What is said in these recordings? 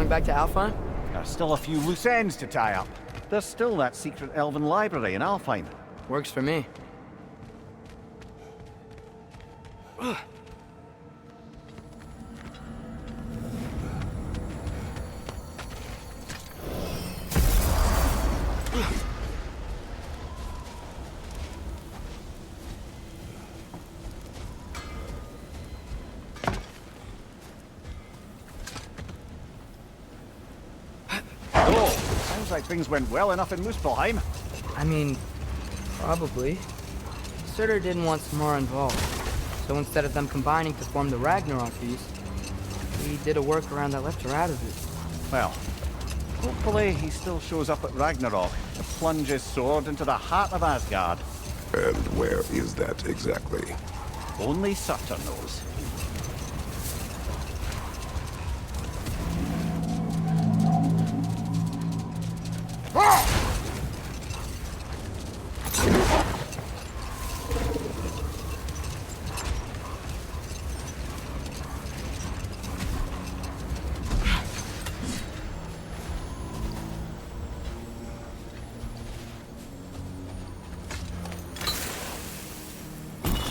Back to Alfheim? There's still a few loose ends to tie up. There's still that secret elven library in Alfheim. Works for me. Like things went well enough in Muspelheim. I mean, probably. Surtur didn't want Samara involved, so instead of them combining to form the Ragnarok piece, he did a workaround that left her out of it. Well, hopefully he still shows up at Ragnarok to plunge his sword into the heart of Asgard. And where is that exactly? Only Surtur knows.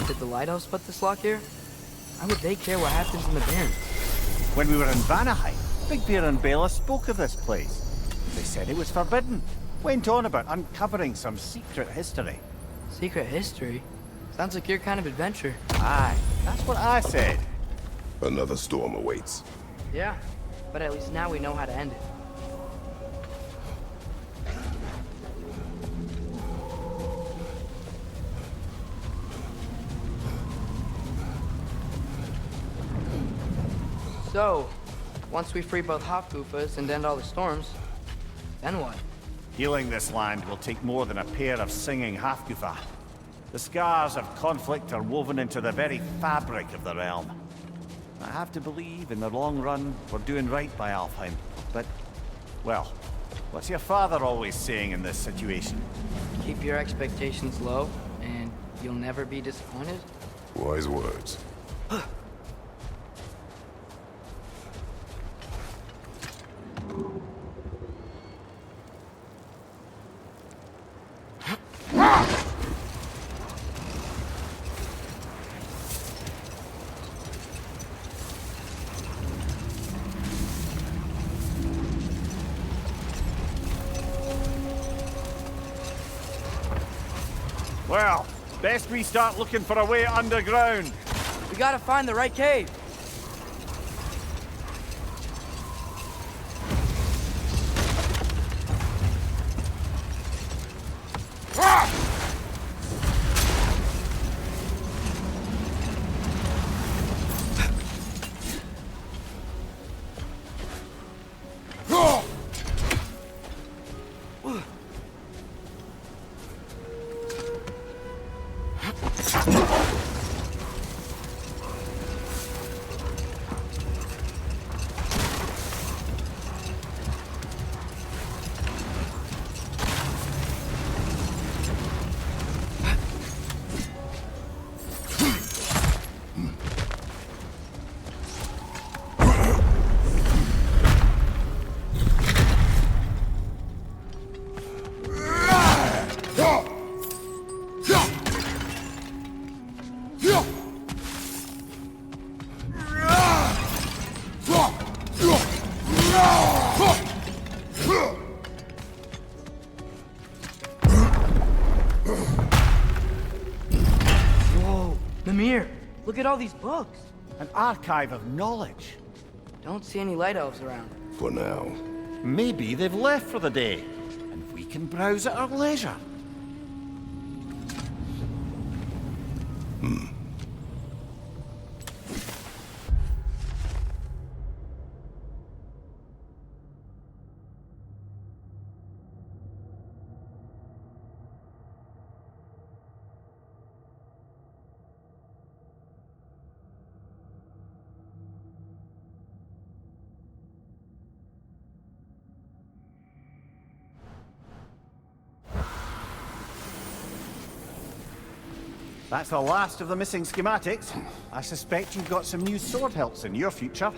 Did the Lighthouse put this lock here? Why would they care what happens in the Barrens? When we were in Vanaheim, Big Bear and Bela spoke of this place. They said it was forbidden. Went on about uncovering some secret history. Secret history? Sounds like your kind of adventure. Aye, that's what I said. Another storm awaits. Yeah, but at least now we know how to end it. So, once we free both Hofgufas and end all the storms, then what? Healing this land will take more than a pair of singing Hafgufa. The scars of conflict are woven into the very fabric of the realm. I have to believe, in the long run, we're doing right by Alfheim. But, well, what's your father always saying in this situation? Keep your expectations low, and you'll never be disappointed? Wise words. Well, best we start looking for a way underground. We gotta find the right cave. Whoa, Mimir, look at all these books. An archive of knowledge. Don't see any light elves around. For now. Maybe they've left for the day, and we can browse at our leisure. That's the last of the missing schematics. I suspect you've got some new sword hilts in your future.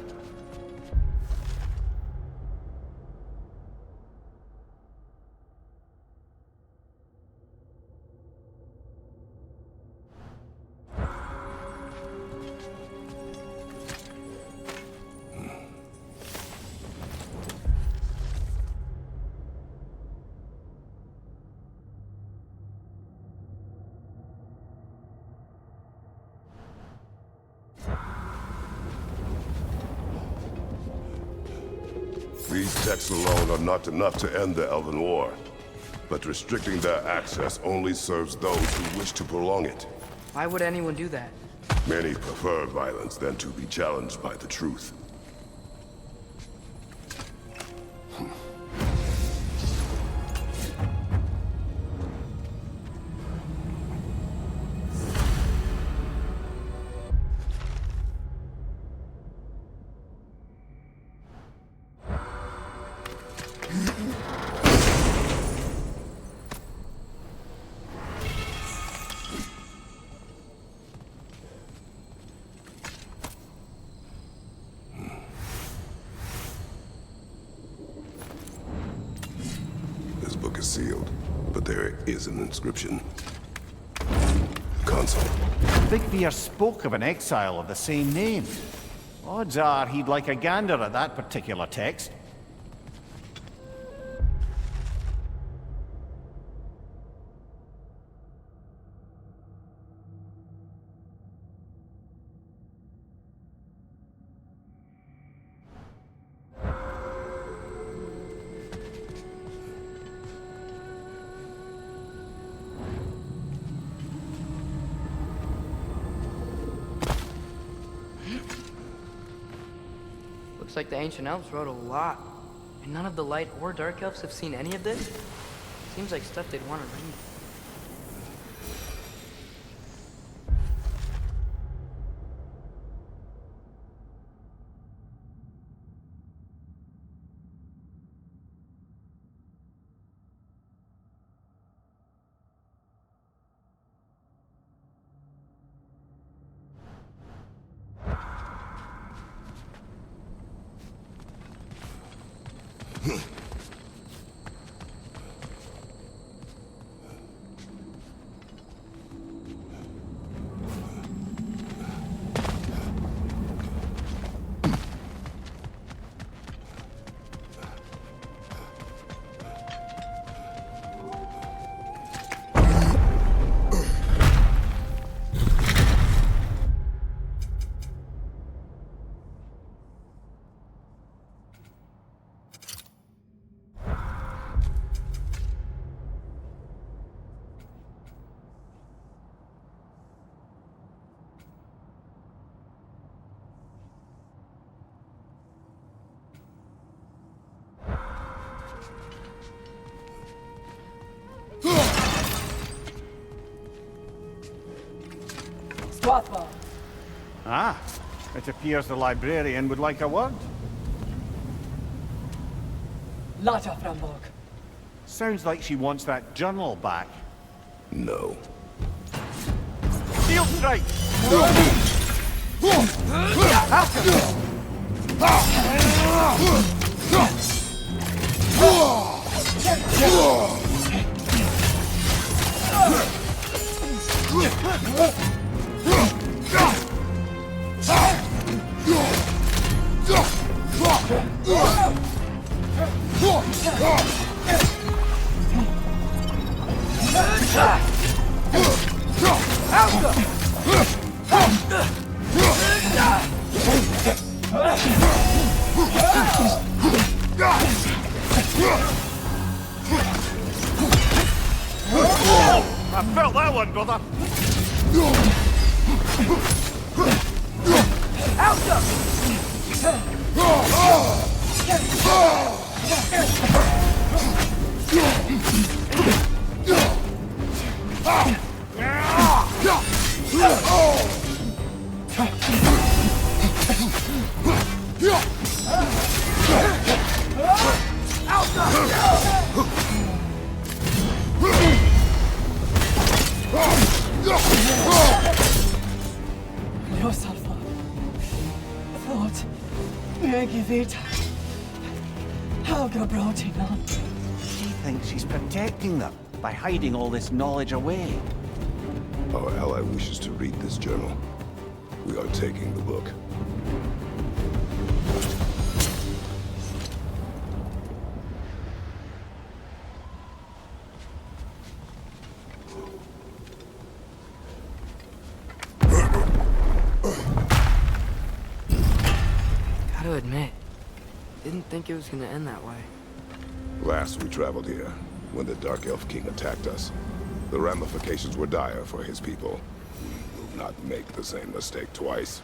These texts alone are not enough to end the Elven War. But restricting their access only serves those who wish to prolong it. Why would anyone do that? Many prefer violence than to be challenged by the truth. This book is sealed, but there is an inscription. Console. Bigbear spoke of an exile of the same name. Odds are he'd like a gander at that particular text. Looks like the ancient elves wrote a lot. And none of the light or dark elves have seen any of this? Seems like stuff they'd want to read. Ah, it appears the librarian would like a word. Lata Framborg. Sounds like she wants that journal back. No. Steel strike! I felt that one, brother. Yourself thought Maggie Vita. Helga brought him on. She thinks she's protecting them by hiding all this knowledge away. Our ally wishes to read this journal. We are taking the book. Gotta admit, didn't think it was gonna end that way. Last we traveled here, when the Dark Elf King attacked us, the ramifications were dire for his people. We will not make the same mistake twice.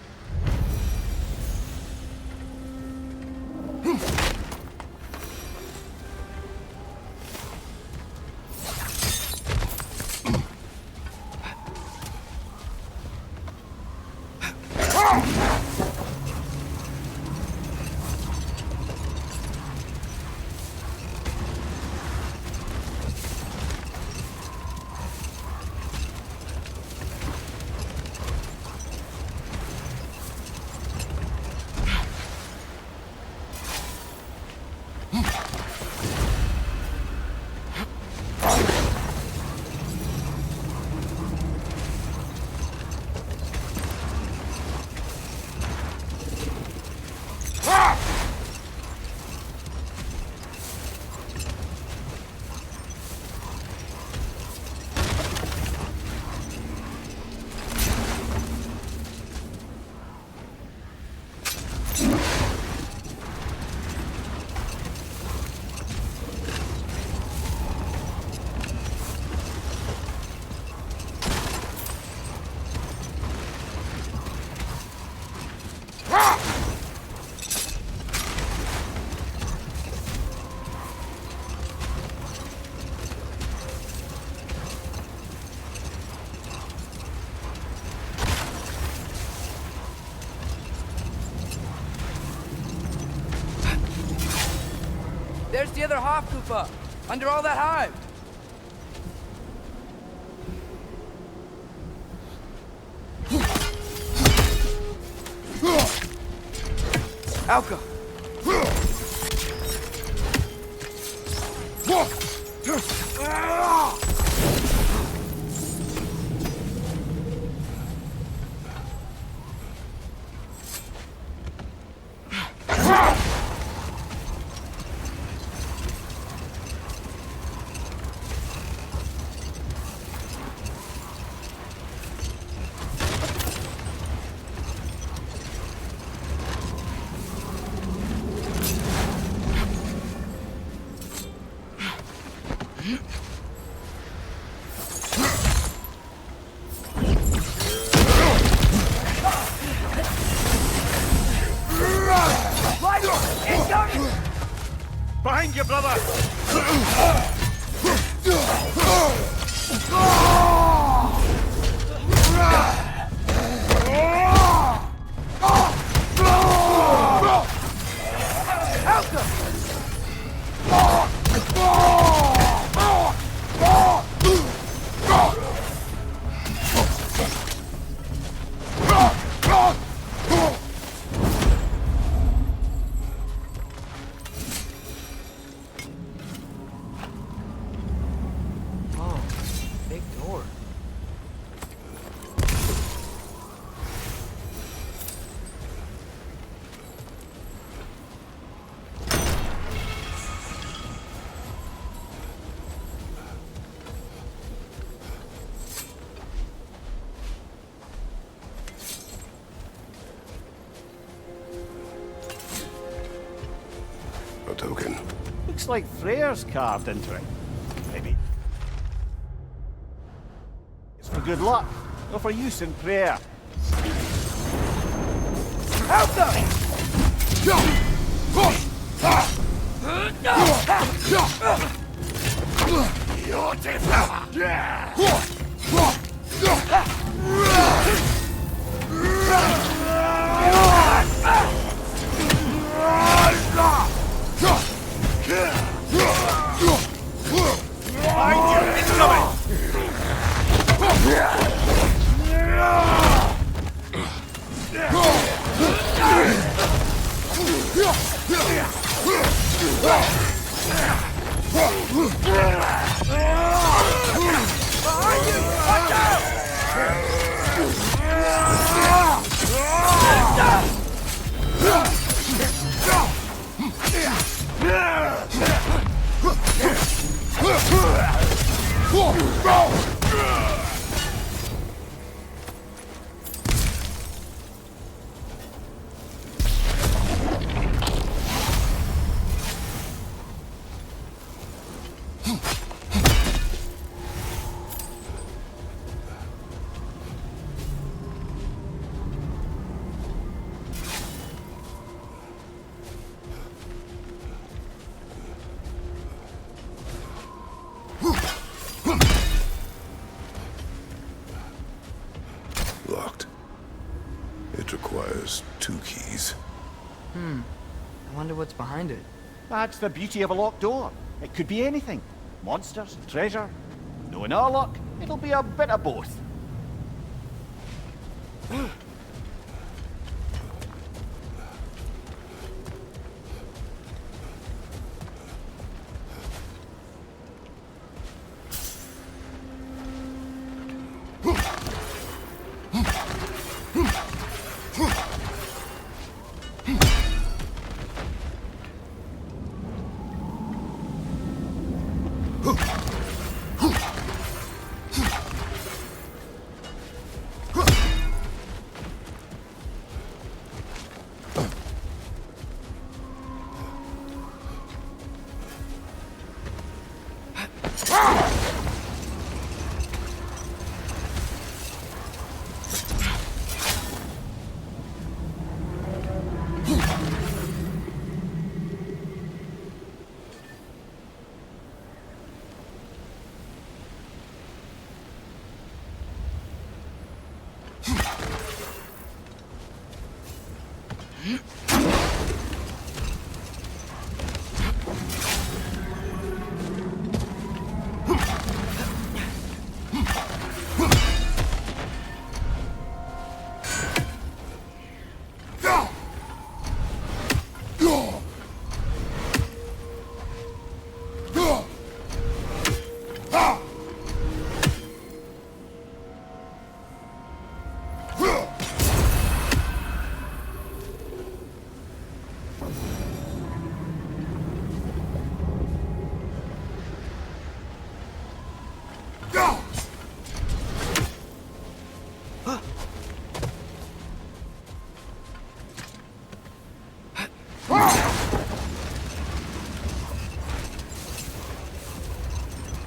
There's the other Hofkupa, under all that hive. Alka! Behind you, brother! Oh, big door. Looks like Freyr's carved into it. Maybe it's for good luck, or for use in prayer. Help them! Locked. It requires 2 keys. I wonder what's behind it. That's the beauty of a locked door. It could be anything. Monsters, treasure. Knowing our luck, it'll be a bit of both.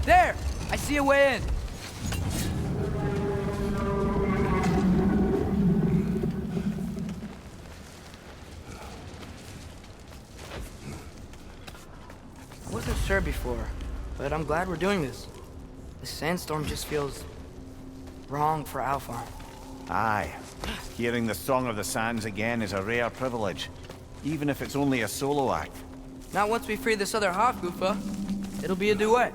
There! I see a way in. I wasn't sure before, but I'm glad we're doing this. The sandstorm just feels wrong for Alpha. Aye. Hearing the Song of the Sands again is a rare privilege, even if it's only a solo act. Not once we free this other Hofgufa. It'll be a duet.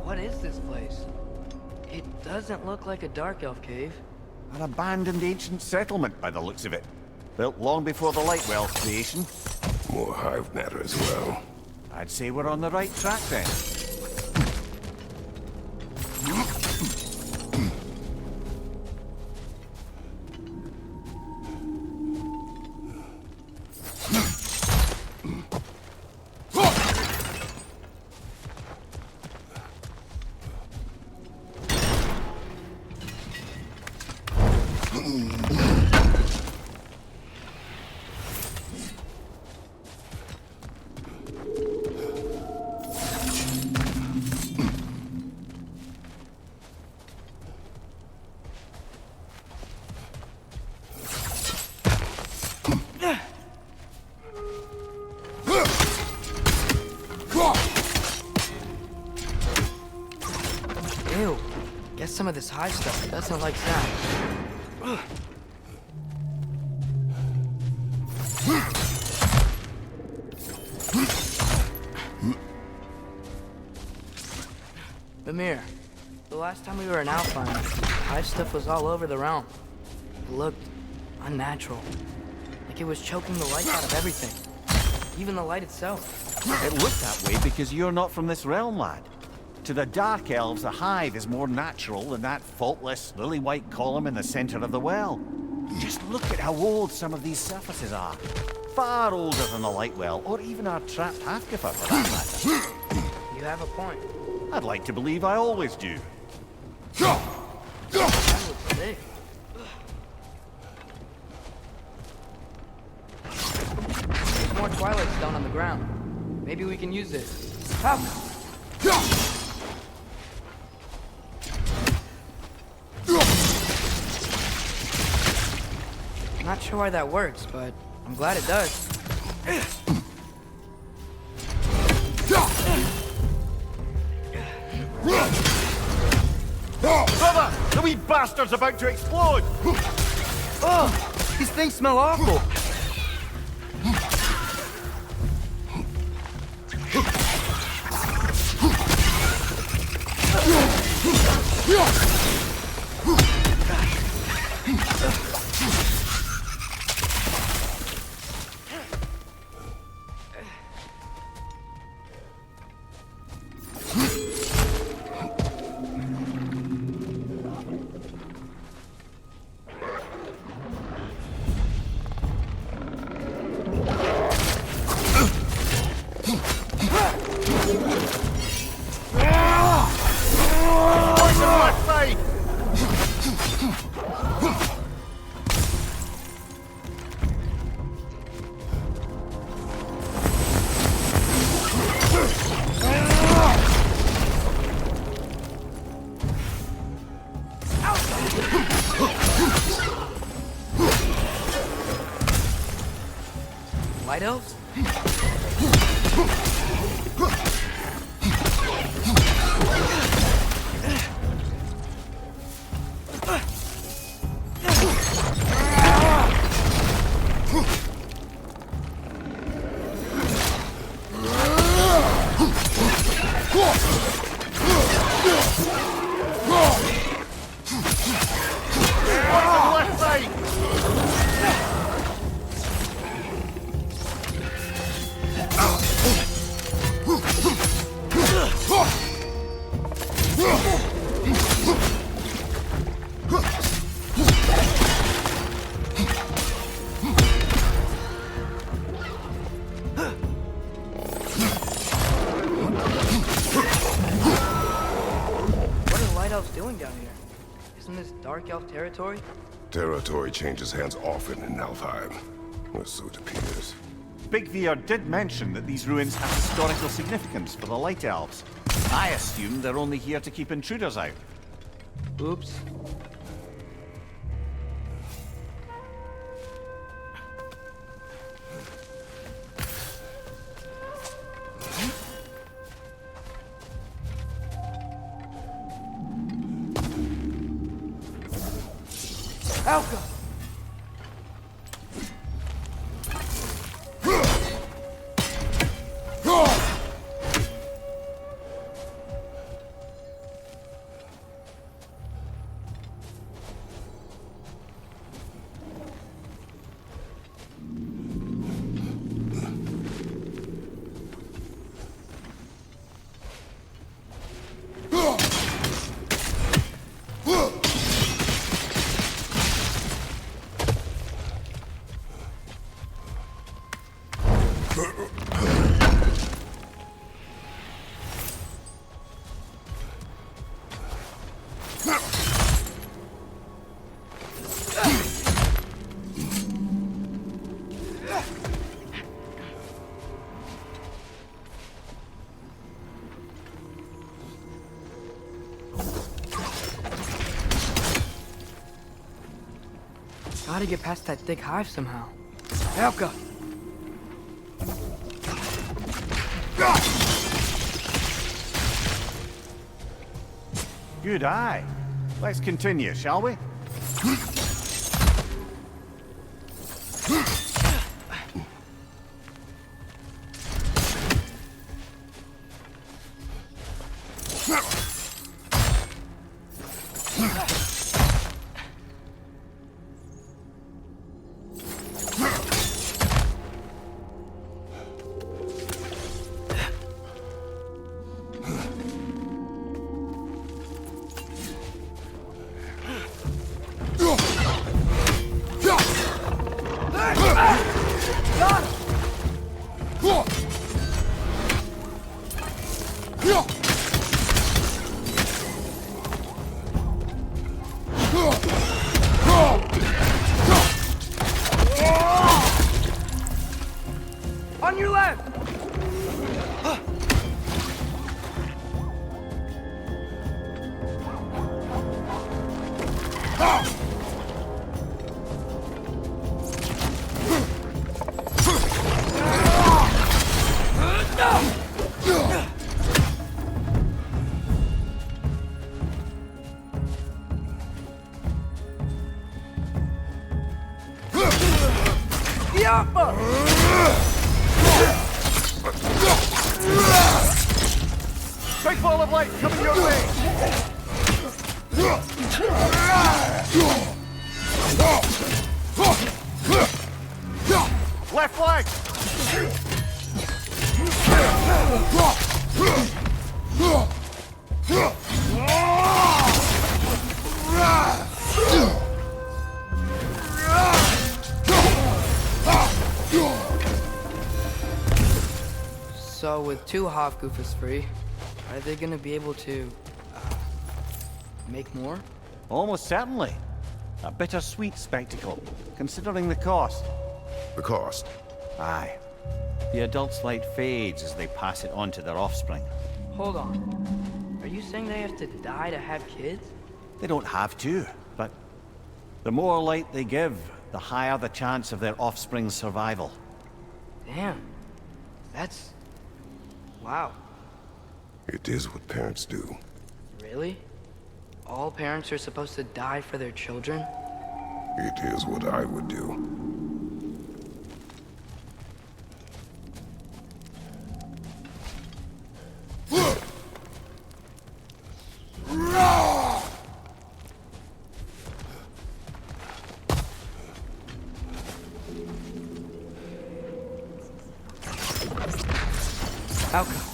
What is this place? It doesn't look like a Dark Elf cave. An abandoned ancient settlement by the looks of it. Built long before the Lightwell's creation. More hive matter as well. I'd say we're on the right track then. some of this hive stuff doesn't like sound. Mimir, the last time we were in Alpine, hive stuff was all over the realm. It looked unnatural. Like it was choking the life out of everything. Even the light itself. It looked that way because you're not from this realm, lad. To the Dark Elves, a hive is more natural than that faultless, lily-white column in the center of the well. Just look at how old some of these surfaces are. Far older than the light well, or even our trapped Halfgiffer for that matter. You have a point. I'd like to believe I always do. That was big. There's more Twilight Stone on the ground. Maybe we can use this. How? Not sure why that works, but I'm glad it does. Brother! The wee bastard's about to explode! Oh! These things smell awful! White elves? Dark Elf territory? Territory changes hands often in Alfheim, or so it appears. Big Veer did mention that these ruins have historical significance for the Light Elves. I assume they're only here to keep intruders out. Oops. Alka! Gotta get past that thick hive somehow. Elka! Good eye. Let's continue, shall we? On your left! Big ball of light coming your way! Left flank! So with two Hofgoofers free, are they gonna be able to, make more? Almost certainly. A bittersweet spectacle, considering the cost. The cost? Aye. The adult's light fades as they pass it on to their offspring. Hold on. Are you saying they have to die to have kids? They don't have to, but the more light they give, the higher the chance of their offspring's survival. Damn. That's... wow. It is what parents do. Really? All parents are supposed to die for their children? It is what I would do. Outcome.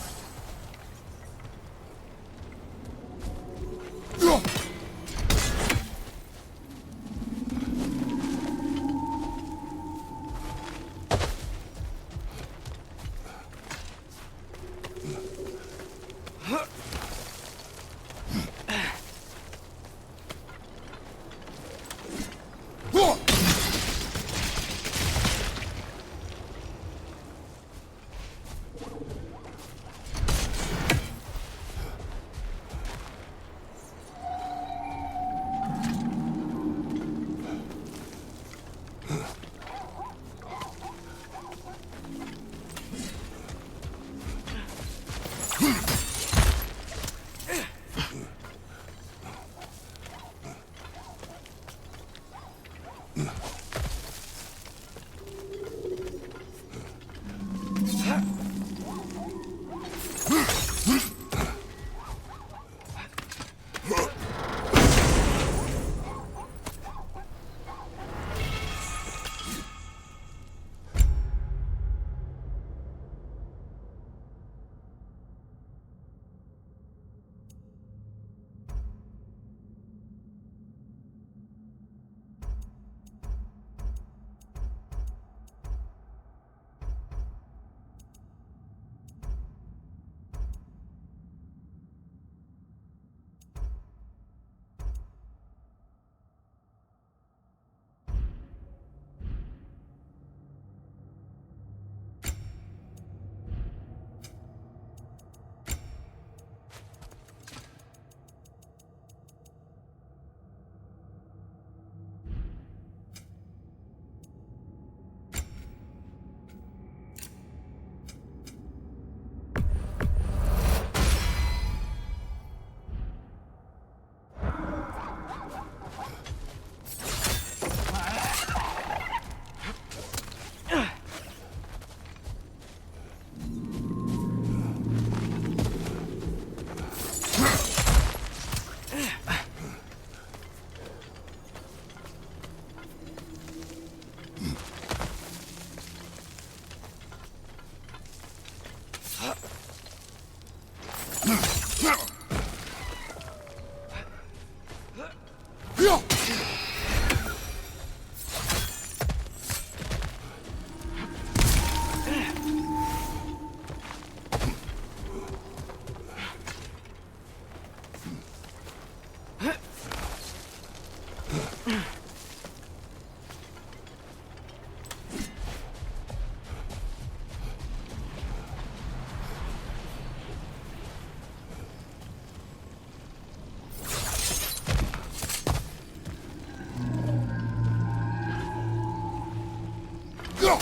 Well,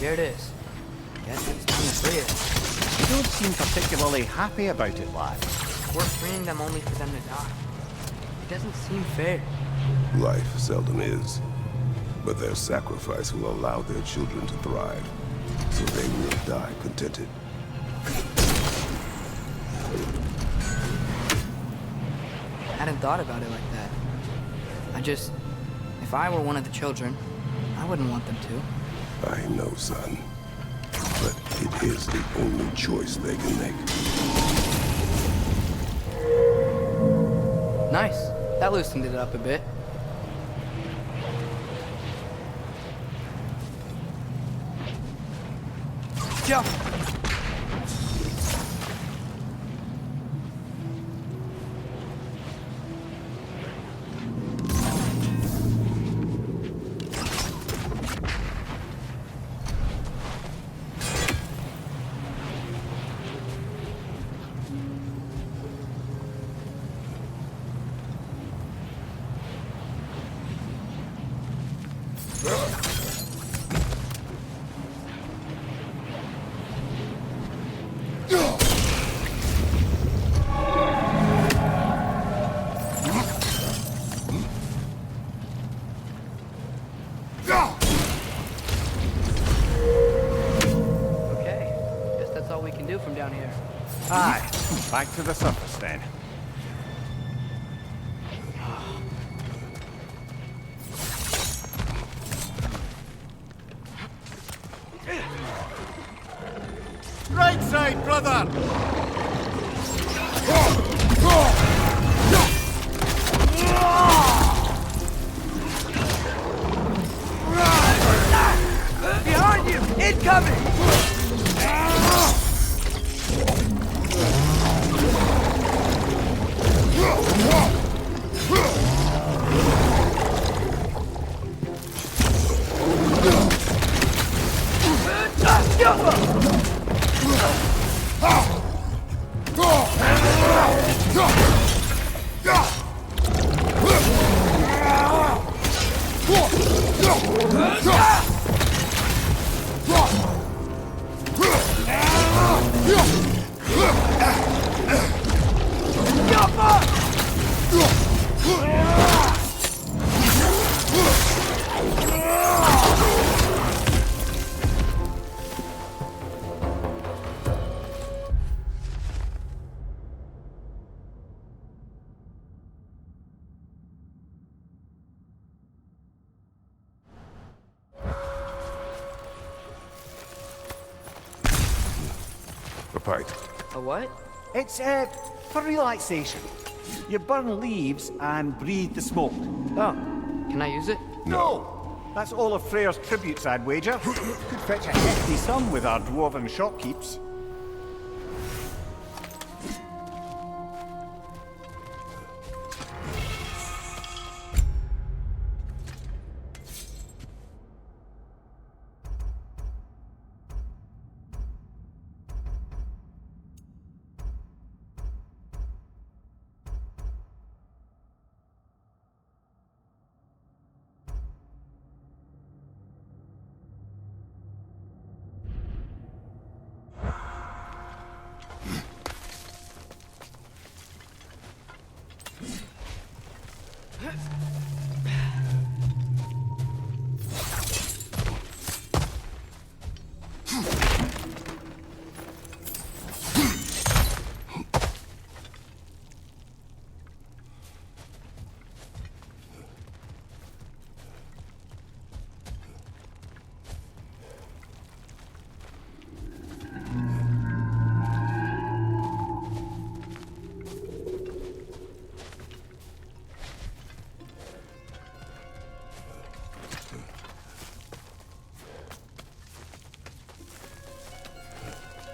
here it is. Guess it's time to free it. You don't seem particularly happy about it, lad. We're freeing them only for them to die. It doesn't seem fair. Life seldom is. But their sacrifice will allow their children to thrive. So they will die contented. I hadn't thought about it like that. If I were one of the children, I wouldn't want them to. I know, son. But it is the only choice they can make. Nice. That loosened it up a bit. Jump! From down here. Aye, back to the surface then. Right side, brother! Behind you! Incoming! A pipe. A what? It's, for relaxation. You burn leaves and breathe the smoke. Oh, can I use it? No! That's all of Freyr's tributes, I'd wager. Could fetch a hefty sum with our dwarven shopkeeps.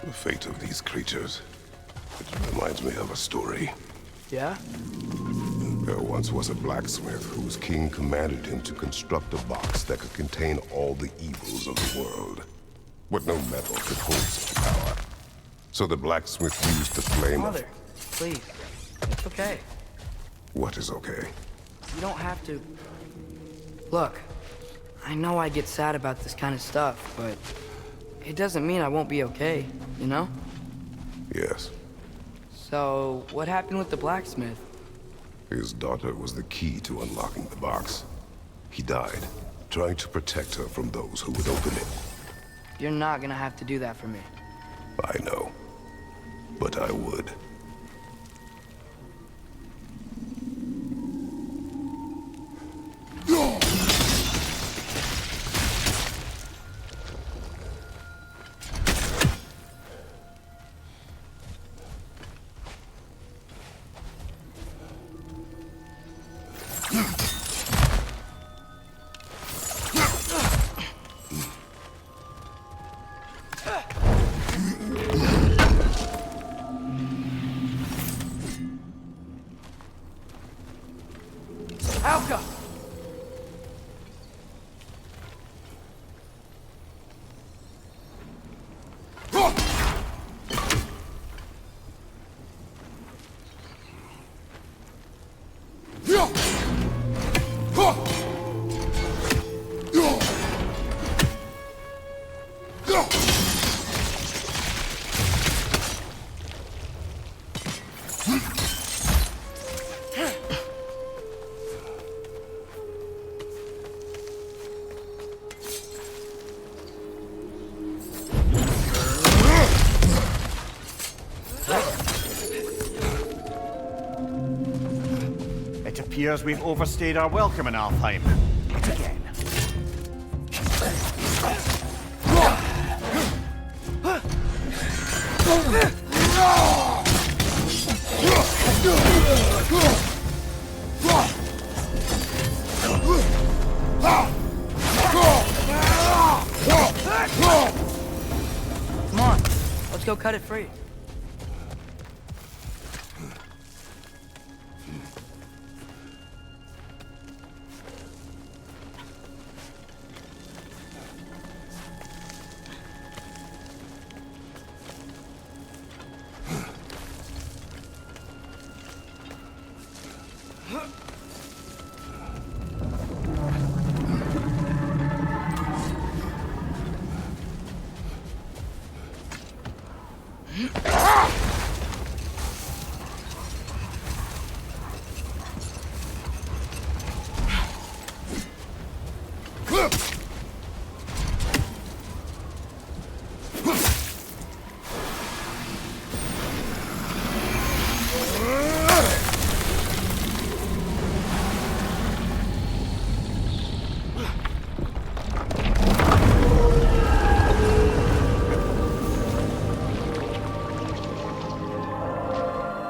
The fate of these creatures. It reminds me of a story. Yeah? There once was a blacksmith whose king commanded him to construct a box that could contain all the evils of the world. but no metal could hold such power. So the blacksmith used the flame Father, please. It's okay. What is okay? You don't have to... Look, I know I get sad about this kind of stuff, but it doesn't mean I won't be okay, you know? Yes. So, what happened with the blacksmith? His daughter was the key to unlocking the box. He died, trying to protect her from those who would open it. You're not gonna have to do that for me. I know, but I would. Alka! It appears we've overstayed our welcome in Alfheim. Yet again. Come on, let's go cut it free.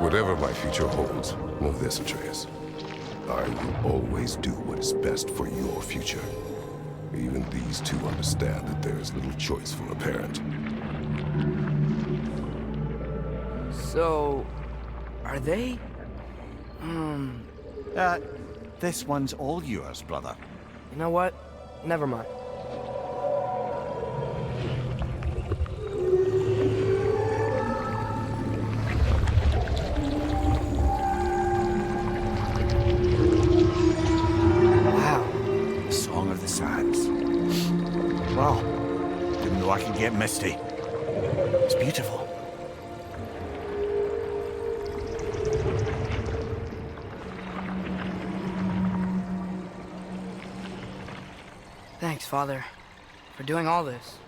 Whatever my future holds, know this, Atreus. I will always do what is best for your future. Even these two understand that there is little choice for a parent. So... are they? This one's all yours, brother. You know what? Never mind. The Song of the Sands. Wow. Didn't know I could get misty. It's beautiful. Thanks, Father, for doing all this.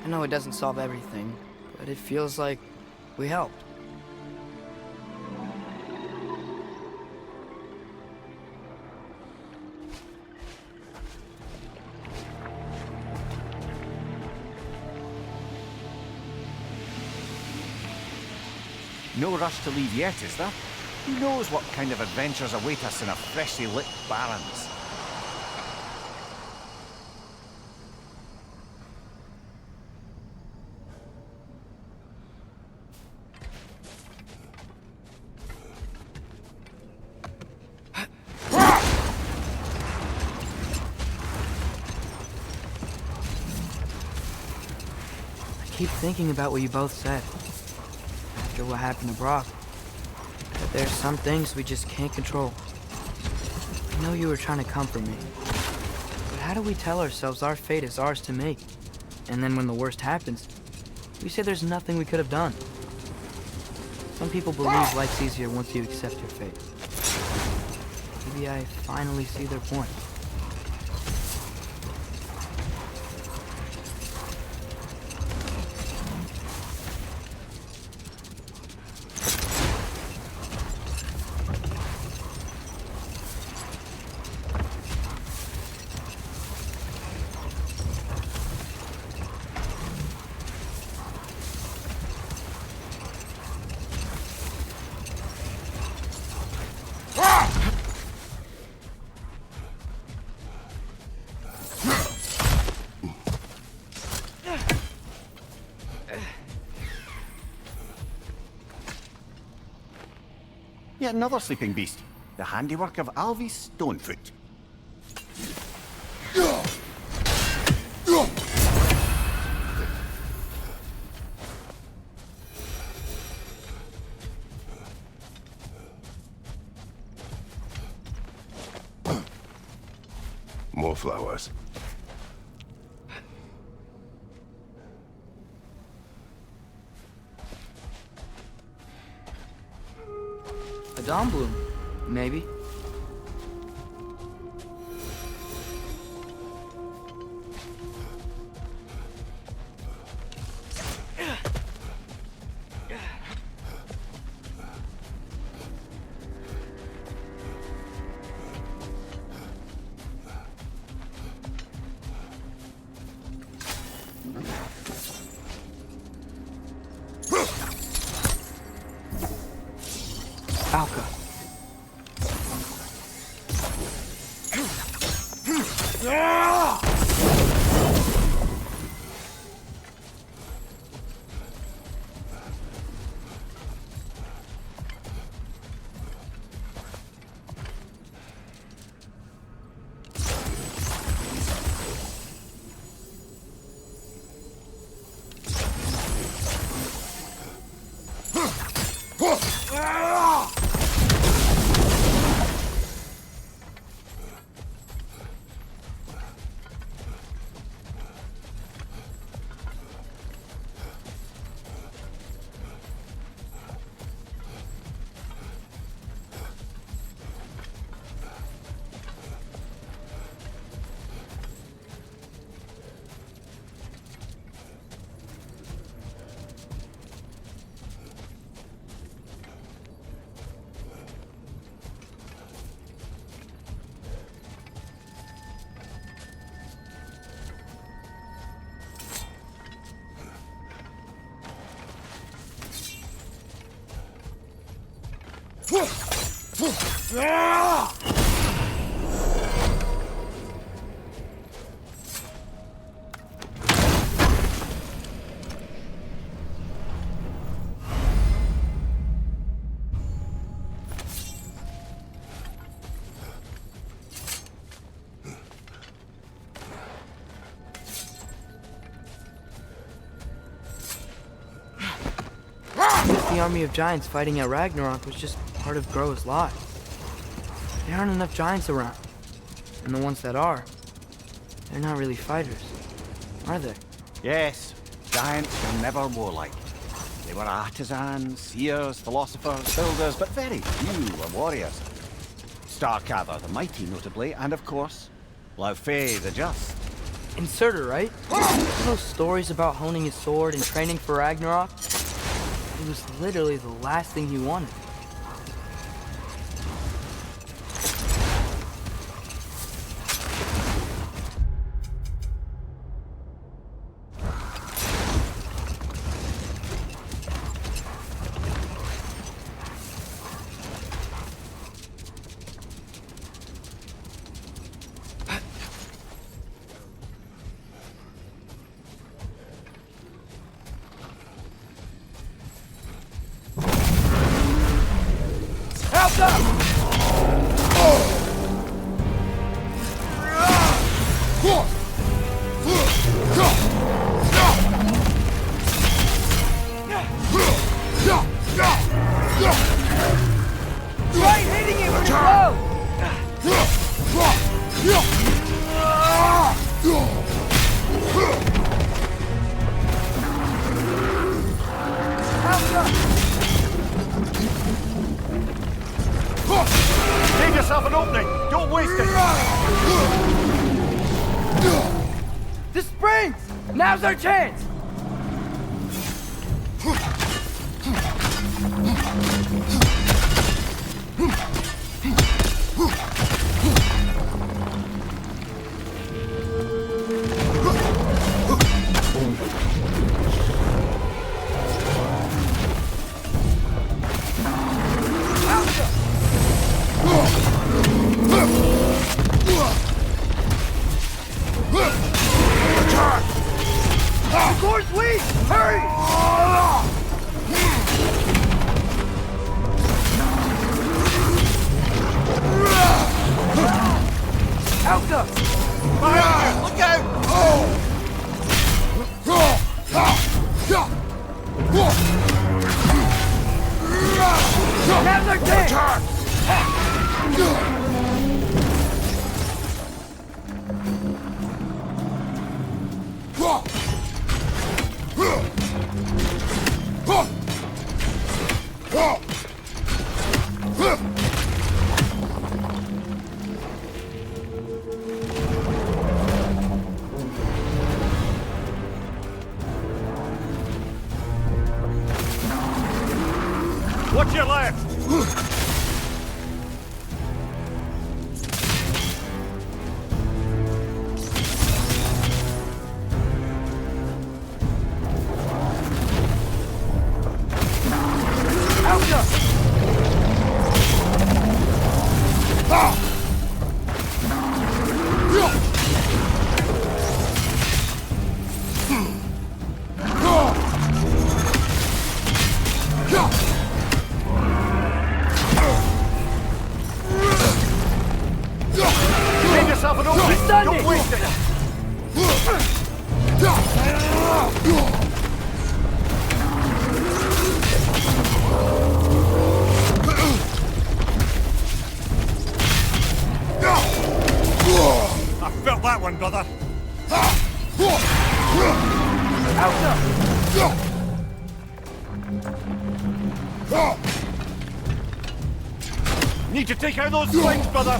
I know it doesn't solve everything, but it feels like we helped. No rush to leave yet, is there? Who knows what kind of adventures await us in our freshly lit barrens? keep thinking about what you both said. After what happened to Brock. That there's some things we just can't control. I know you were trying to comfort me. But how do we tell ourselves our fate is ours to make? And then when the worst happens, we say there's nothing we could have done. Some people believe life's easier once you accept your fate. Maybe I finally see their point. Yet another sleeping beast, the handiwork of Alvi Stonefoot. More flowers. A dawn bloom, maybe. Alka. The army of giants fighting at Ragnarok was just part of Groa's lot. There aren't enough giants around. And the ones that are, they're not really fighters, are they? Yes, giants were never warlike. They were artisans, seers, philosophers, builders, but very few were warriors. Starkather the Mighty, notably, and of course, Laufey the Just. And Surtur, right? You know stories about honing his sword and training for Ragnarok? It was literally the last thing he wanted. Now's our chance! Watch your left! Make yourself an opening! Don't waste it! I felt that one, brother! Need to take out those flanks, brother!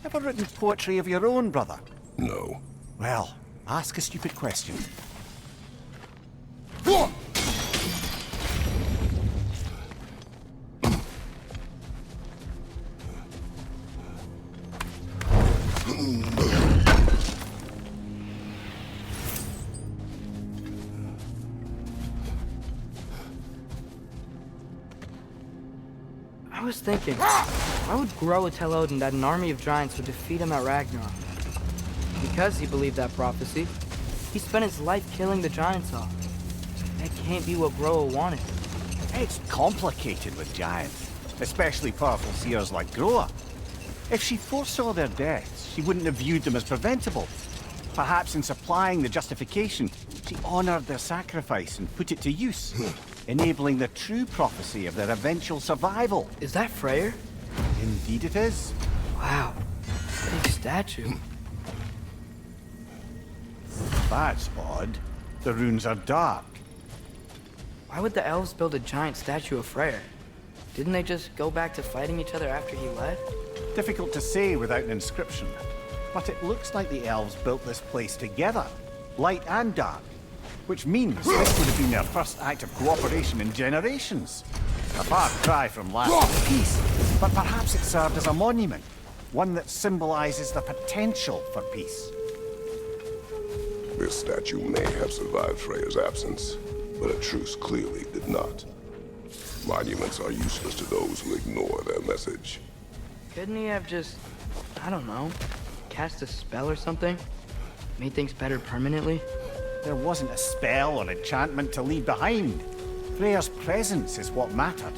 Ever written poetry of your own, brother? No. Well, ask a stupid question. I was thinking, why would Groa tell Odin that an army of giants would defeat him at Ragnarok? Because he believed that prophecy, he spent his life killing the giants off. That can't be what Groa wanted. It's complicated with giants, especially powerful seers like Groa. If she foresaw their deaths, she wouldn't have viewed them as preventable. Perhaps in supplying the justification, she honored their sacrifice and put it to use, enabling the true prophecy of their eventual survival. Is that Freyr? Indeed it is. Wow, big statue. That's odd. The runes are dark. Why would the elves build a giant statue of Freyr? Didn't they just go back to fighting each other after he left? Difficult to say without an inscription. But it looks like the elves built this place together, light and dark. Which means this would have been their first act of cooperation in generations. A far cry from lasting peace, but perhaps it served as a monument. One that symbolizes the potential for peace. This statue may have survived Freya's absence, but a truce clearly did not. Monuments are useless to those who ignore their message. Couldn't he have just, I don't know, cast a spell or something? Made things better permanently? There wasn't a spell or enchantment to leave behind. Freya's presence is what mattered.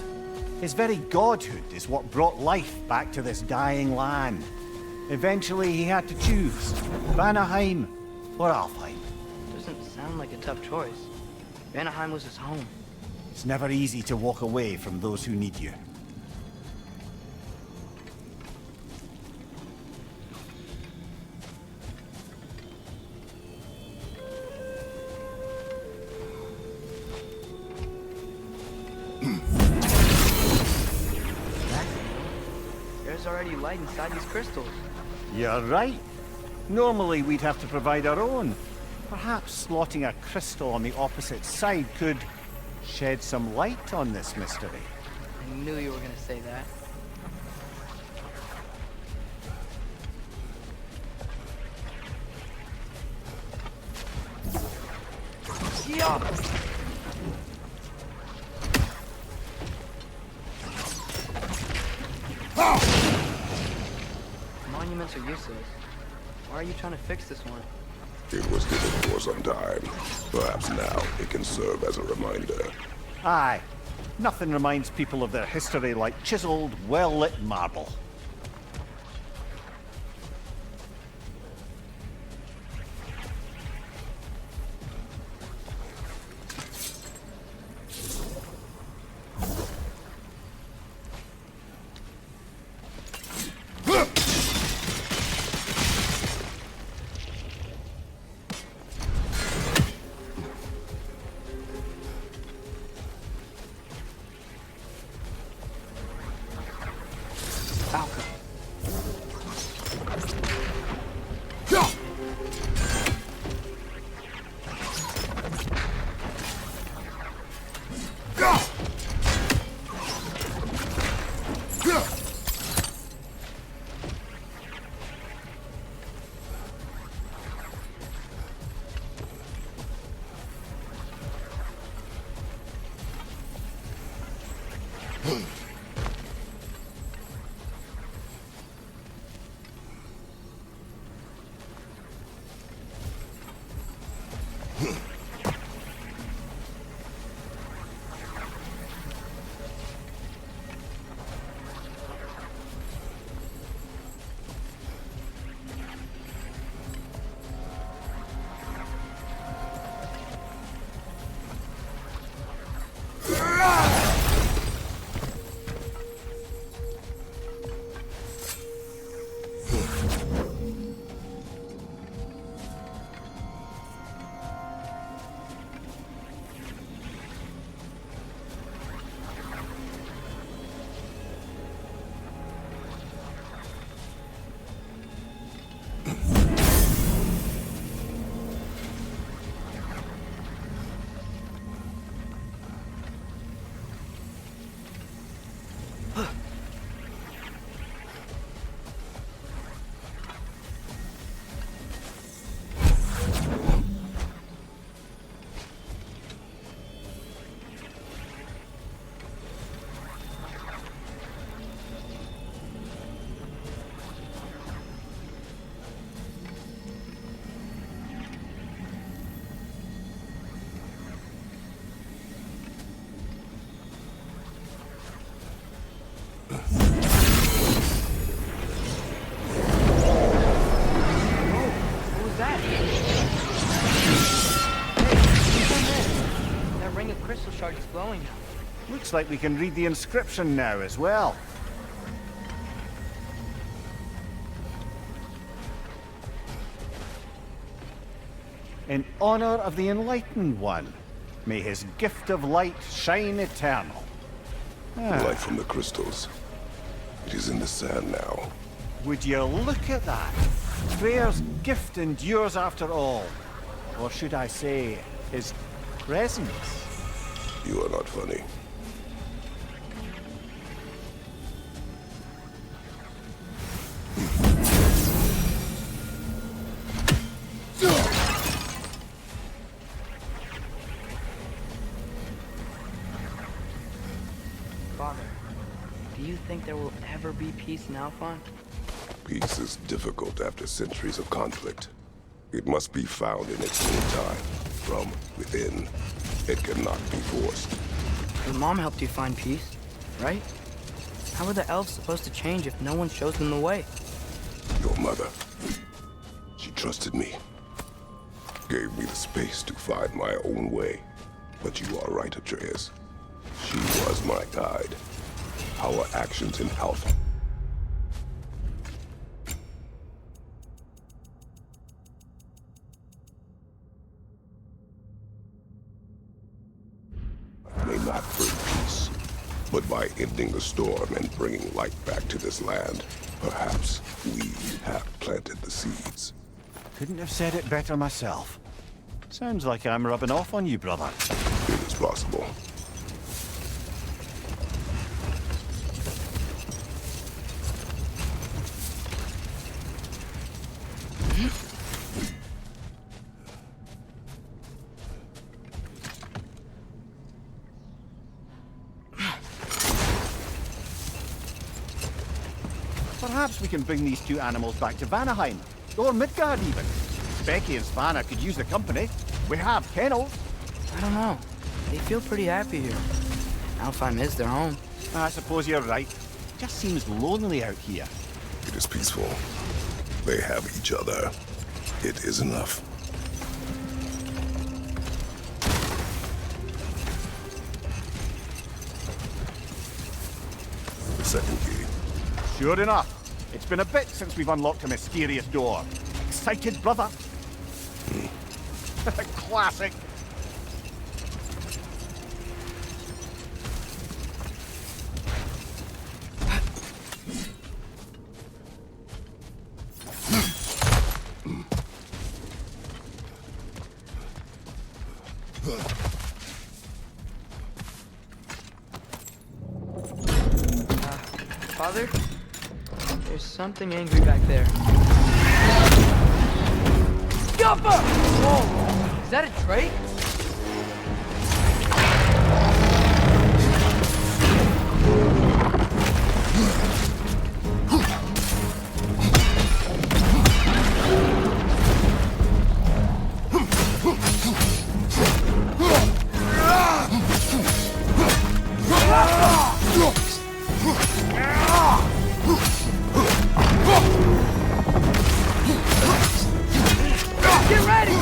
His very godhood is what brought life back to this dying land. Eventually he had to choose, Vanaheim or Alfheim. Doesn't sound like a tough choice. Vanaheim was his home. It's never easy to walk away from those who need you. There's already light inside these crystals. You're right. Normally we'd have to provide our own. Perhaps slotting a crystal on the opposite side could shed some light on this mystery. I knew you were gonna say that. Yeah. Monuments are useless. Why are you trying to fix this one? It was given for some time. Perhaps now it can serve as a reminder. Aye. Nothing reminds people of their history like chiseled, well-lit marble. Shark is glowing now. Looks like we can read the inscription now as well. In honor of the Enlightened One, May his gift of light shine eternal. Light from the crystals. It is in the sand now. Would you look at that? Freyr's gift endures after all. Or should I say, his presence? You are not funny. Father, do you think there will ever be peace in Alphon? Peace is difficult after centuries of conflict. It must be found in its own time, from within. It cannot be forced. Your mom helped you find peace, right? How are the elves supposed to change if no one shows them the way? Your mother. She trusted me. Gave me the space to find my own way. But you are right, Atreus. She was my guide. Our actions in Alpha. May not bring peace, but by ending the storm and bringing light back to this land, perhaps we have planted the seeds. Couldn't have said it better myself. Sounds like I'm rubbing off on you, brother. It is possible. Perhaps we can bring these two animals back to Vanaheim, or Midgard even. Becky and Svanna could use the company. We have kennels. I don't know. They feel pretty happy here. Alfheim is their home. I suppose you're right. Just seems lonely out here. It is peaceful. They have each other. It is enough. The second key. Sure enough. It's been a bit since we've unlocked a mysterious door. Excited, brother? Classic. Father? There's something angry back there. Guppa! Whoa! Is that a drake? Get ready!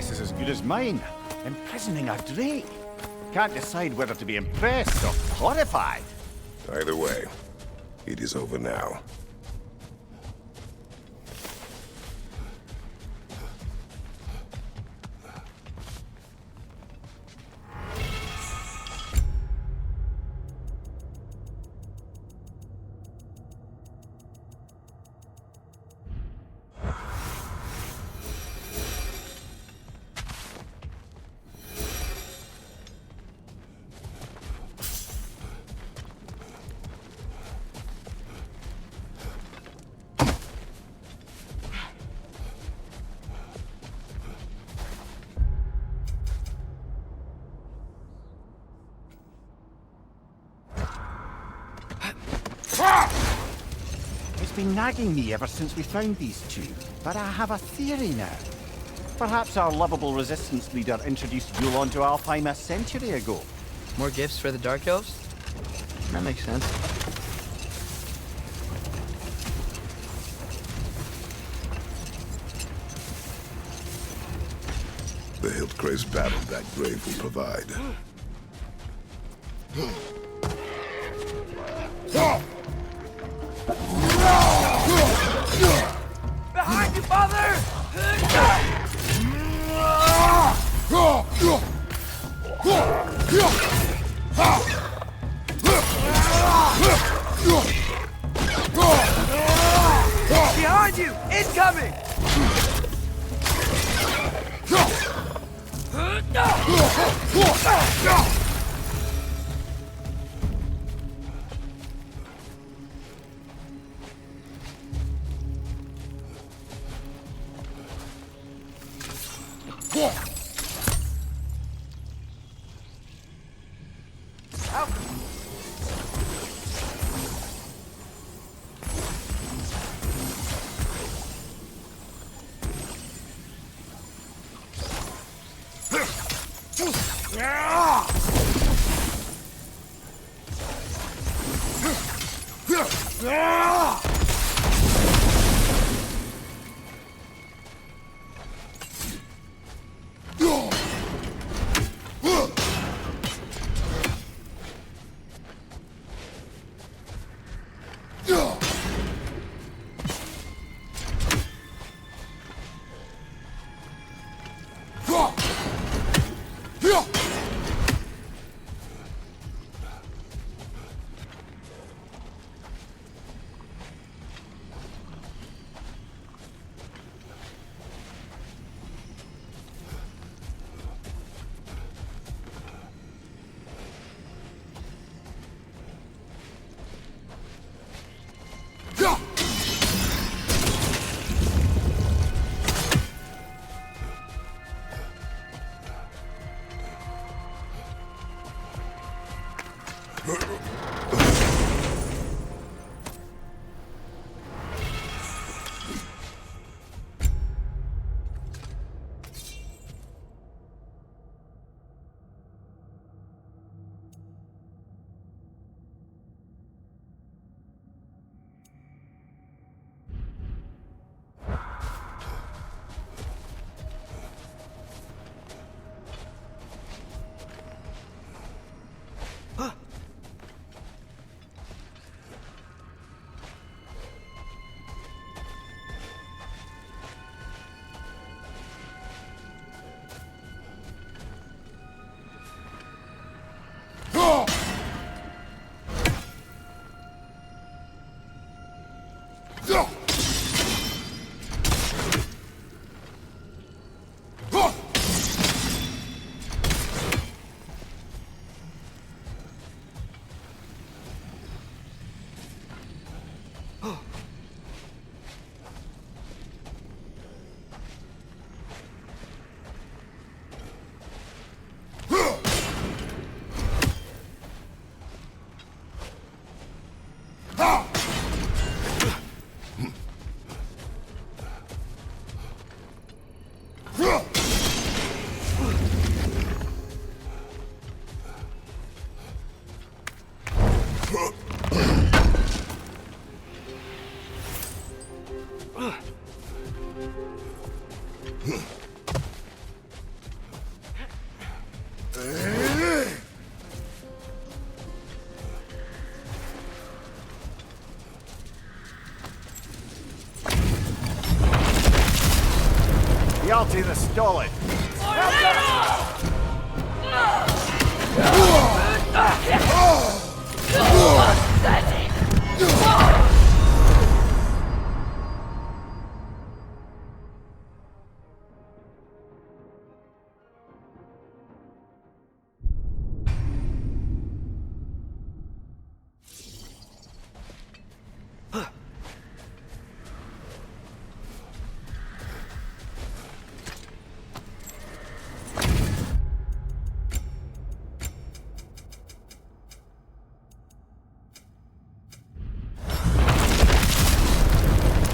guess is as good as mine. Imprisoning a Drake. Can't decide whether to be impressed or horrified. Either way, it is over now. It's been nagging me ever since we found these two, but I have a theory now. Perhaps our lovable resistance leader introduced Yulon to Alfheim a century ago. More gifts for the Dark Elves? That makes sense. The Hildgrave's battle that grave will provide. Behind you, father! Behind you! Incoming! The ulti that's stolen.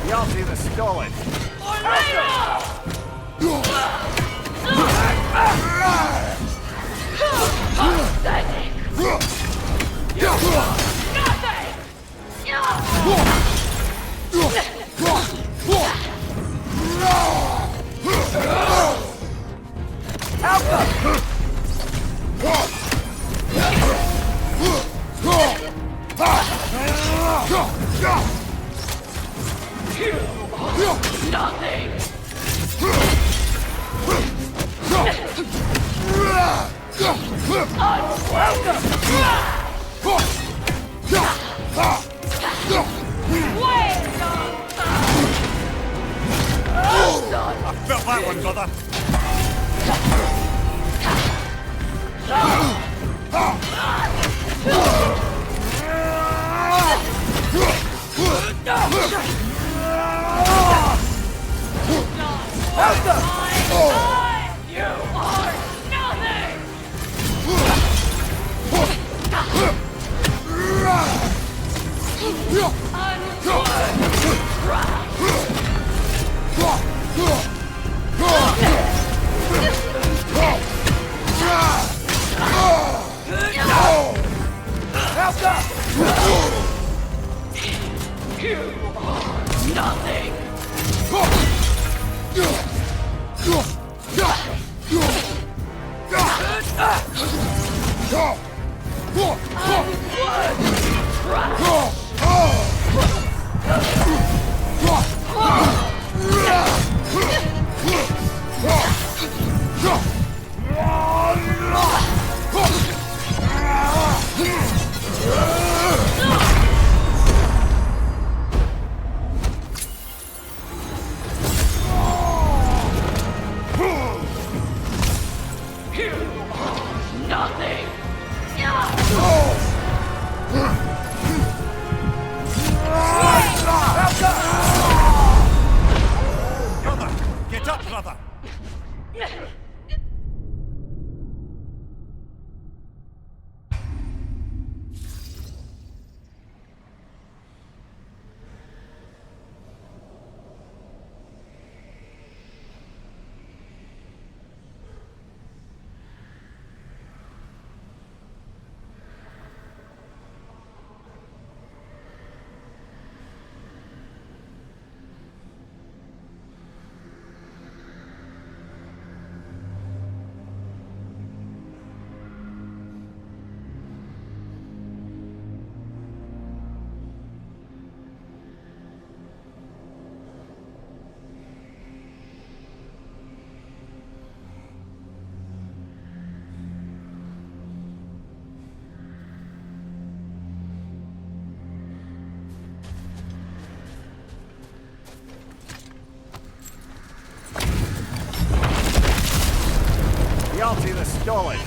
The ulti that's stolen. I felt that one, brother. You are nothing! Brother, get up, brother. The ulti that's stolen.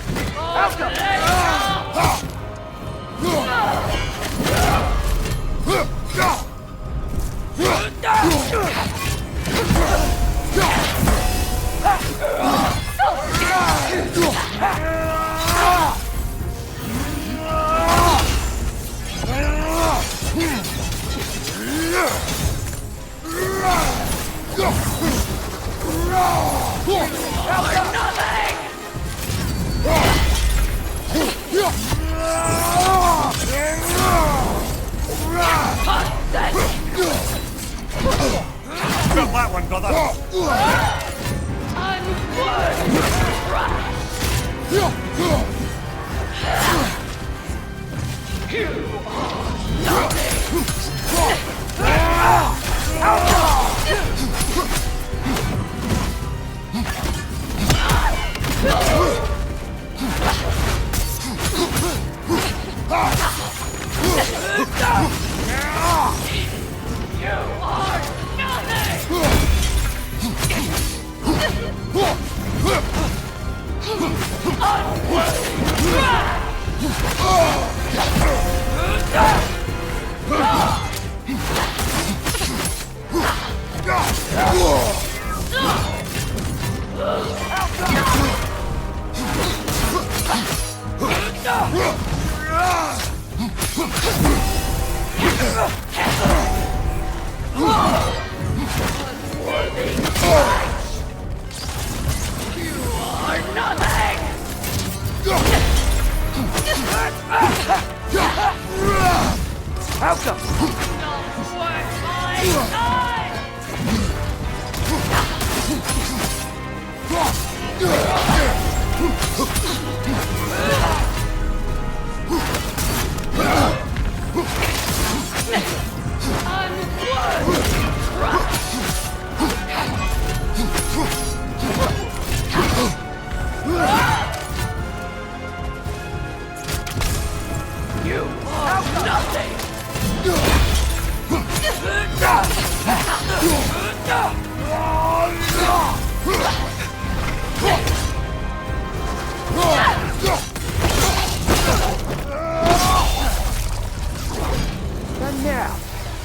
Felt that one, brother. Unworthy!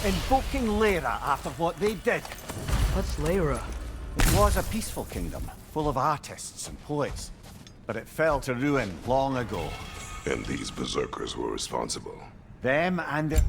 Invoking Lyra after what they did. What's Lyra? It was a peaceful kingdom, full of artists and poets. But it fell to ruin long ago. And these berserkers were responsible. Them and...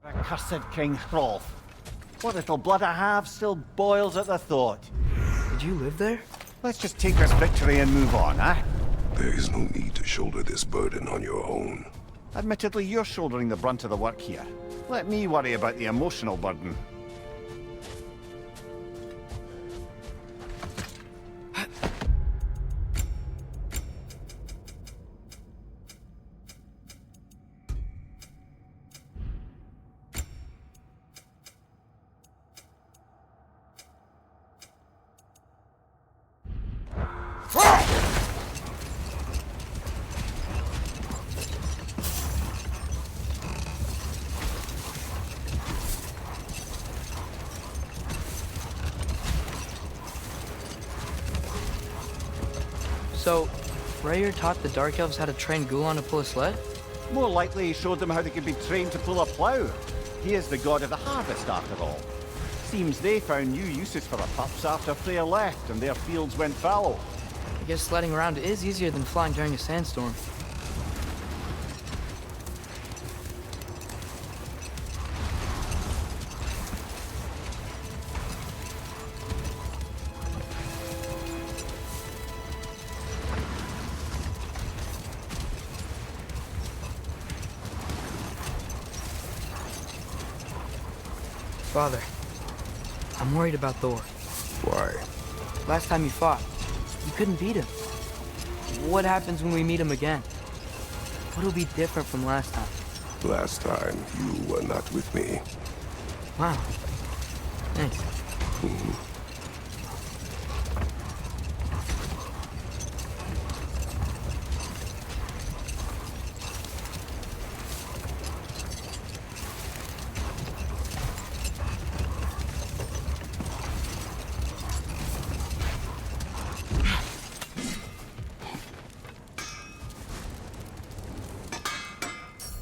Accursed King Hrolf. What little blood I have still boils at the thought. Did you live there? Let's just take this victory and move on, eh? There is no need to shoulder this burden on your own. Admittedly, you're shouldering the brunt of the work here. Let me worry about the emotional burden. So, Freyr taught the Dark Elves how to train Gulan to pull a sled? More likely he showed them how they could be trained to pull a plough. He is the god of the harvest, after all. Seems they found new uses for the pups after Freyr left and their fields went fallow. I guess sledding around is easier than flying during a sandstorm. Father, I'm worried about Thor. Why? Last time you fought, you couldn't beat him. What happens when we meet him again? What'll be different from last time? Last time, you were not with me. Wow. Thanks.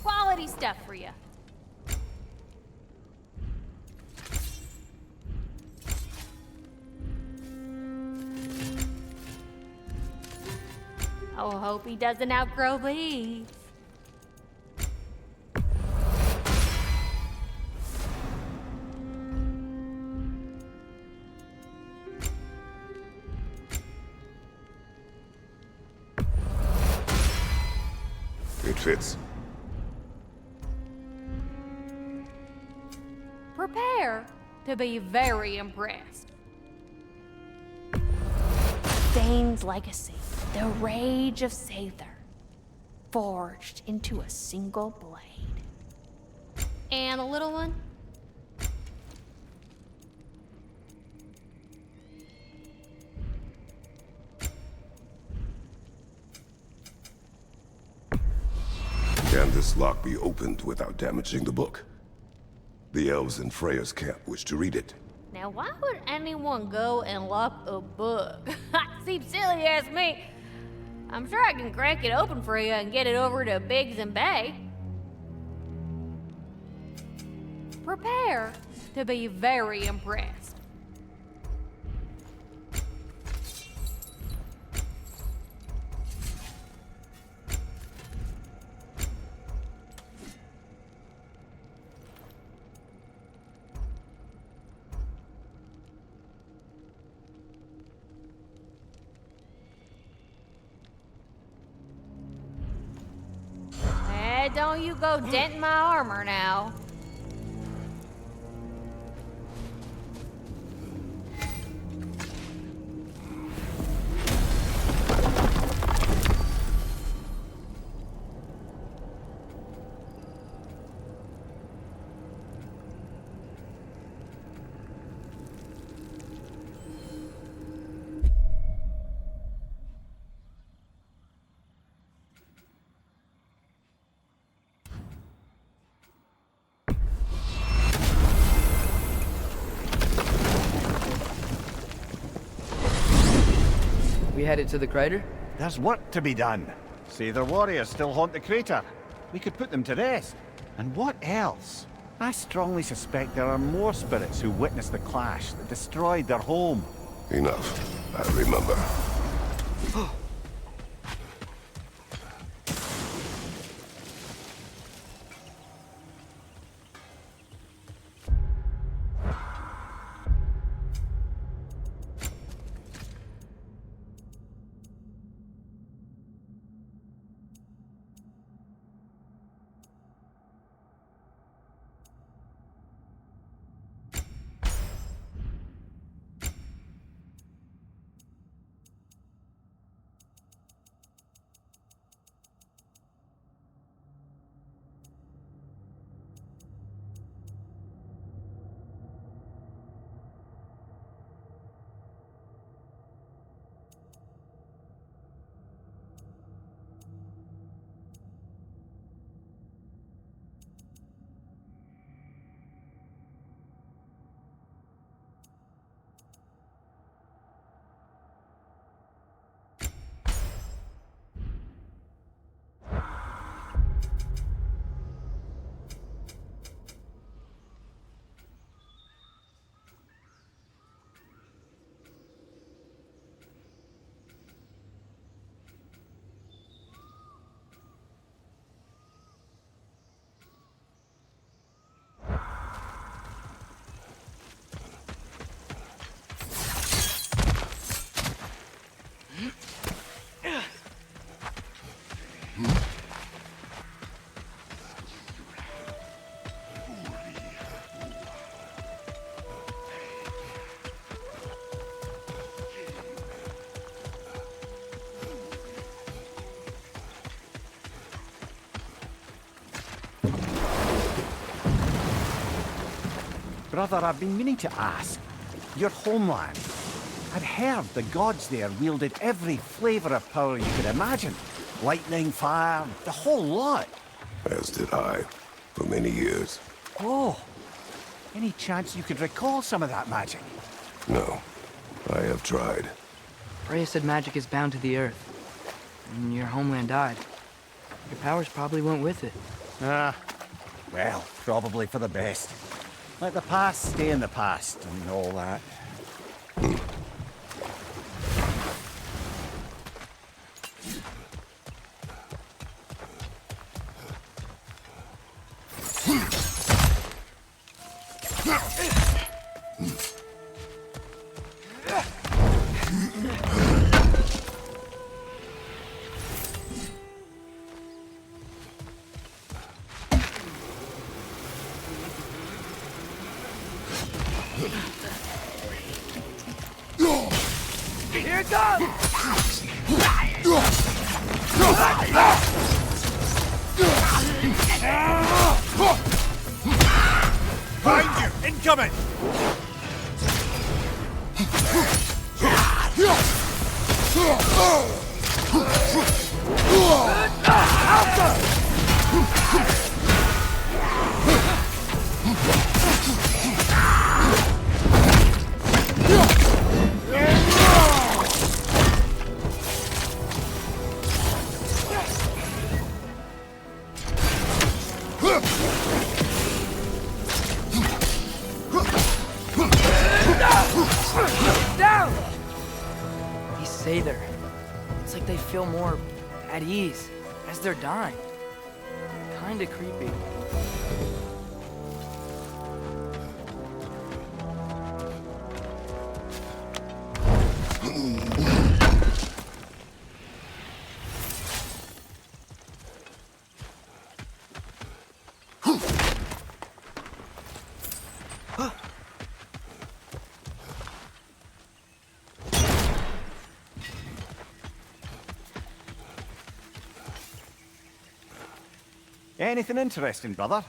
Quality stuff for you. I'll hope he doesn't outgrow these. It fits. Prepare to be very impressed. Dane's legacy, the rage of Sather, forged into a single blade. And the little one? Can this lock be opened without damaging the book? The elves in Freya's camp wish to read it. Now, why would anyone go and lock a book? Seems silly as me. I'm sure I can crack it open for you and get it over to Biggs and Bay. Prepare to be very impressed. Don't you go denting my armor now. We headed to the crater? There's work to be done. Say their warriors still haunt the crater. We could put them to rest. And what else? I strongly suspect there are more spirits who witnessed the clash that destroyed their home. Enough. I remember. Brother, I've been meaning to ask. Your homeland. I'd heard the gods there wielded every flavor of power you could imagine. Lightning, fire, the whole lot. As did I, for many years. Oh. Any chance you could recall some of that magic? No, I have tried. Freya said magic is bound to the earth. And your homeland died. Your powers probably went with it. Well, probably for the best. Let the past stay in the past and all that. Here it comes! Find you! Incoming! Down! These Sather. It's like they feel more at ease as they're dying. Kinda creepy. Anything interesting, brother?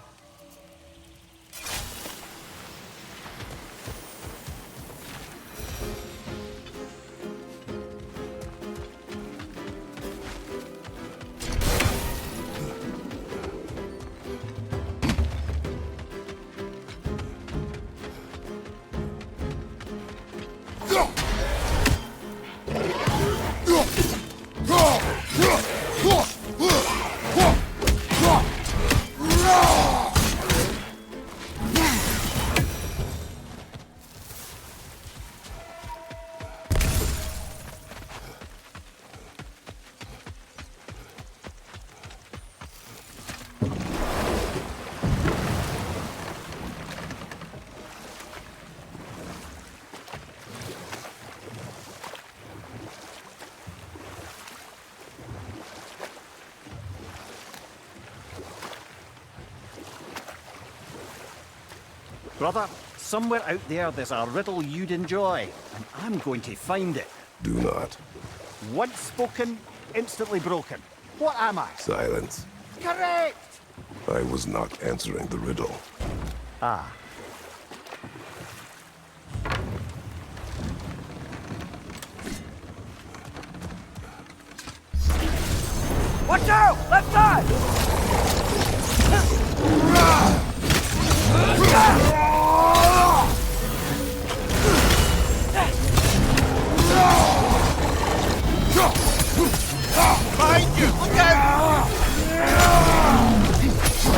Brother, somewhere out there's a riddle you'd enjoy, and I'm going to find it. Do not. Once spoken, instantly broken. What am I? Silence. Correct! I was not answering the riddle. Ah. Watch out! Left side! Behind you! Look out! Behind you! Look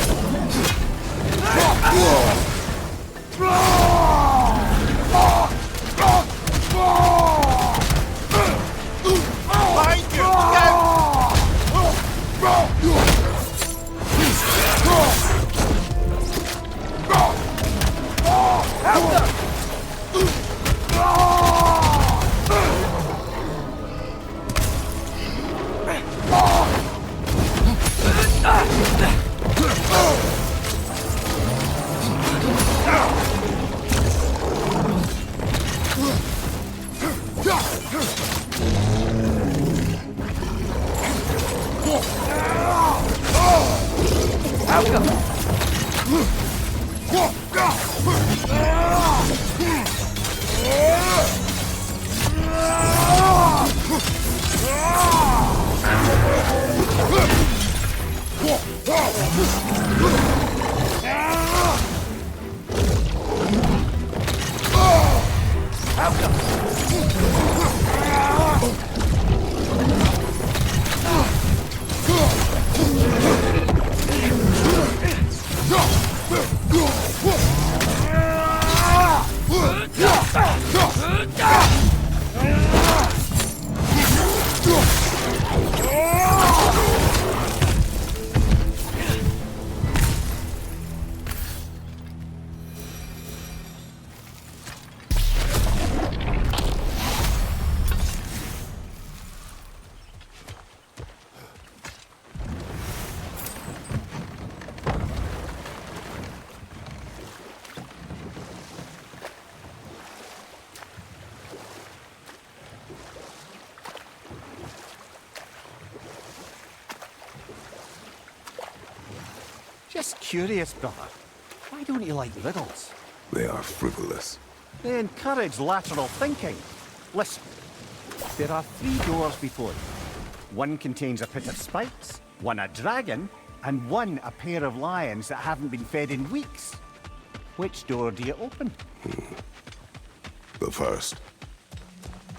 Just curious, brother. Why don't you like riddles? They are frivolous. They encourage lateral thinking. Listen, there are 3 doors before you. One contains a pit of spikes, one a dragon, and one a pair of lions that haven't been fed in weeks. Which door do you open? The first.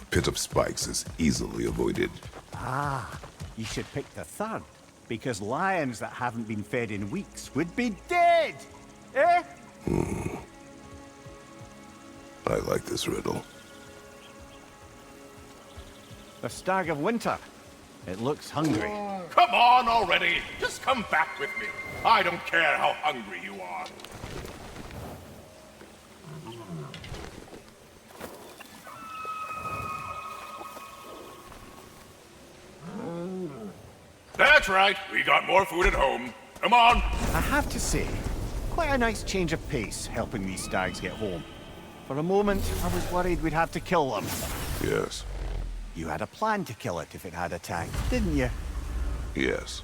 A pit of spikes is easily avoided. Ah, you should pick the third, because lions that haven't been fed in weeks would be dead! Eh? I like this riddle. The Stag of Winter. It looks hungry. Come on already! Just come back with me. I don't care how hungry you are. That's right. We got more food at home. Come on. I have to say, quite a nice change of pace helping these stags get home. For a moment, I was worried we'd have to kill them. Yes. You had a plan to kill it if it had attacked, didn't you? Yes.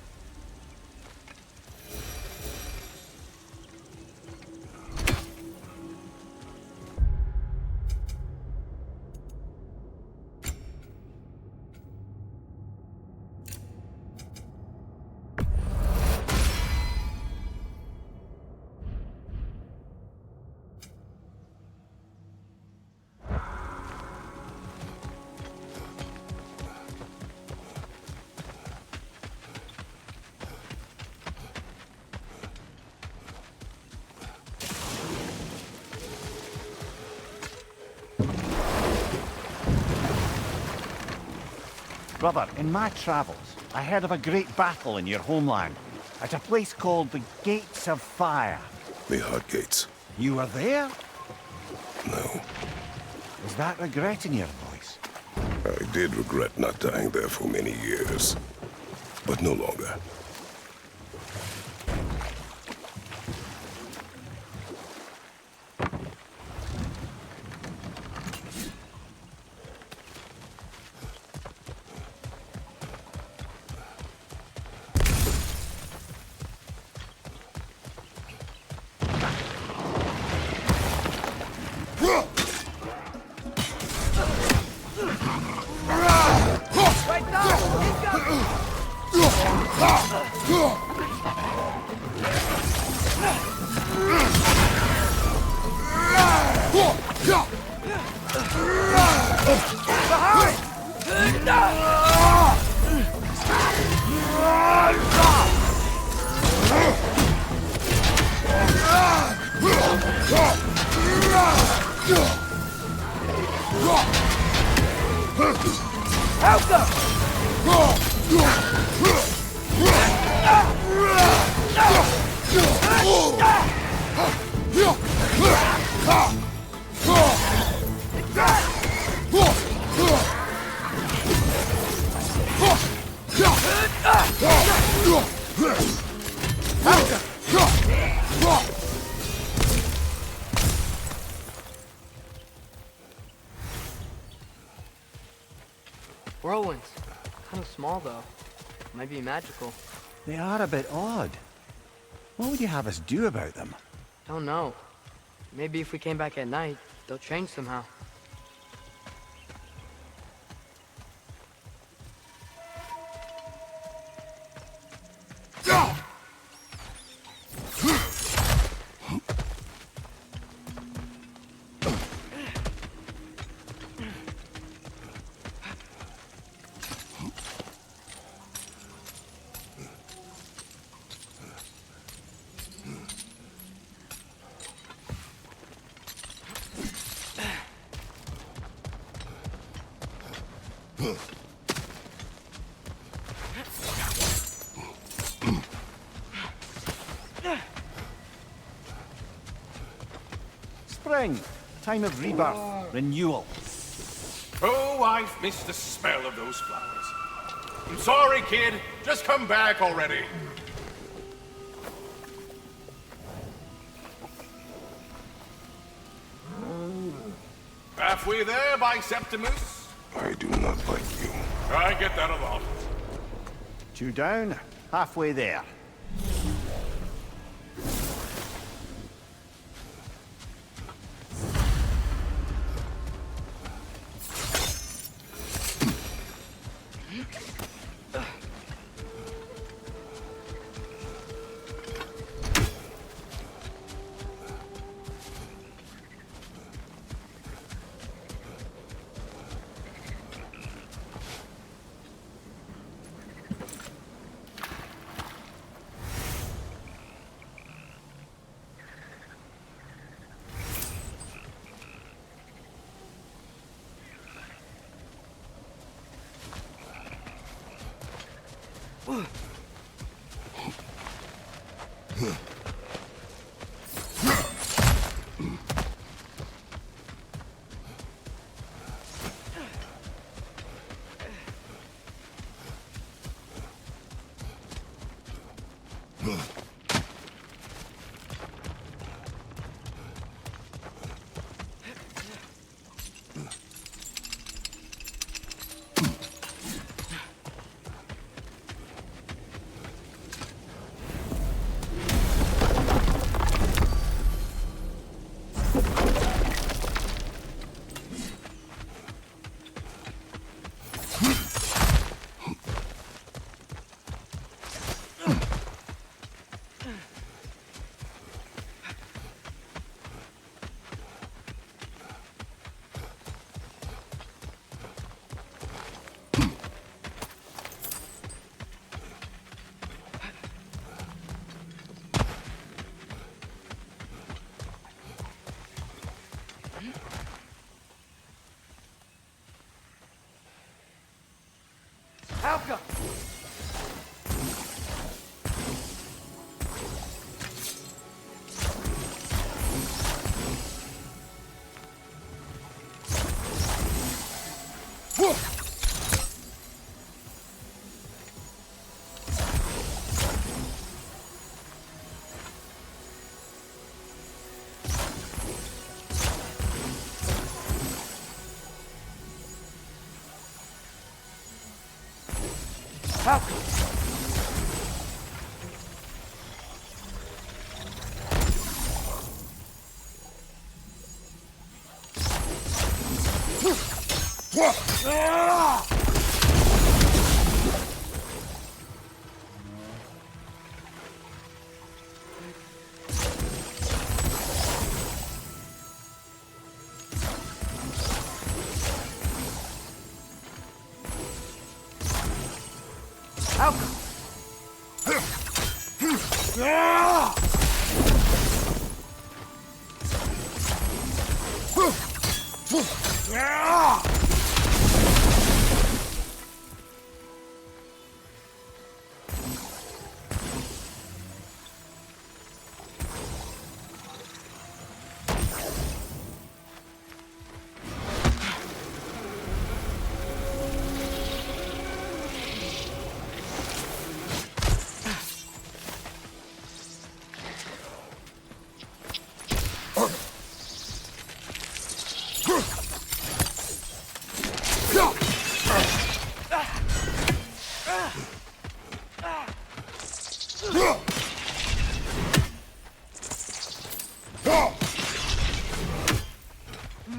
Brother, in my travels, I heard of a great battle in your homeland, at a place called the Gates of Fire. The Hot Gates. You were there? No. Was that regret in your voice? I did regret not dying there for many years. But no longer. Whirlwinds. Kind of small, though. Might be magical. They are a bit odd. What would you have us do about them? Don't know. Maybe if we came back at night, they'll change somehow. Spring, time of rebirth, renewal. Oh, I've missed the smell of those flowers. I'm sorry, kid. Just come back already. Halfway there, Septimus. I do not like you. I get that a lot. 2 down, halfway there. Alka! Alka! Alka!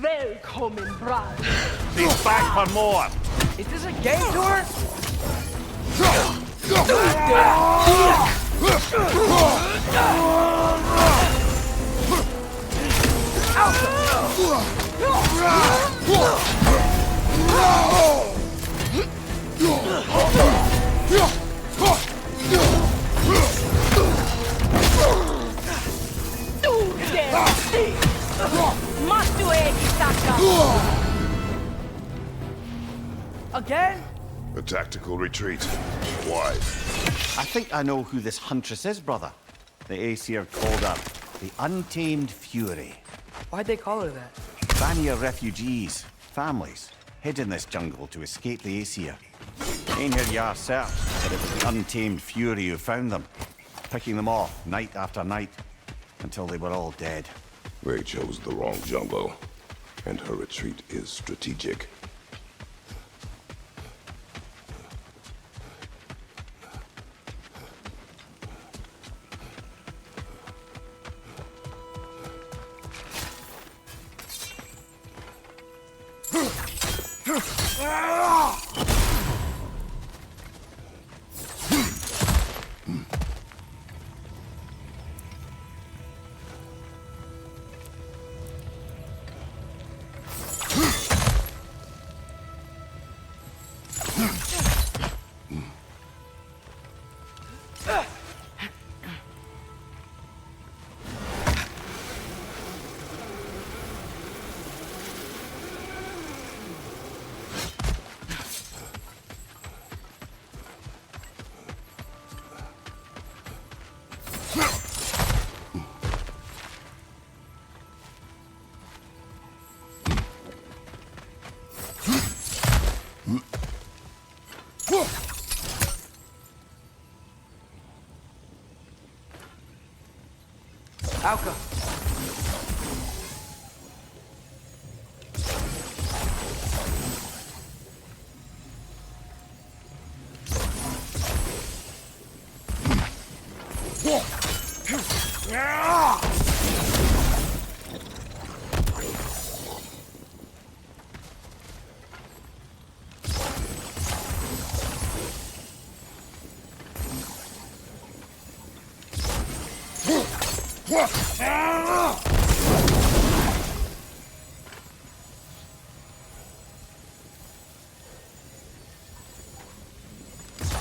Welcome, bride. He's back for more! Is this a gay tour? Again? A tactical retreat. Why? I think I know who this huntress is, brother. The Aesir called her the Untamed Fury. Why'd they call her that? Vanir refugees, families, hid in this jungle to escape the Aesir. Einhir Jarl searched, but it was the Untamed Fury who found them, picking them off night after night, until they were all dead. They chose the wrong jungle, and her retreat is strategic. Alka!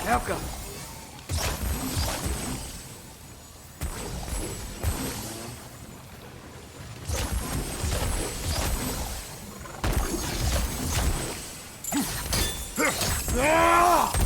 Alka! Welcome.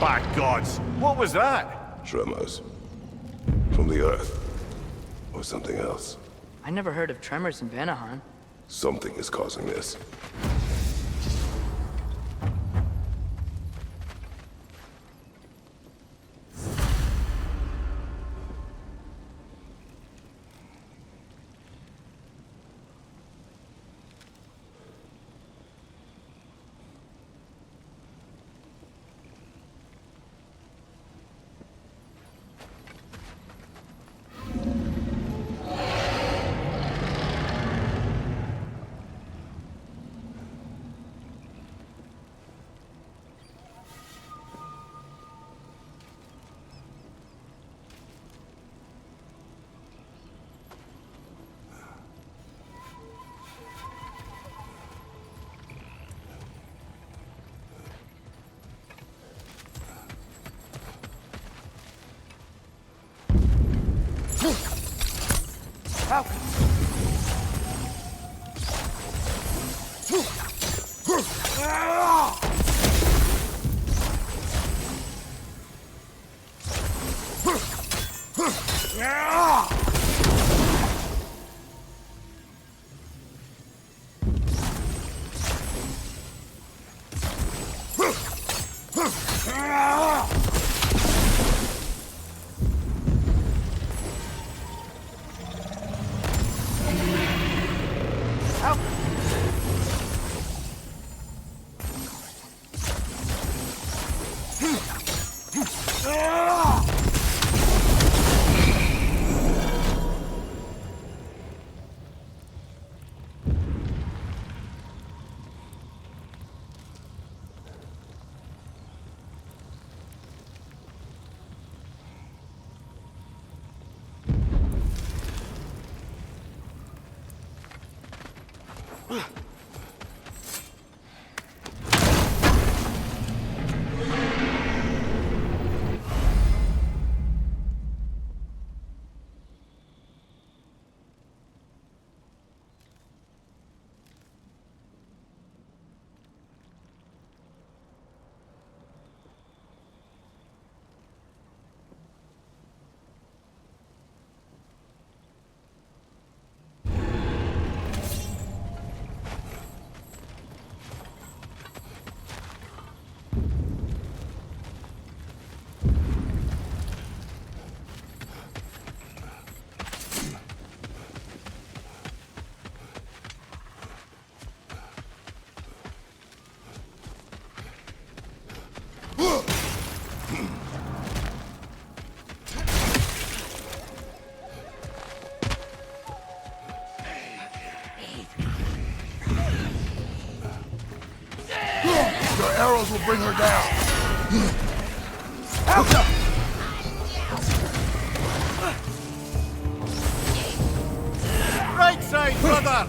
By gods, what was that? Tremors. From the earth. Or something else. I never heard of tremors in Vanaheim. Something is causing this. to bring her down. Right side, brother!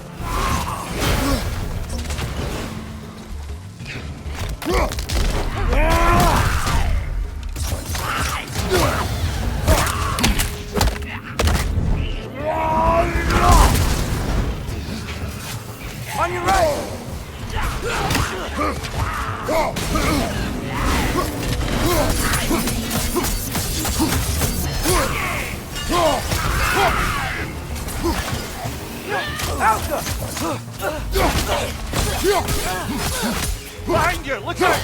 On your right! Behind you! Look out!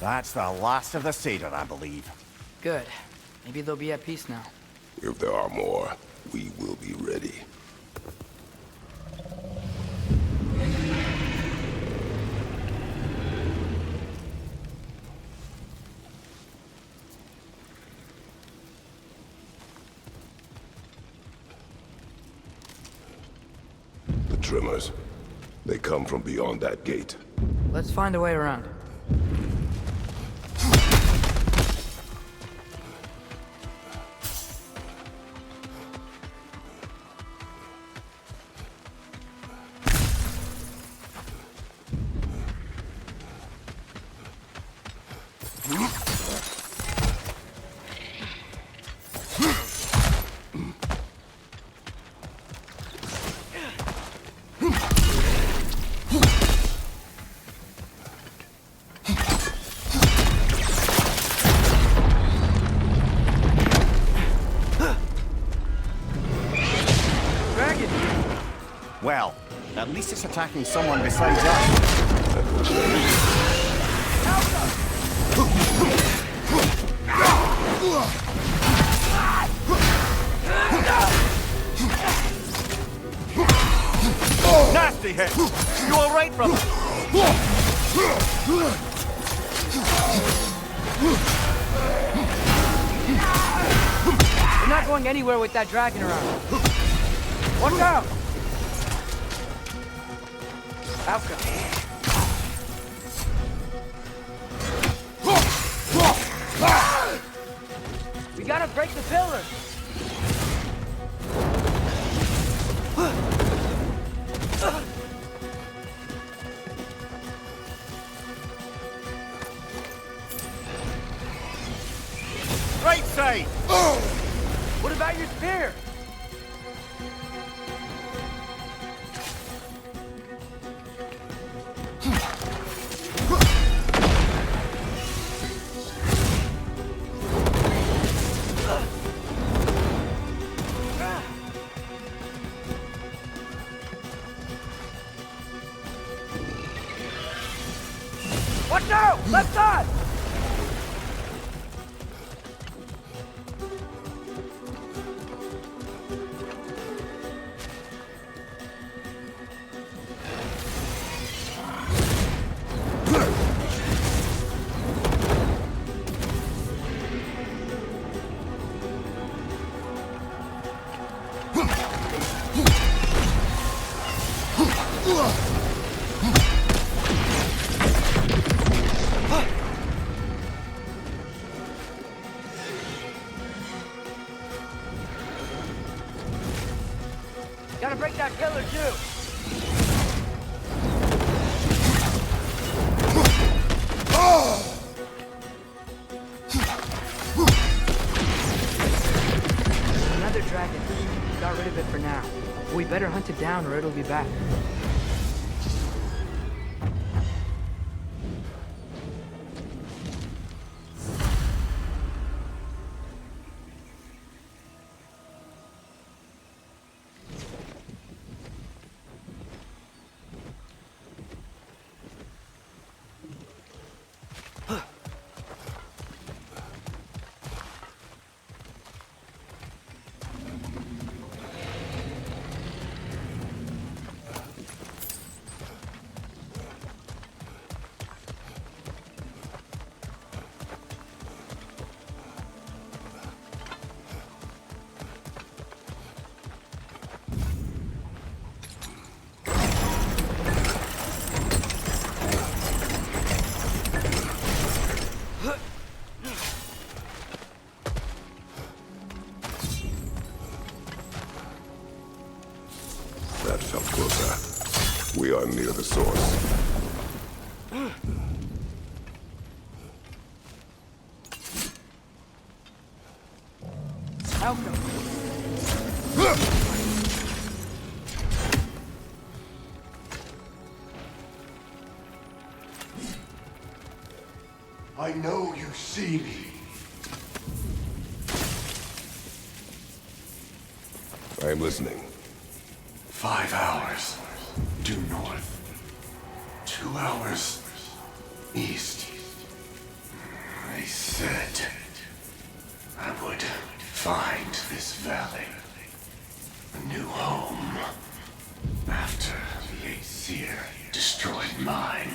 That's the last of the Seder, I believe. Good. Maybe they'll be at peace now. If there are more, we will be ready. The tremors. They come from beyond that gate. Let's find a way around. Well, at least it's attacking someone besides us. Nasty hit! You alright, brother? We're not going anywhere with that dragon around. Watch out! Alka. We gotta break the pillar! Right side! What about your spear? Watch out! Left side! Gotta break that pillar too. Another dragon. Got rid of it for now. We better hunt it down or it'll be back. source. I know you see me. I am listening. 5 hours due north. 2 hours east. I said I would find this valley a new home after the Aesir destroyed mine.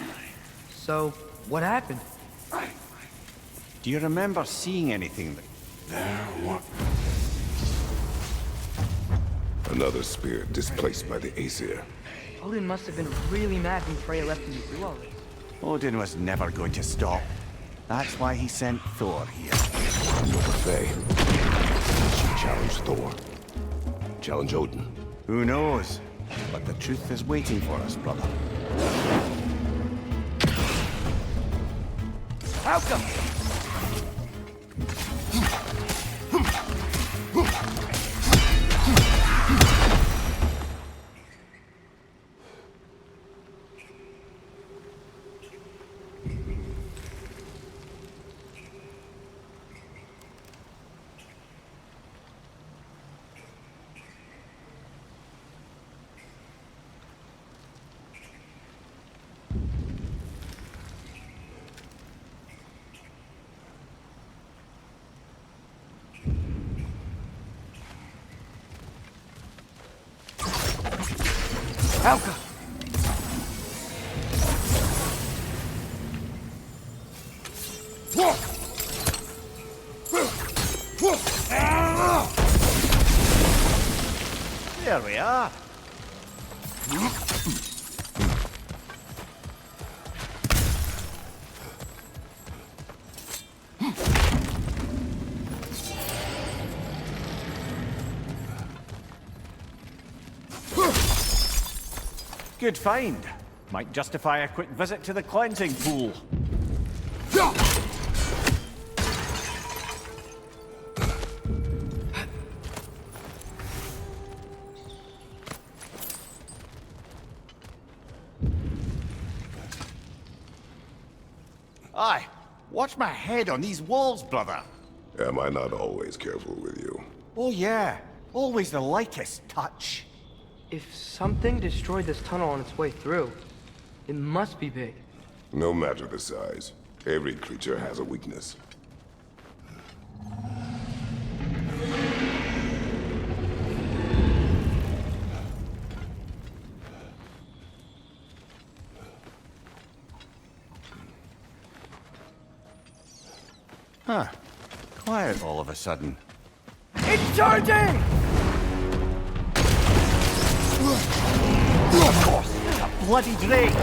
So, what happened? Do you remember seeing anything that... There were... Another spirit displaced by the Aesir. Odin must have been really mad when Freya left him to do all this. Odin was never going to stop. That's why he sent Thor here. Nova Faye. She challenged Thor. Challenge Odin. Who knows? But the truth is waiting for us, brother. Outcome! Helka! There we are. Good find. Might justify a quick visit to the cleansing pool. Aye, watch my head on these walls, brother. Am I not always careful with you? Oh yeah, always the lightest touch. If something destroyed this tunnel on its way through, it must be big. No matter the size, every creature has a weakness. Huh. Quiet all of a sudden. It's charging! Of course, a bloody drake!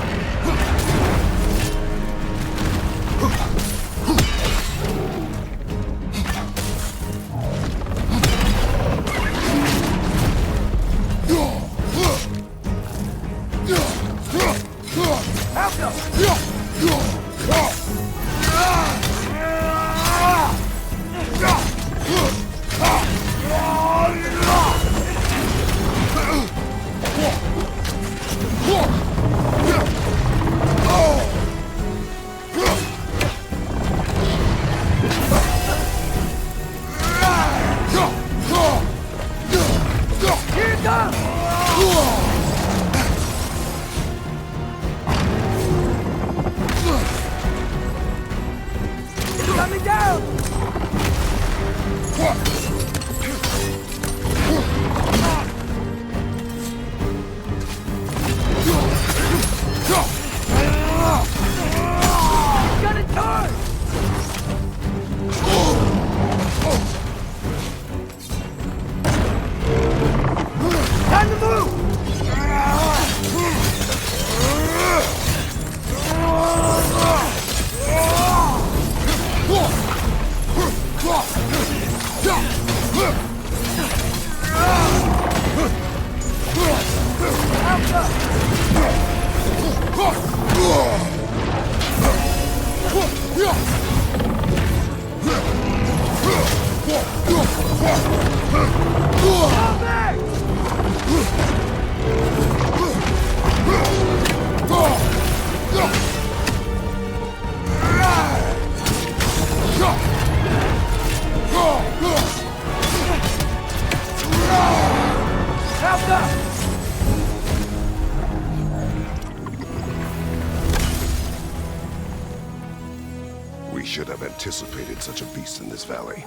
should have anticipated such a beast in this valley.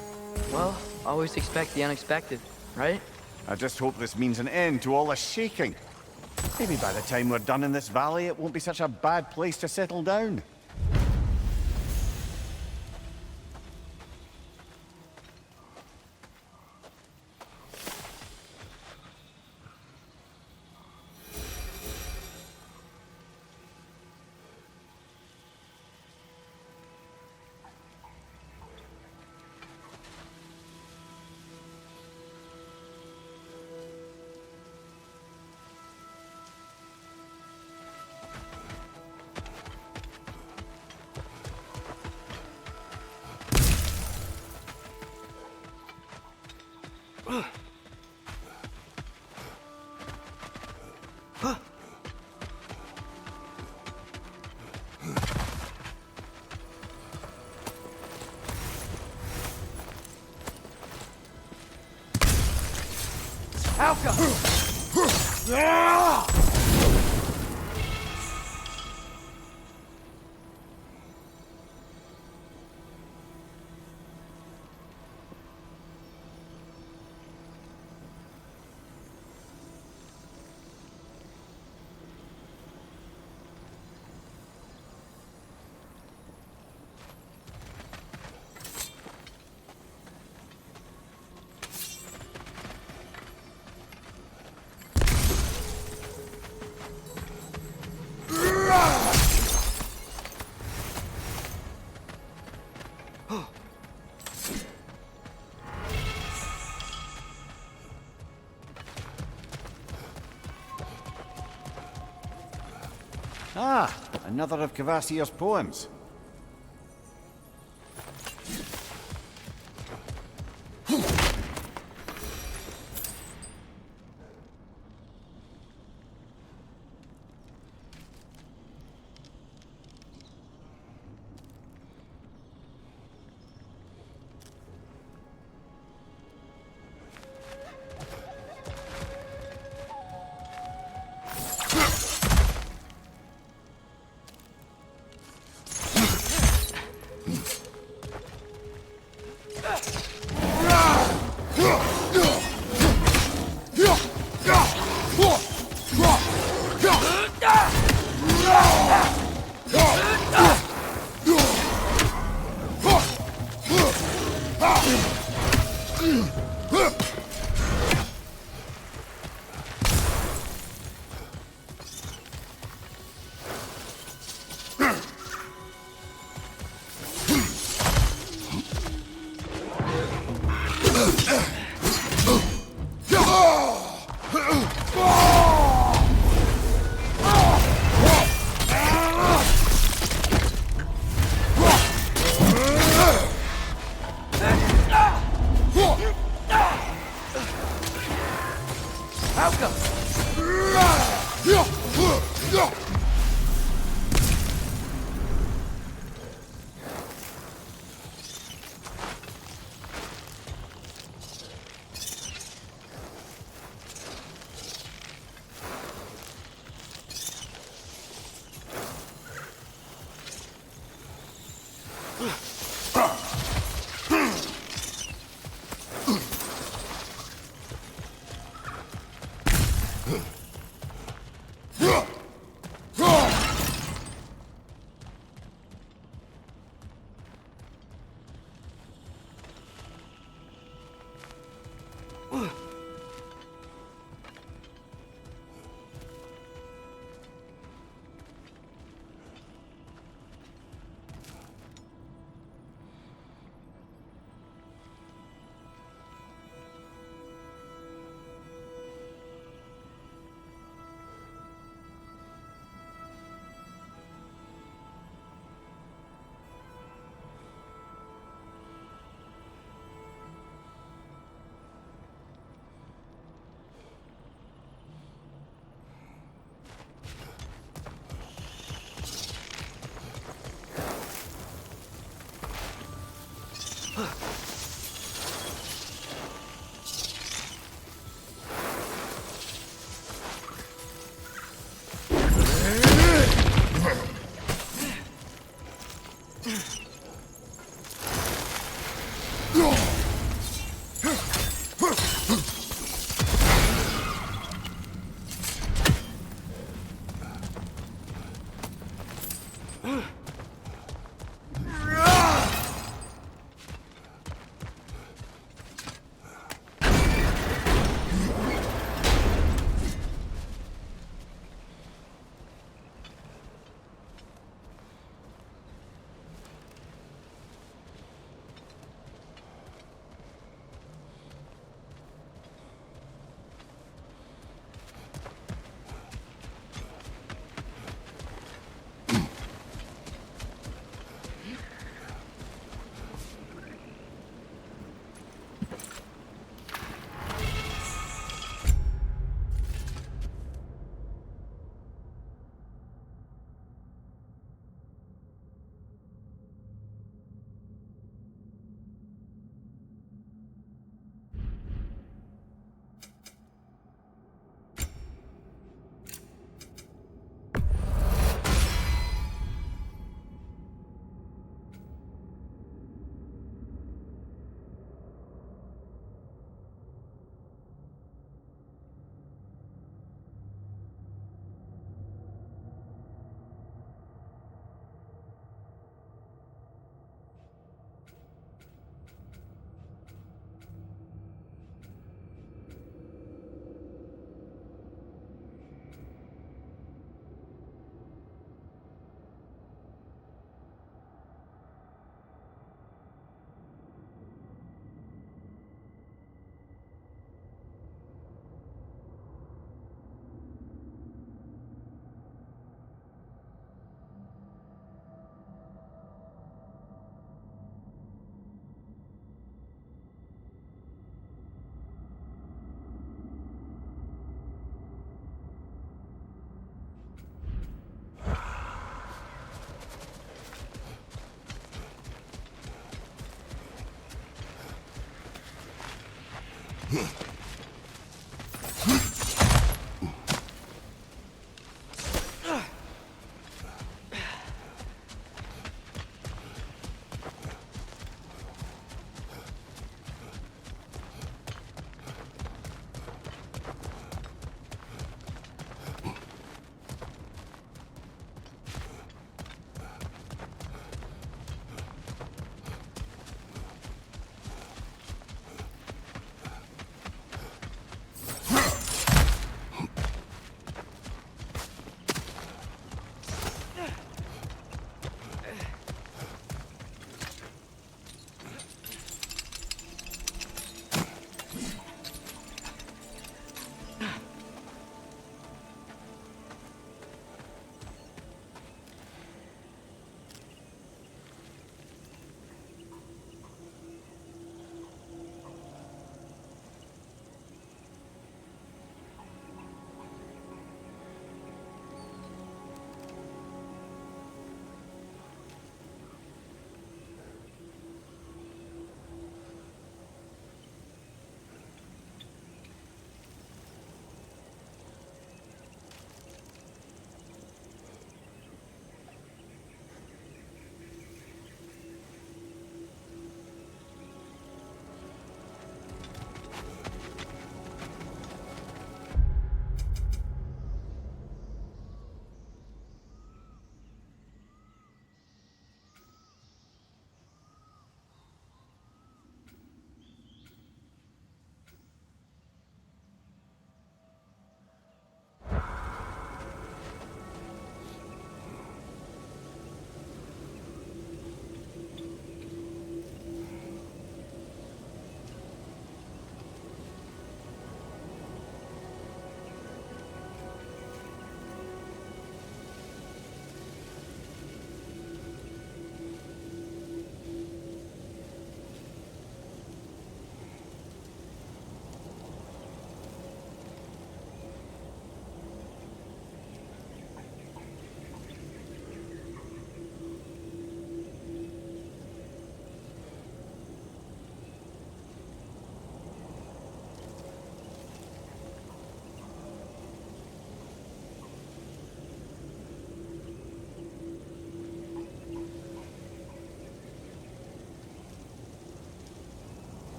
Well, always expect the unexpected, right? I just hope this means an end to all this shaking. Maybe by the time we're done in this valley, it won't be such a bad place to settle down. Alka! Ah, another of Kvasir's poems.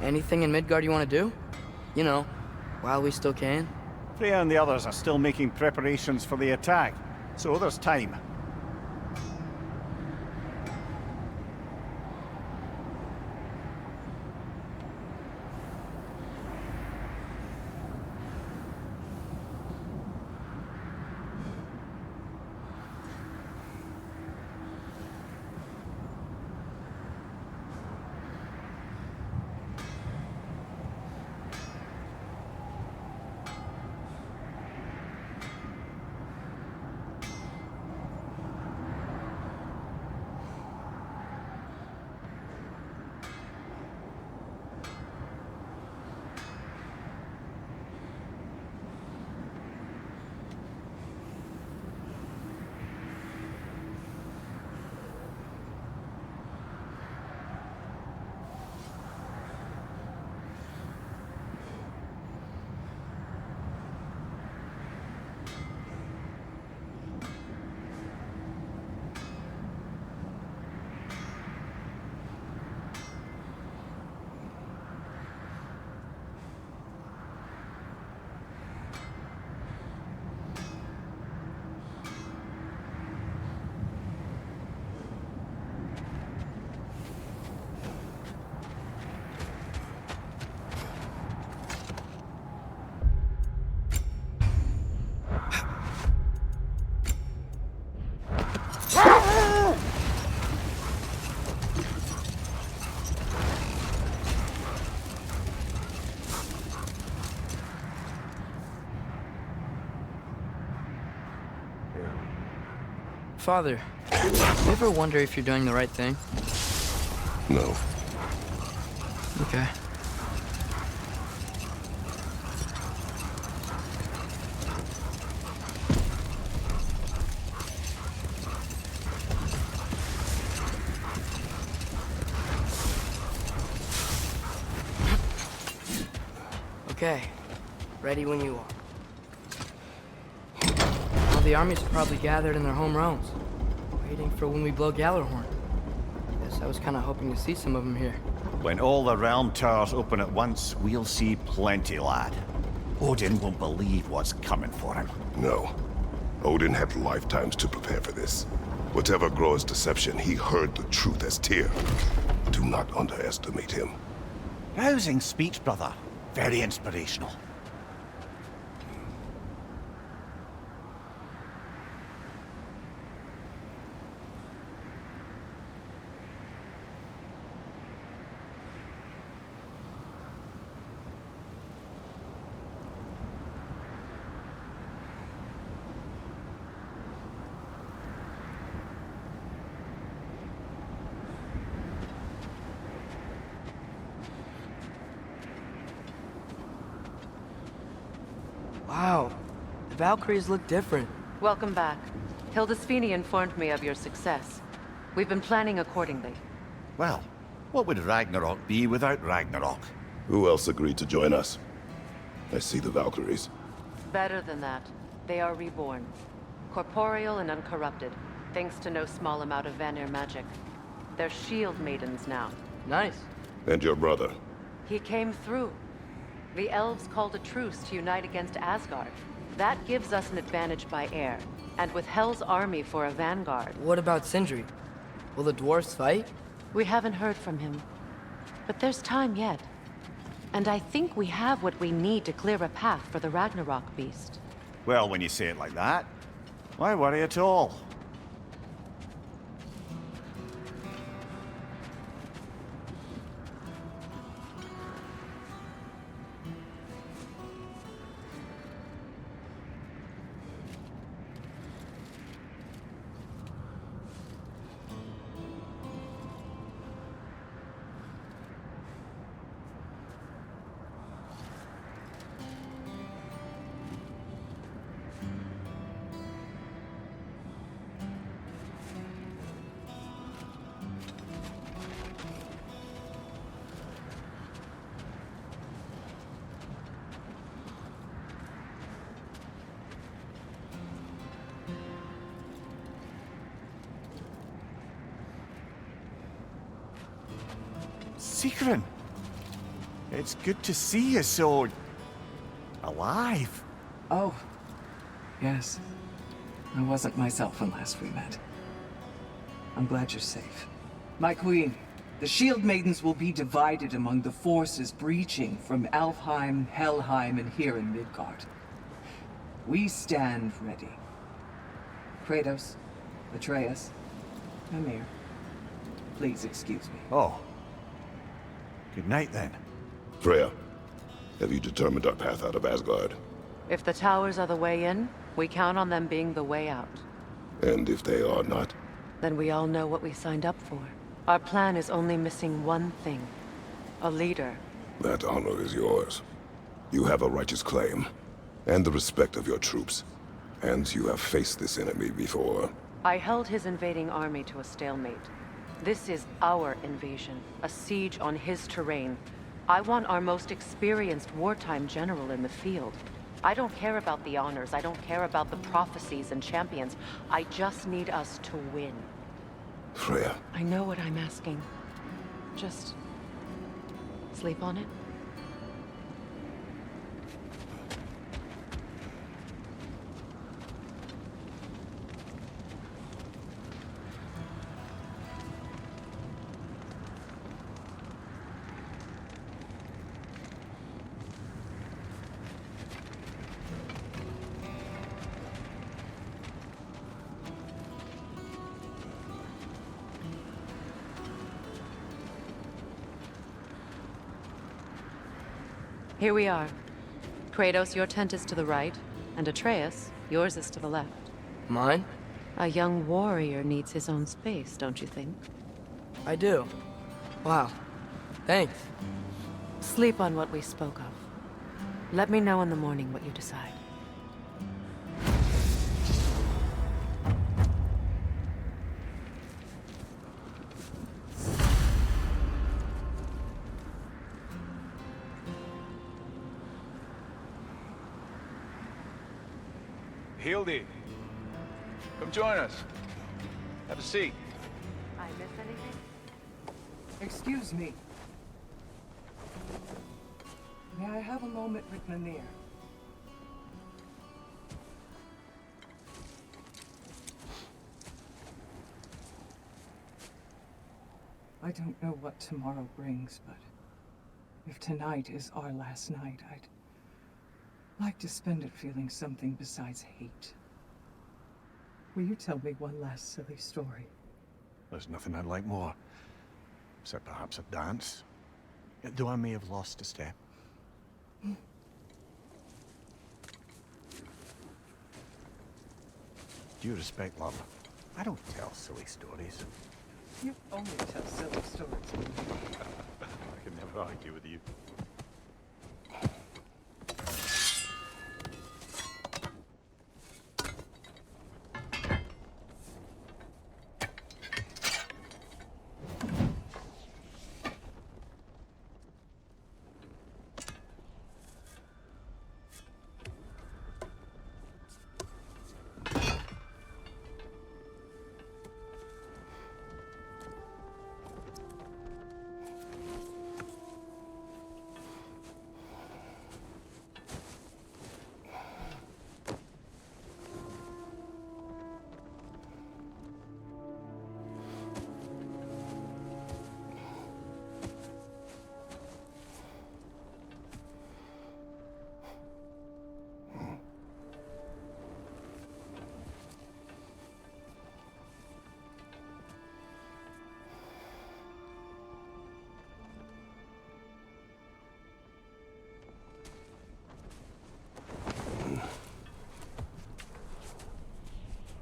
Anything in Midgard you want to do? You know, while we still can. Freya and the others are still making preparations for the attack, so there's time. Father, you ever wonder if you're doing the right thing? No. Okay. Okay. Ready when you are. Well, the armies are probably gathered in their home realms, waiting for when we blow Gallarhorn. Guess I was kind of hoping to see some of them here. When all the realm towers open at once, we'll see plenty, lad. Odin won't believe what's coming for him. No. Odin had lifetimes to prepare for this. Whatever Groa's deception, he heard the truth as Tyr. Do not underestimate him. Rousing speech, brother. Very inspirational. Wow, the Valkyries look different. Welcome back. Hildisvini informed me of your success. We've been planning accordingly. Well, what would Ragnarok be without Ragnarok? Who else agreed to join us? I see the Valkyries. Better than that. They are reborn. Corporeal and uncorrupted, thanks to no small amount of Vanir magic. They're shield maidens now. Nice. And your brother? He came through. The elves called a truce to unite against Asgard. That gives us an advantage by air, and with Hell's army for a vanguard. What about Sindri? Will the dwarves fight? We haven't heard from him. But there's time yet. And I think we have what we need to clear a path for the Ragnarok beast. Well, when you say it like that, why worry at all? Secret. It's good to see you so... alive. Oh, yes. I wasn't myself when last we met. I'm glad you're safe. My queen, the Shield Maidens will be divided among the forces breaching from Alfheim, Helheim, and here in Midgard. We stand ready. Kratos, Atreus, Mimir, please excuse me. Oh. Good night, then. Freya, have you determined our path out of Asgard? If the towers are the way in, we count on them being the way out. And if they are not? Then we all know what we signed up for. Our plan is only missing one thing. A leader. That honor is yours. You have a righteous claim, and the respect of your troops. And you have faced this enemy before. I held his invading army to a stalemate. This is our invasion, a siege on his terrain. I want our most experienced wartime general in the field. I don't care about the honors, I don't care about the prophecies and champions. I just need us to win. Freya. I know what I'm asking. Just... sleep on it? Here we are. Kratos, your tent is to the right, and Atreus, yours is to the left. Mine? A young warrior needs his own space, don't you think? I do. Wow. Thanks. Sleep on what we spoke of. Let me know in the morning what you decide. Hildy, come join us. Have a seat. I miss anything? Excuse me. May I have a moment with Mimir? I don't know what tomorrow brings, but if tonight is our last night, I'd like to spend it feeling something besides hate. Will you tell me one last silly story? There's nothing I'd like more. Except perhaps a dance. Though I may have lost a step. Due respect, love. I don't tell silly stories. You only tell silly stories. I can never argue with you.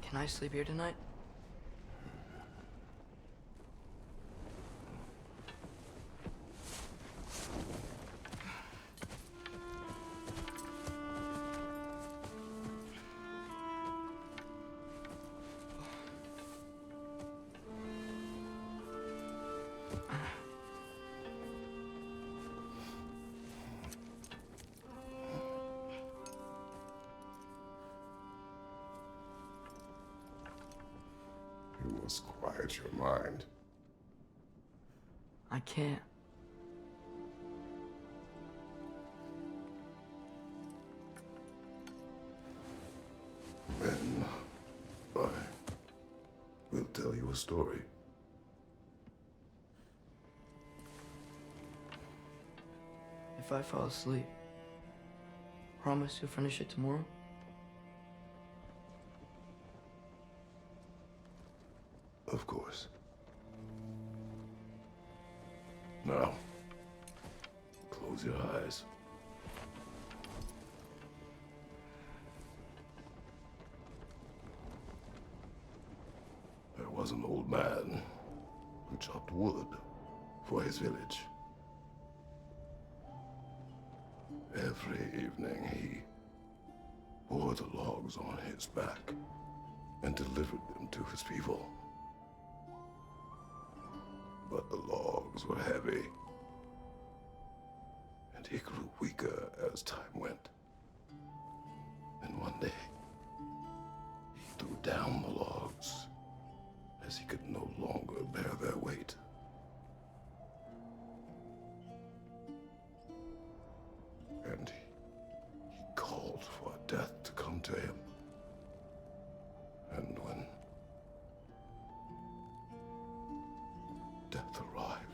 Can I sleep here tonight? You must quiet your mind. I can't. story. If I fall asleep, promise you'll finish it tomorrow? Of course. Now, close your eyes. There was an old man who chopped wood for his village. Every evening he bore the logs on his back and delivered them to his people. But the logs were heavy, and he grew weaker as time went. And one day, he threw down the logs as he could no longer bear their weight. And he called for death to come to him. And when death arrived,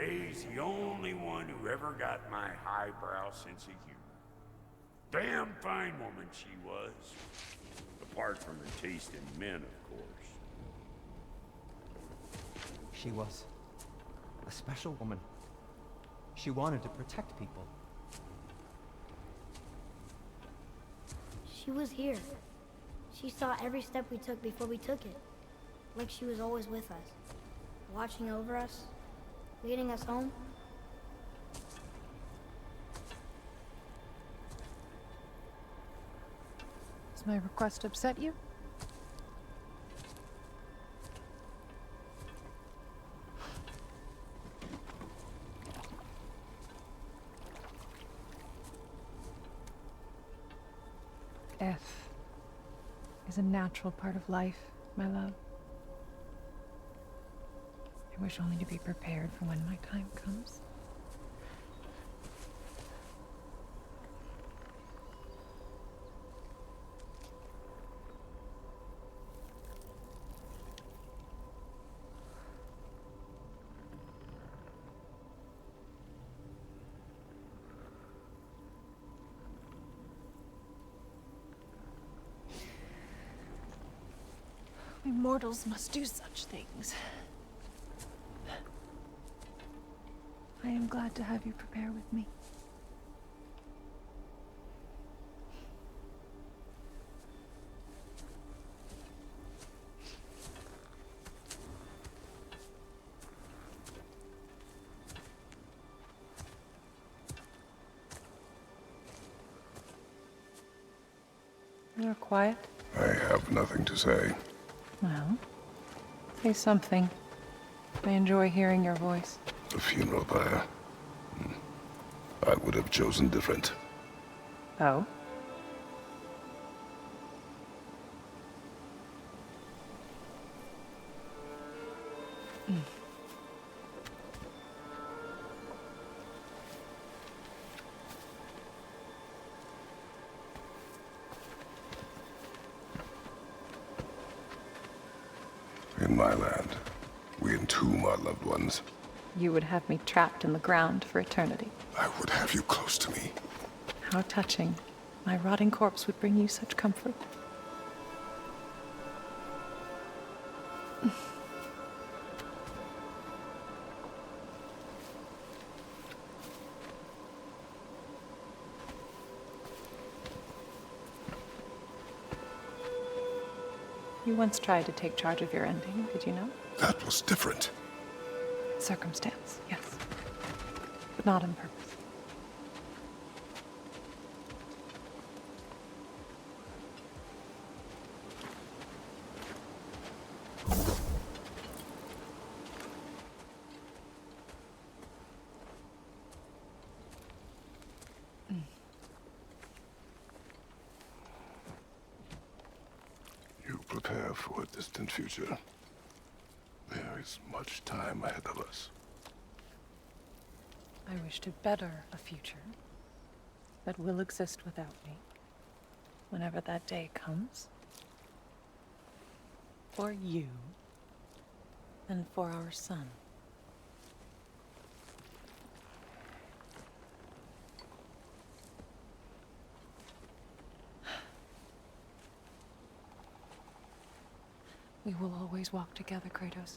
He's the only one who ever got my highbrow sense of humor. Damn fine woman she was. Apart from her taste in men, of course. She was a special woman. She wanted to protect people. She was here. She saw every step we took before we took it. Like she was always with us. Watching over us. Leading us home. Does my request upset you? Death is a natural part of life, my love. I wish only to be prepared for when my time comes. We mortals must do such things. I am glad to have you prepare with me. You're quiet? I have nothing to say. Well, say something. I enjoy hearing your voice. The funeral pyre. I would have chosen different. Oh? In my land, we entomb our loved ones. You would have me trapped in the ground for eternity. I would have you close to me. How touching. My rotting corpse would bring you such comfort. You once tried to take charge of your ending, did you know? That was different. Circumstance, yes. But not on purpose. You prepare for a distant future. There is much time ahead of us. I wish to better a future that will exist without me, whenever that day comes. For you, and for our son. We will always walk together, Kratos.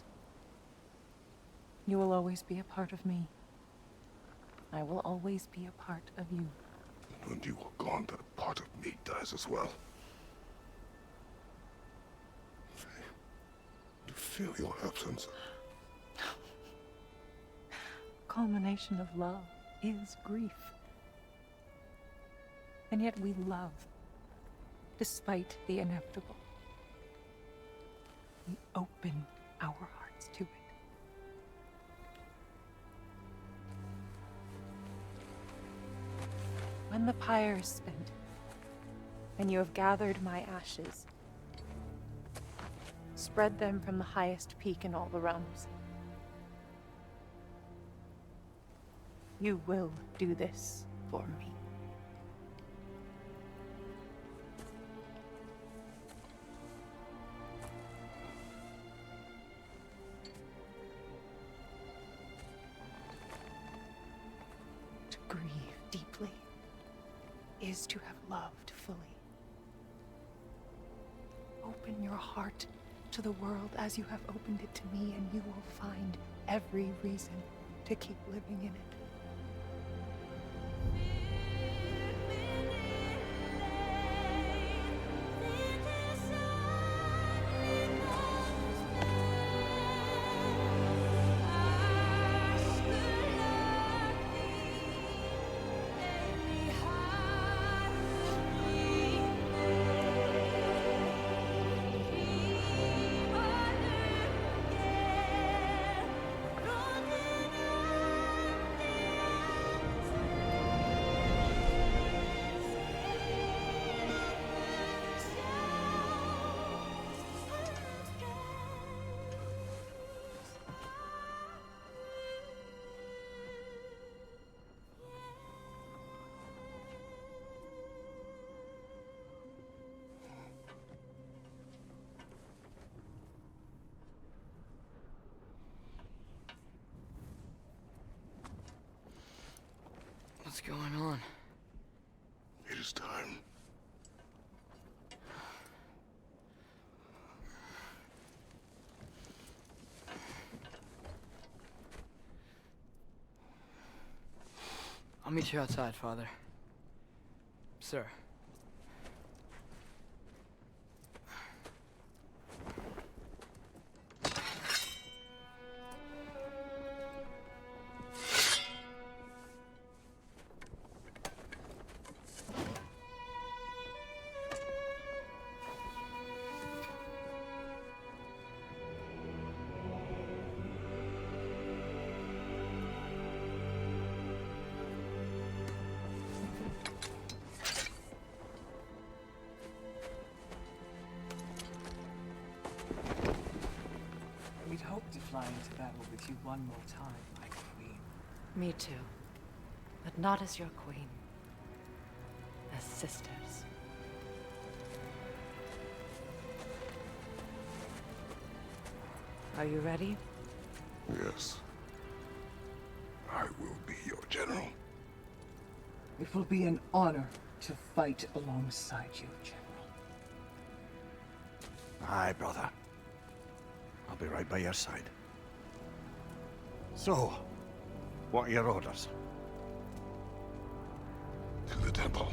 You will always be a part of me. I will always be a part of you. When you are gone, that part of me dies as well. I feel your absence. Culmination of love is grief. And yet we love, despite the inevitable. We open our hearts to it. When the pyre is spent, and you have gathered my ashes, spread them from the highest peak in all the realms. You will do this for me. To grieve deeply is to have loved fully. Open your heart to the world as you have opened it to me, and you will find every reason to keep living in it. What's going on? It is time. I'll meet you outside, Father. Sir. We'd hoped to fly into battle with you one more time, my queen. Me too. But not as your queen. As sisters. Are you ready? Yes. I will be your general. It will be an honor to fight alongside you, General. Aye, brother. I'll be right by your side. So, what are your orders? To the temple.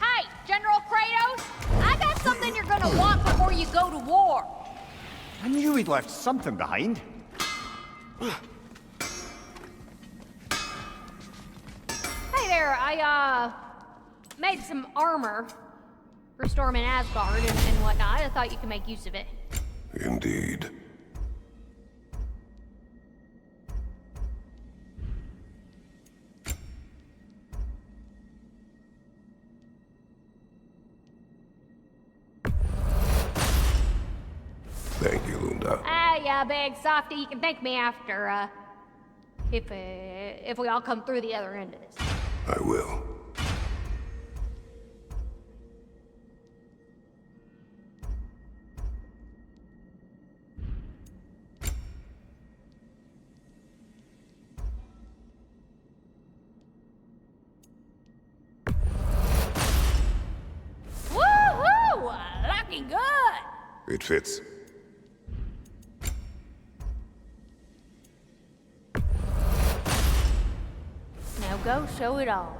Hey, General Kratos! I got something you're gonna want before you go to war. I knew we'd left something behind. Hey there, I made some armor for storming Asgard and whatnot. I thought you could make use of it. Indeed. Thank you, Lunda. Ah, yeah, big softy. You can thank me after, if we all come through the other end of this. I will. Woohoo! Looking good! It fits. Now go show it off.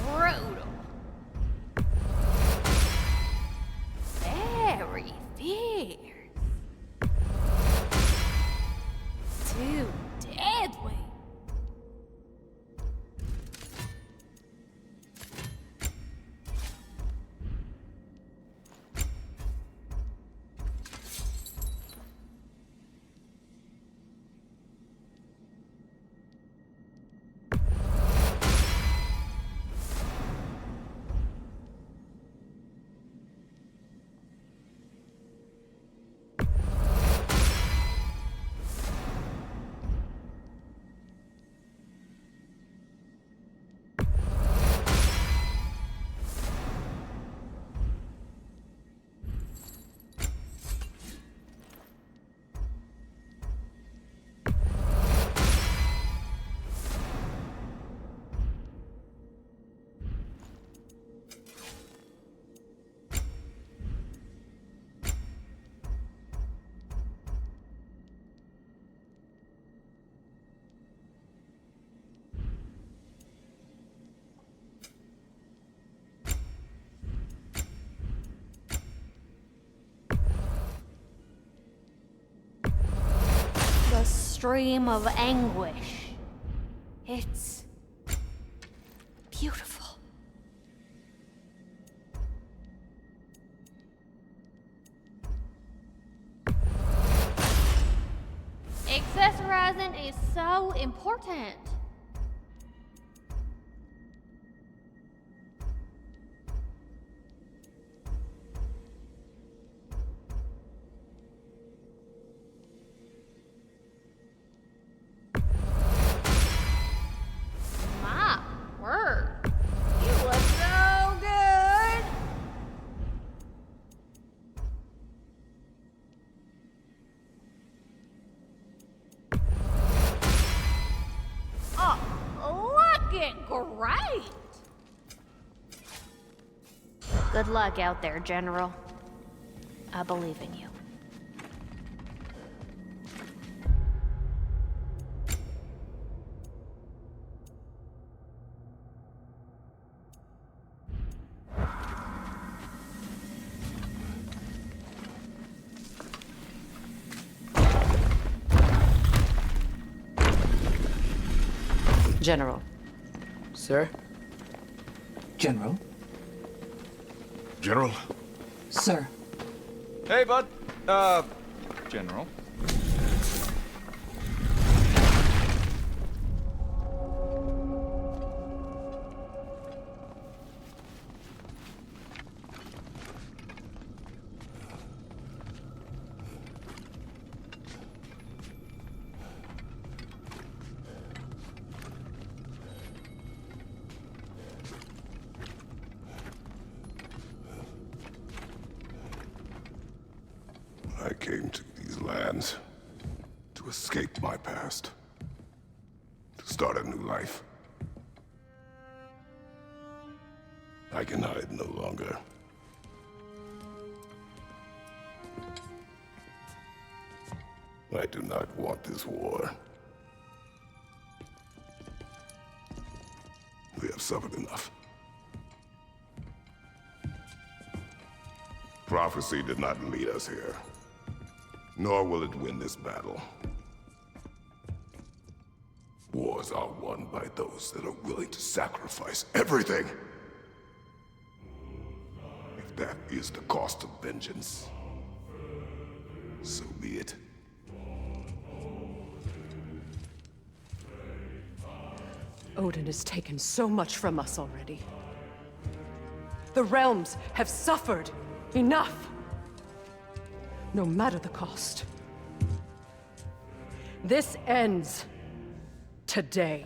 Brutal. Very fierce. Too deadly. The stream of anguish. It's beautiful. Accessorizing is so important. My word. You look so good. freaking great! Good luck out there, General. I believe in you. General. Sir? General? General? Sir. Hey, bud. General. I came to these lands to escape my past, to start a new life. I can hide no longer. I do not want this war. We have suffered enough. Prophecy did not lead us here, nor will it win this battle. Wars are won by those that are willing to sacrifice everything. If that is the cost of vengeance, so be it. Odin has taken so much from us already. The realms have suffered. Enough! No matter the cost. This ends today.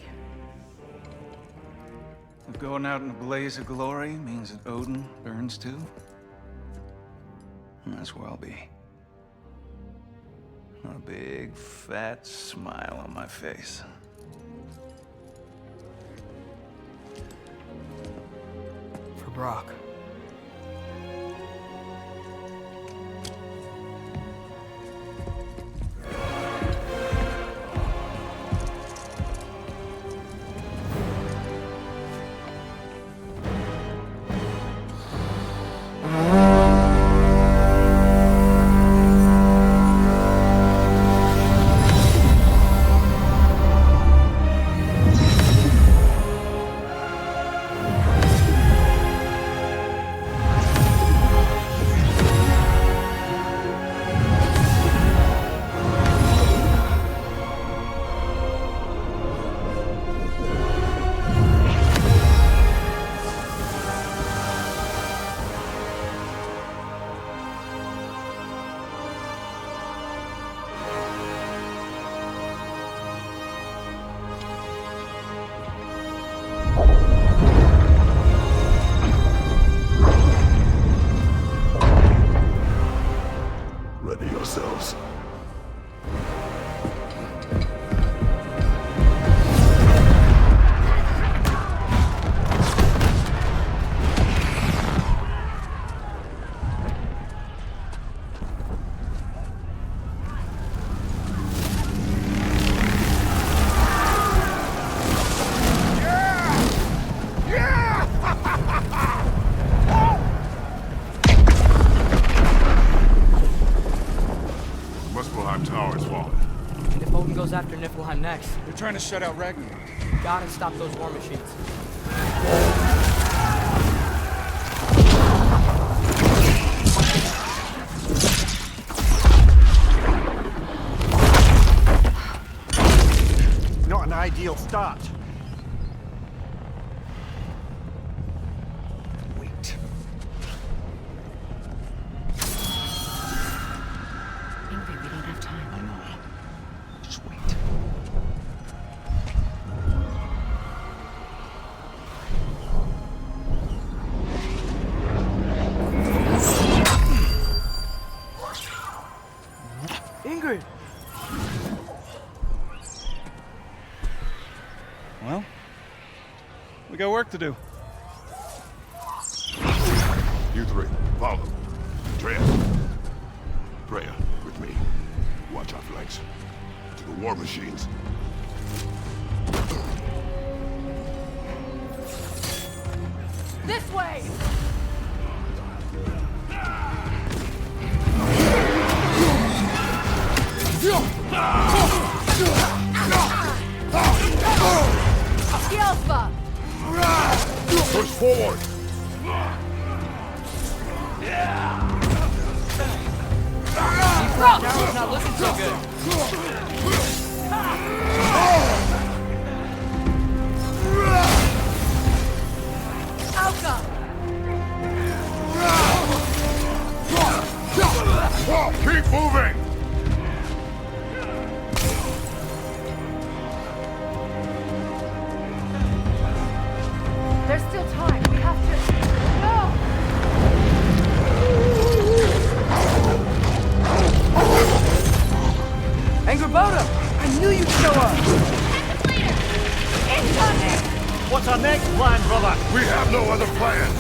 If going out in a blaze of glory means that Odin burns too, that's where I'll be. A big, fat smile on my face. For Brock. Ready yourselves. Tower's fallen. And if Odin goes after Niflheim next, They're trying to shut out Ragnarök. gotta stop those war machines. Not an ideal start. Wait. Ingrid, we don't have time. I know. Just wait. Ingrid! Well, We got work to do. You three, follow. Atreus. Freya, with me. Watch our flanks. To the war machines. This way! Alpha! Push forward! Now it's not looking so good. Alka! Keep moving! There's still time. We have to... No! Angerboda! I knew you'd show up! Incoming! What's our next plan, brother? We have no other plan.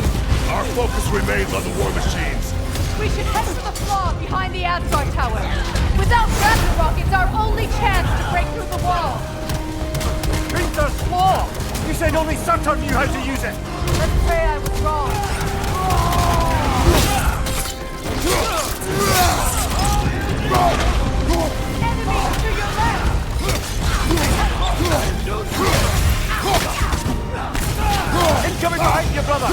Our focus remains on the war machines. We should head to the flaw behind the Asgard Tower. Without Ragnarok, it's our only chance to break through the wall. Peter's Claw! You said only Surtur knew how to use it! Let's pray I was wrong. Enemy to your left! Incoming behind you, brother!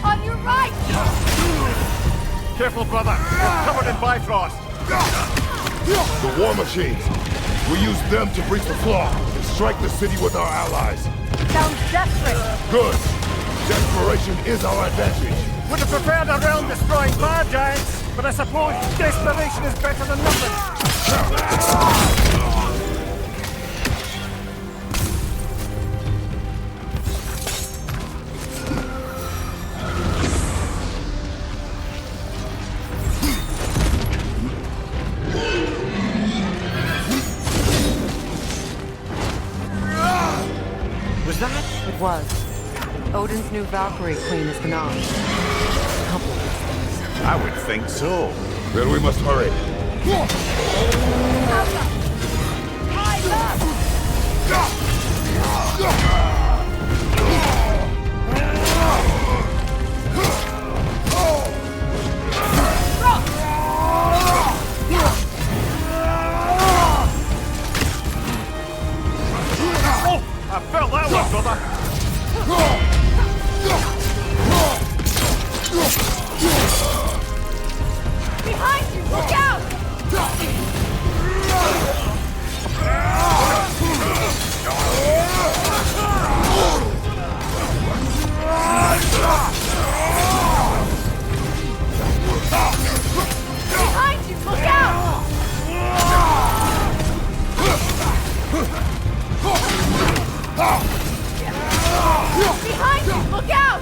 On your right! Careful, brother. We're covered in Bifrost. The war machines. We use them to breach the flaw and strike the city with our allies. Sounds desperate. Good. Desperation is our advantage. Would have preferred a realm-destroying fire giants, but I suppose desperation is better than nothing. Was that? It was. Odin's new Valkyrie queen is Gnan. I would think so. Then we must hurry. Oh, I felt that one, brother. Behind you! Look out! Behind you! Look out! Behind you! Look out!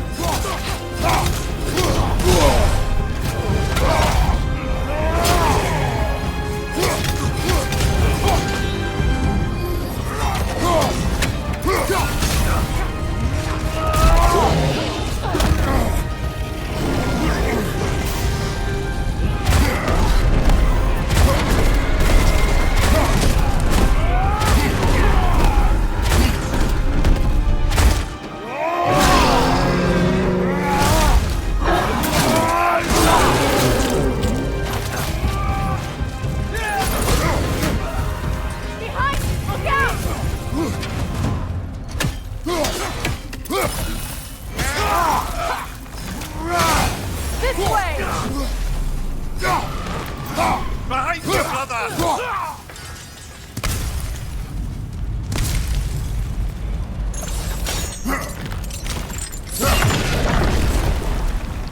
Behind you, brother!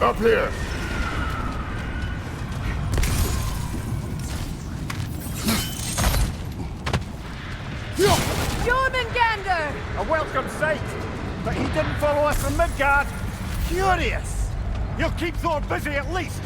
Up here! Jormungandr! A welcome sight! But he didn't follow us from Midgard! Curious! He'll keep Thor busy at least!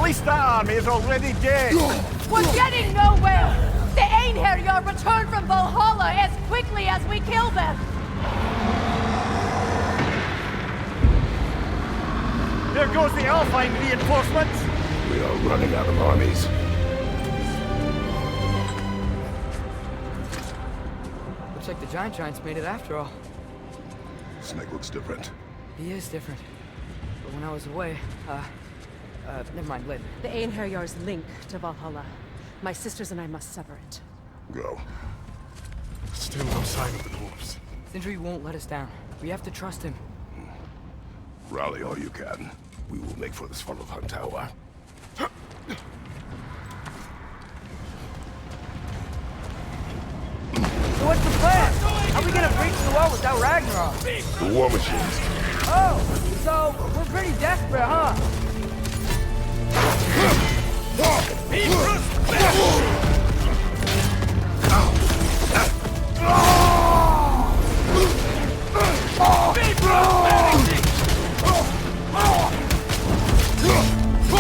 least that army is already dead. We're getting nowhere! The Einherjar return from Valhalla as quickly as we kill them! There goes the Alpine reinforcements. We are running out of armies. Looks like the Giants made it after all. Snake looks different. He is different. But when I was away, never mind, later. The Einherjar's link to Valhalla. My sisters and I must sever it. Go. Still no sign of the dwarves. Sindri won't let us down. We have to trust him. Rally all you can. We will make for this funnel hunt tower. So what's the plan? How are we gonna breach the wall without Ragnarok? The war machines. Oh, so we're pretty desperate, huh?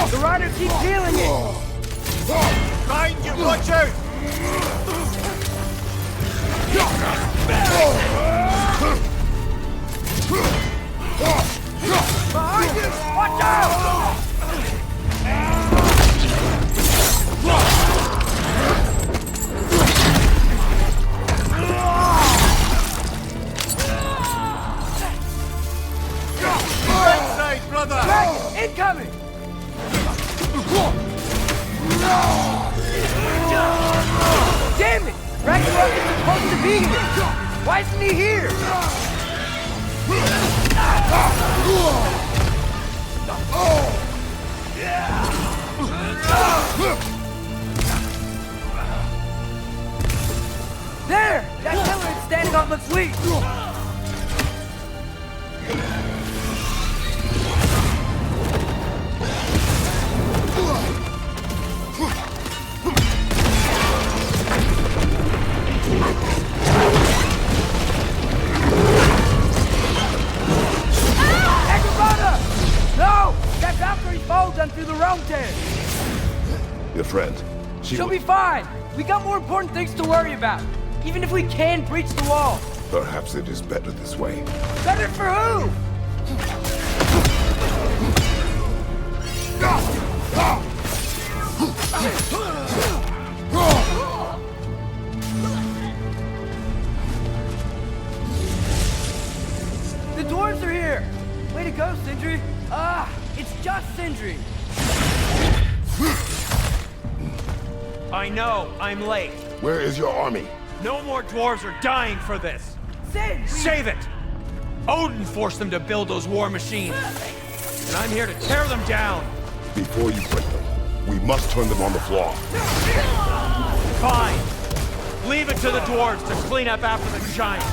The rider keeps healing it! Behind you, watch out! Behind you! Watch out! Right side, brother! Dragon, incoming! Damn it! Ragnarok is supposed to be here! Why isn't he here? There! That killer is standing on the fleet! No! That Valkyrie's ball done through the realm tear! Your friend. She'll be fine! We got more important things to worry about! Even if we can breach the wall! Perhaps it is better this way. Better for who? The dwarves are here! Way to go, Sindri! It's just Sindri! I know, I'm late. Where is your army? No more dwarves are dying for this! Sid! Save it! Odin forced them to build those war machines! And I'm here to tear them down! Before you break them, we must turn them on the floor. Fine! Leave it to the dwarves to clean up after the giants!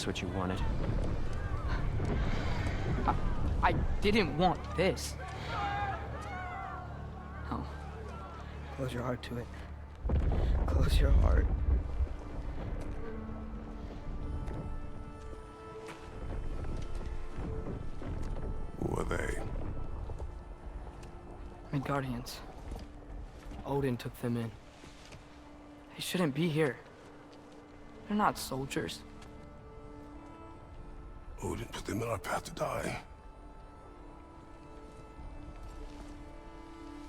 What you wanted. I didn't want this. Oh. Close your heart to it. Close your heart. Who are they? Guardians. Odin took them in. They shouldn't be here. They're not soldiers. Odin put them in our path to die.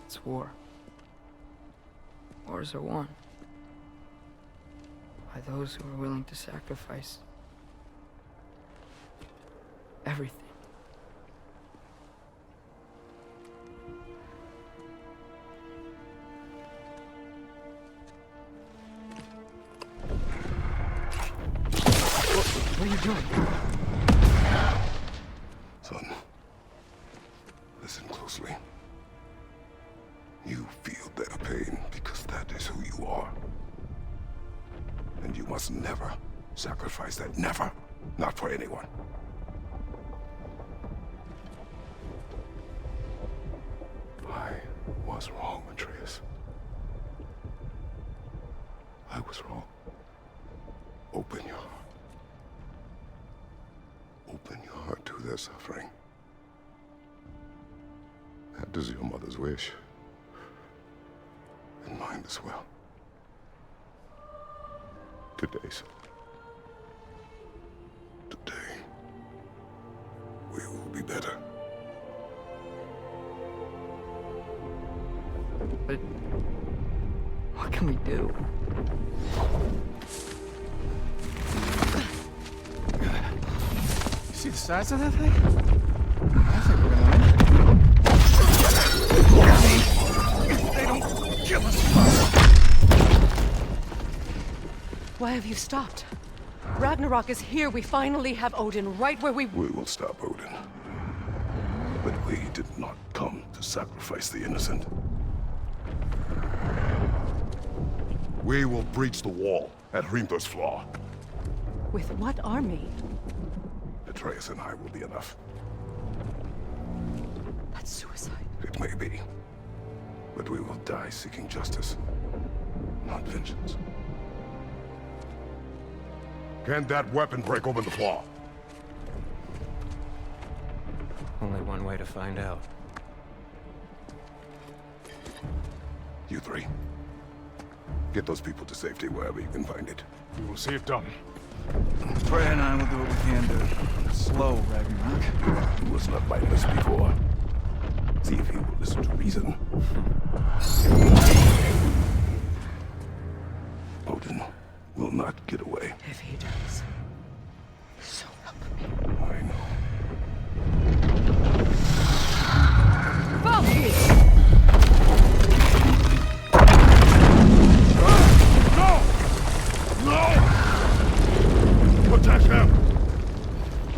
It's war. Wars are won by those who are willing to sacrifice everything. What are you doing? Son, listen closely. You feel their pain because that is who you are. And you must never sacrifice that. Never. Not for anyone. I was wrong, Atreus. I was wrong. Open your heart. Open your heart to their suffering. That is your mother's wish. And mine as well. Today, son. Today, we will be better. But what can we do? See the size of that thing? I think we're gonna win. If they don't kill us first. Why have you stopped? Ragnarok is here. We finally have Odin right where we... We will stop Odin. But we did not come to sacrifice the innocent. We will breach the wall at Hrimthor's Flaw. With what army? Atreus and I will be enough. That's suicide. It may be. But we will die seeking justice, not vengeance. Can that weapon break open the flaw? Only one way to find out. You three. Get those people to safety wherever you can find it. We will see it done. Freya and I will do what we can to slow Ragnarok. He was not mindless before. See if he will listen to reason. Odin will not get away. If he does, so help me. I know. No! Protect him!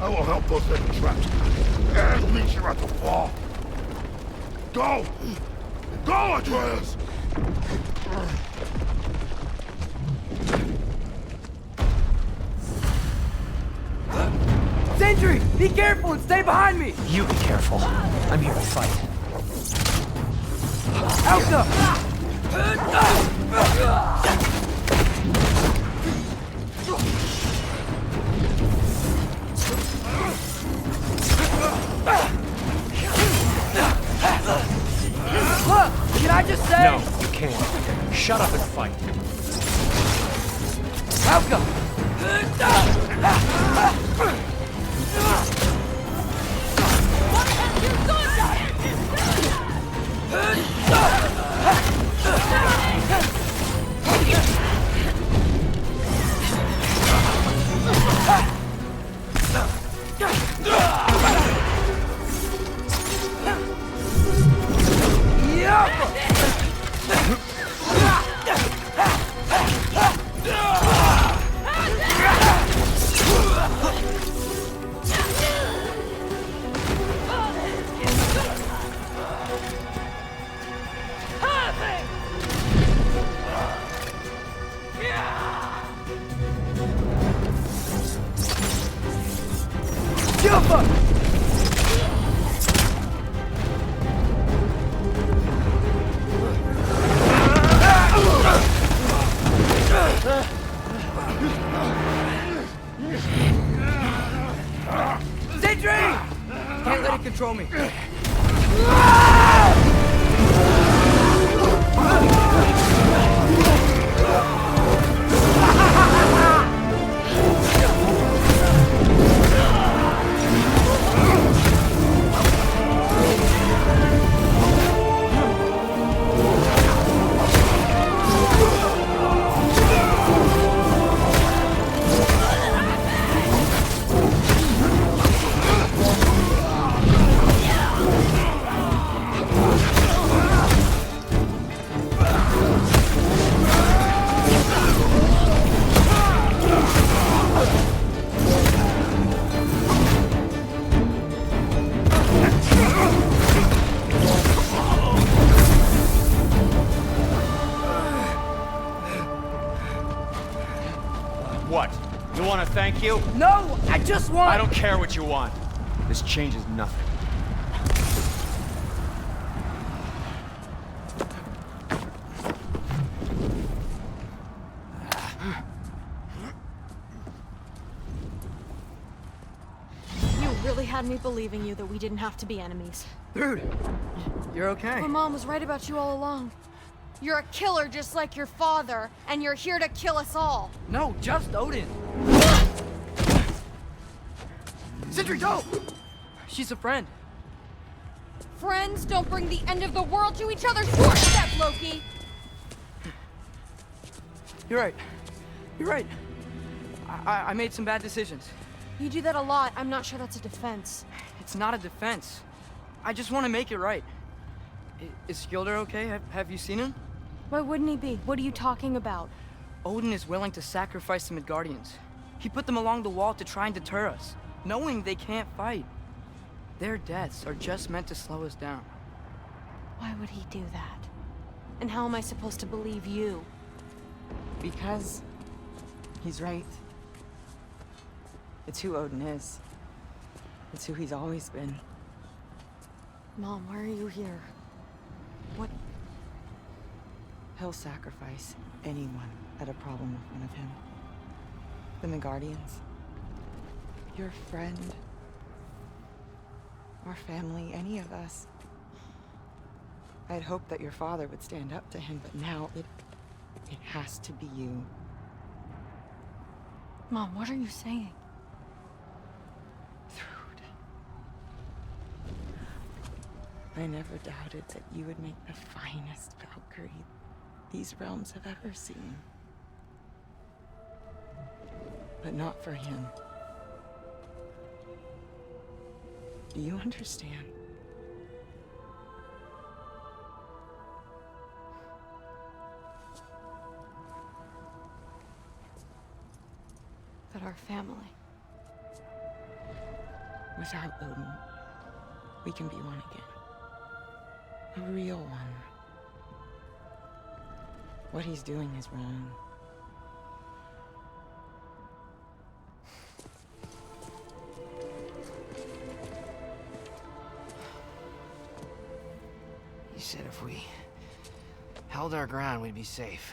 I will help those that are trapped. And meet you at the wall. Go! Go, Atreus! Sentry! Be careful and stay behind me! You be careful. I'm here to fight. Alka! Look! Can I just say... No, you can't. Shut up and fight. Alka! Sentry! Can't let it control me. thank you? No, I just want... I don't care what you want. This changes nothing. You really had me believing you that we didn't have to be enemies. Dude, you're okay. My mom was right about you all along. You're a killer just like your father, and you're here to kill us all. No, just Odin. Sentry, don't! She's a friend. Friends don't bring the end of the world to each other's doorstep, Loki! You're right. You're right. I made some bad decisions. You do that a lot. I'm not sure that's a defense. It's not a defense. I just want to make it right. Is Skilder okay? Have you seen him? Why wouldn't he be? What are you talking about? Odin is willing to sacrifice the Midgardians. He put them along the wall to try and deter us, knowing they can't fight. Their deaths are just meant to slow us down. Why would he do that? And how am I supposed to believe you? Because he's right. It's who Odin is. It's who he's always been. Mom, why are you here? What? He'll sacrifice anyone at a problem in front of him. The Midgardians. Your friend. Our family, any of us. I'd hoped that your father would stand up to him, but now it has to be you. Mom, what are you saying? I never doubted that you would make the finest Valkyrie these realms have ever seen. But not for him. Do you understand? That our family. Without Odin, we can be one again. A real one. What he's doing is wrong. He said if we held our ground, we'd be safe.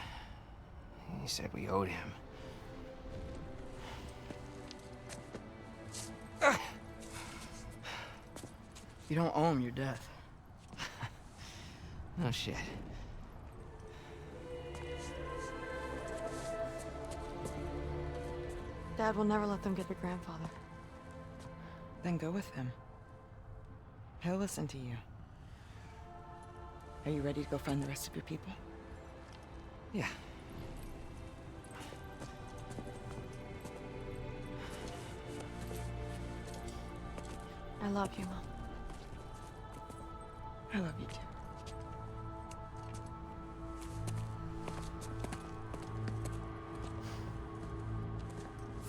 He said we owed him. You don't owe him your death. No shit. Dad will never let them get their grandfather. Then go with him. He'll listen to you. Are you ready to go find the rest of your people? Yeah. I love you, Mom. I love you too.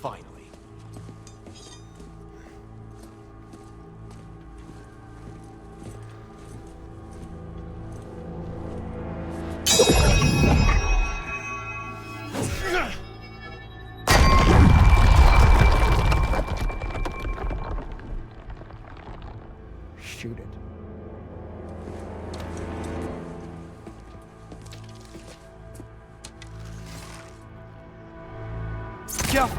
Finally. Shoot it. Jump!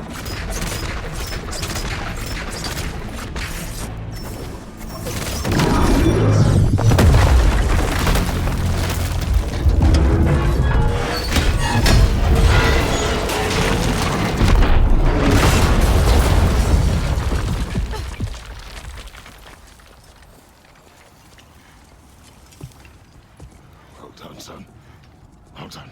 Well done, son. Well done.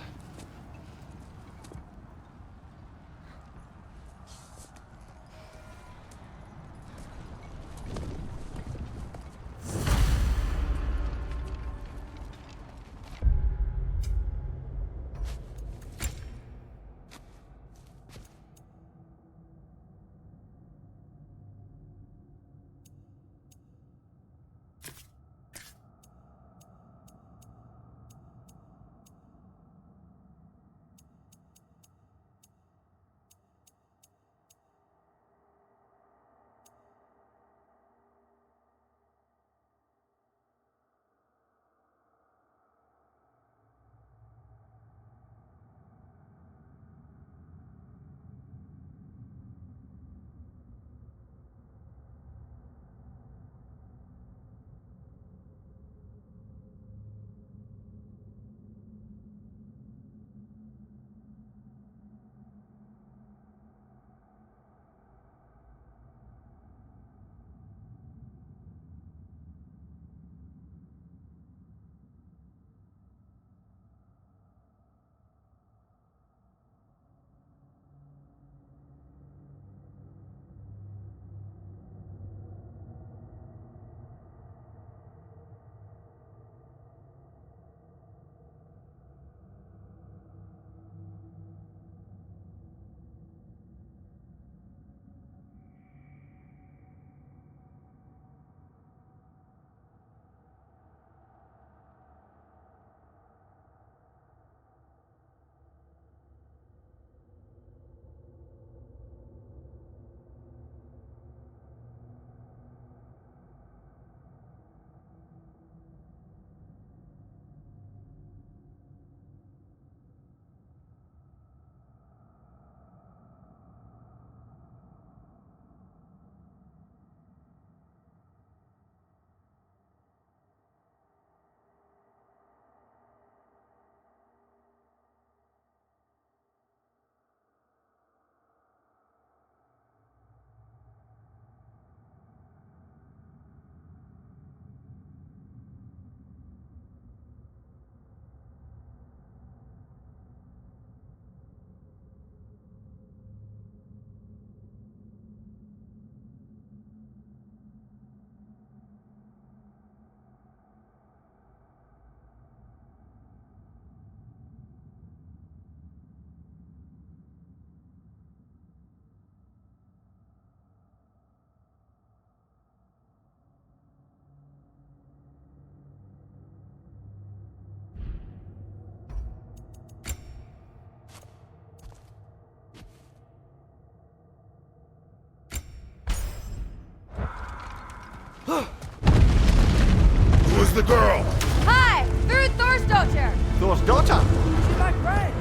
Where's the girl? Hi! Through Thor's daughter! Thor's daughter? She's my friend.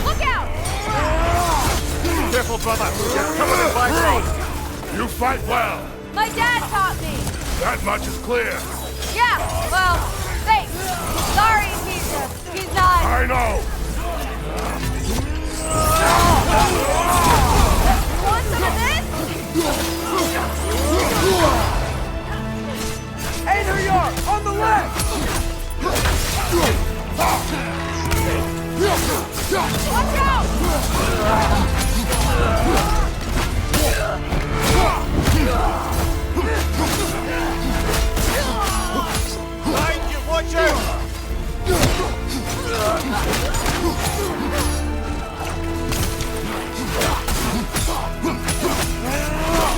Look out! Careful, brother. You're covered in bifrost. You fight well. My dad taught me! That much is clear. Yeah, well, thanks. Sorry, he's not... I know. Want some of this? Hey, there you are! On the left! Watch out! Behind you, watch out!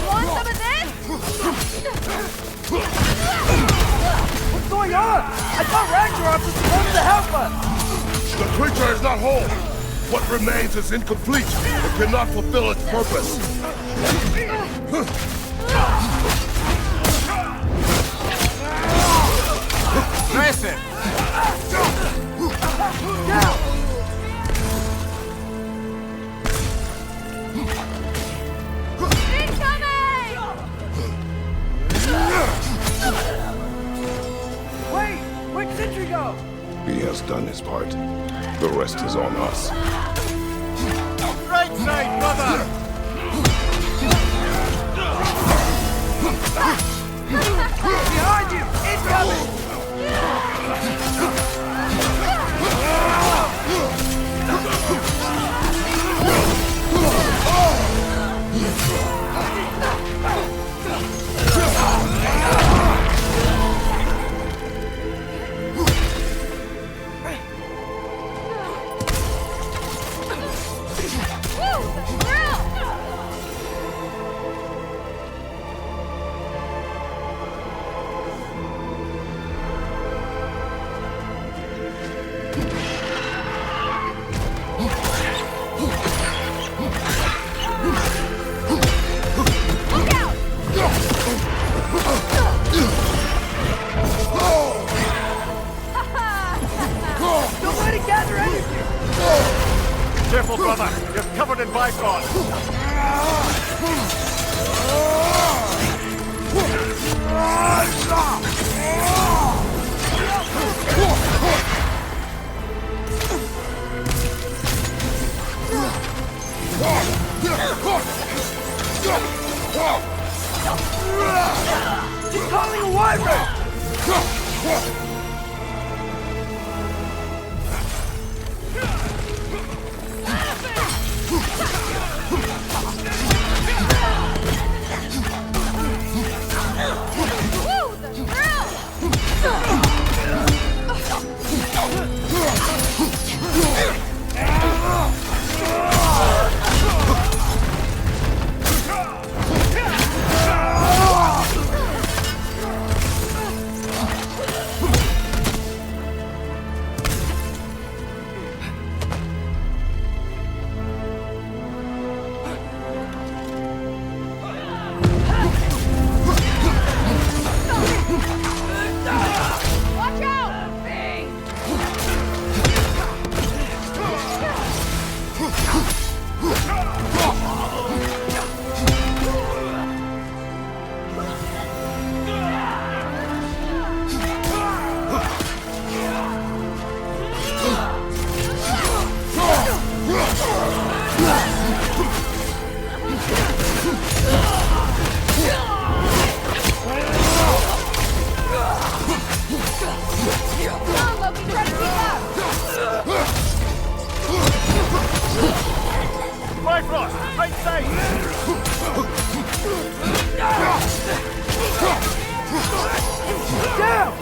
Want some of this? What's going on? I thought Ragnarok was supposed to help us! The creature is not whole. What remains is incomplete. It cannot fulfill its purpose. Press it! Wait! Where'd Sentry go? He has done his part. The rest is on us. Right side, brother! Behind you! Incoming! Don't let it gather anything! Careful, brother. You're covered in bifrost. He's calling a wyvern! Bifrost! Right side! Down!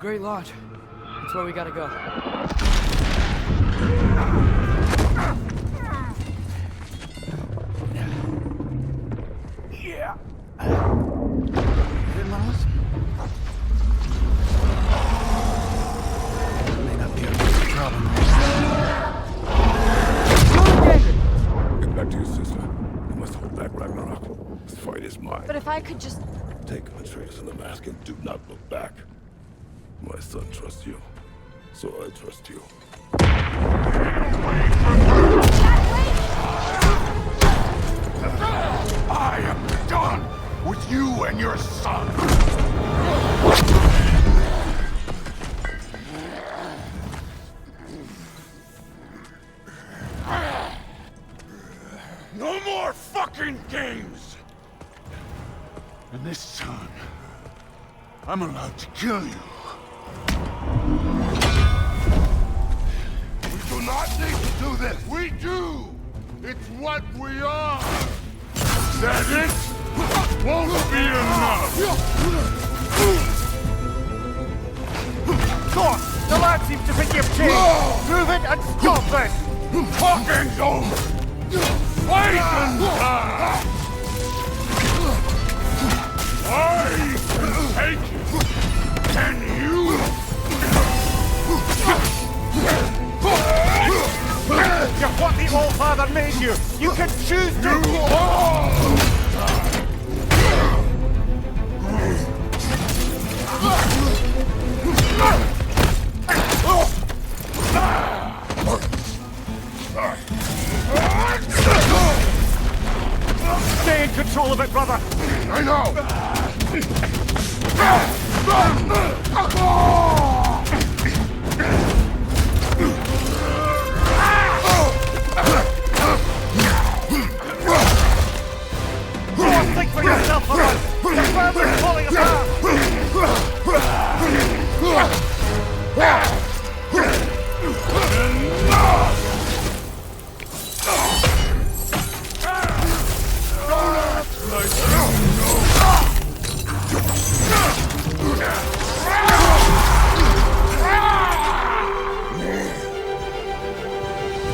Great Lodge. That's where we gotta go. Yeah. May not be a big problem. Get back to your sister. You must hold back Ragnarok. This fight is mine. But if I could just... Take Atreus and the mask and do not look back. My son trusts you, so I trust you. I am done with you and your son. No more fucking games! And this time, I'm allowed to kill you. We do not need to do this. We do. It's what we are. That it won't be enough. Thor, the lad seems to think you've changed. Prove it and stop this. Talking's over. Fight and die. I can take it. Can you? You're what the All-Father made you. You can choose to... You all die. Stay in control of it, brother. I know. Go on, think for yourself, brother. Your father's falling apart.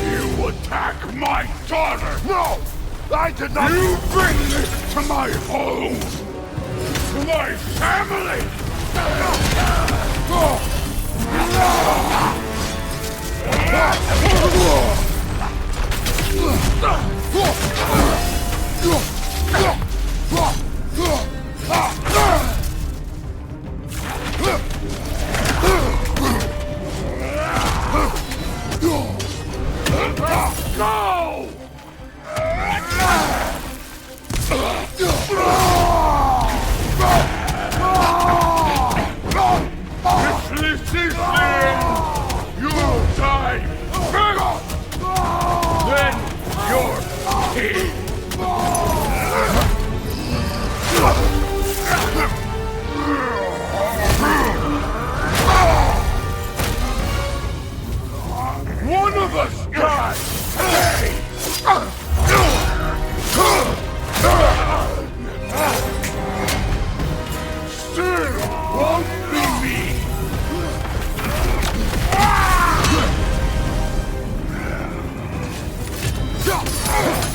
You attack my daughter! No! I did not! You bring this to my home! To my family! Go! If this is the end, you'll die first! Then you're king! One of us dies! Hey! Still won't be me!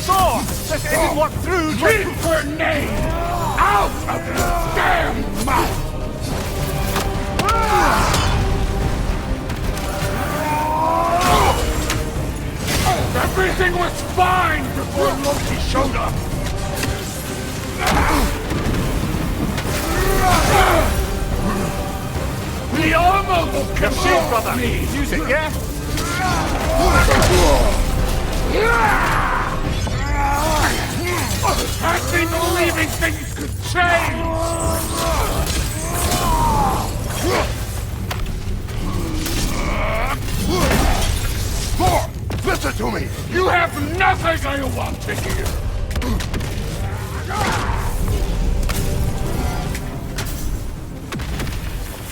Thor, this isn't what through... Keep her name out of your damn mouth! Everything was fine before Loki showed up! The armor will Your shield, brother. me! Use it, yeah? Had me believing things could change! Thor, listen to me! You have nothing I want to hear!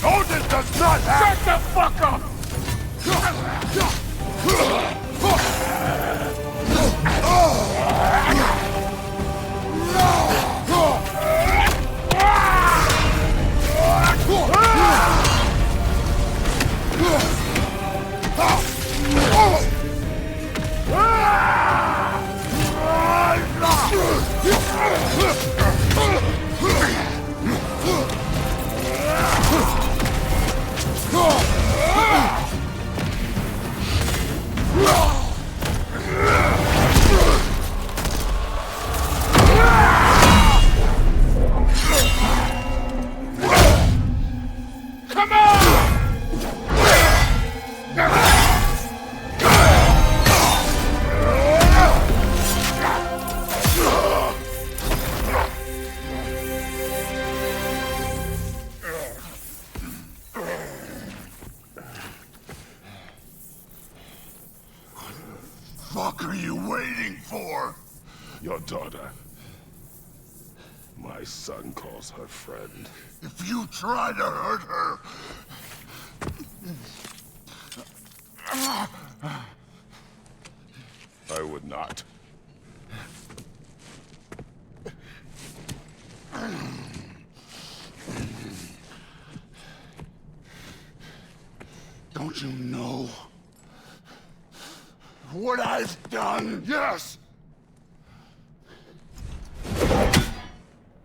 Odin does not have... Shut the fuck up! fighting for? Your daughter. My son calls her friend. If you try to hurt her... I would not. Don't you know what I've done? Yes!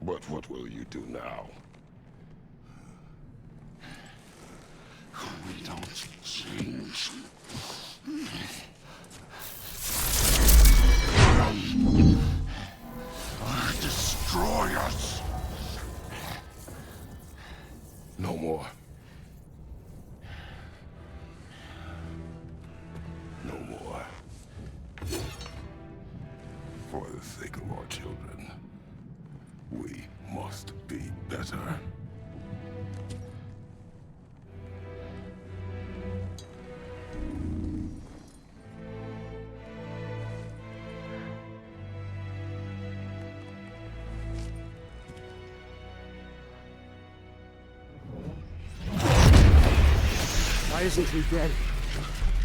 But what will you do now? We don't change. Or destroy us. No more. No more. For the sake of our children, we must be better. Why isn't he dead?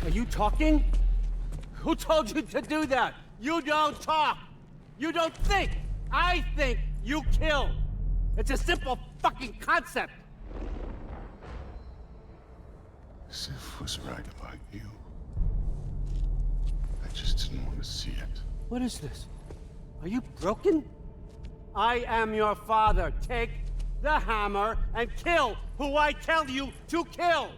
Are you talking? Who told you to do that? You don't talk! You don't think! I think, you kill! It's a simple fucking concept! Sif was right about you. I just didn't want to see it. What is this? Are you broken? I am your father. Take the hammer and kill who I tell you to kill!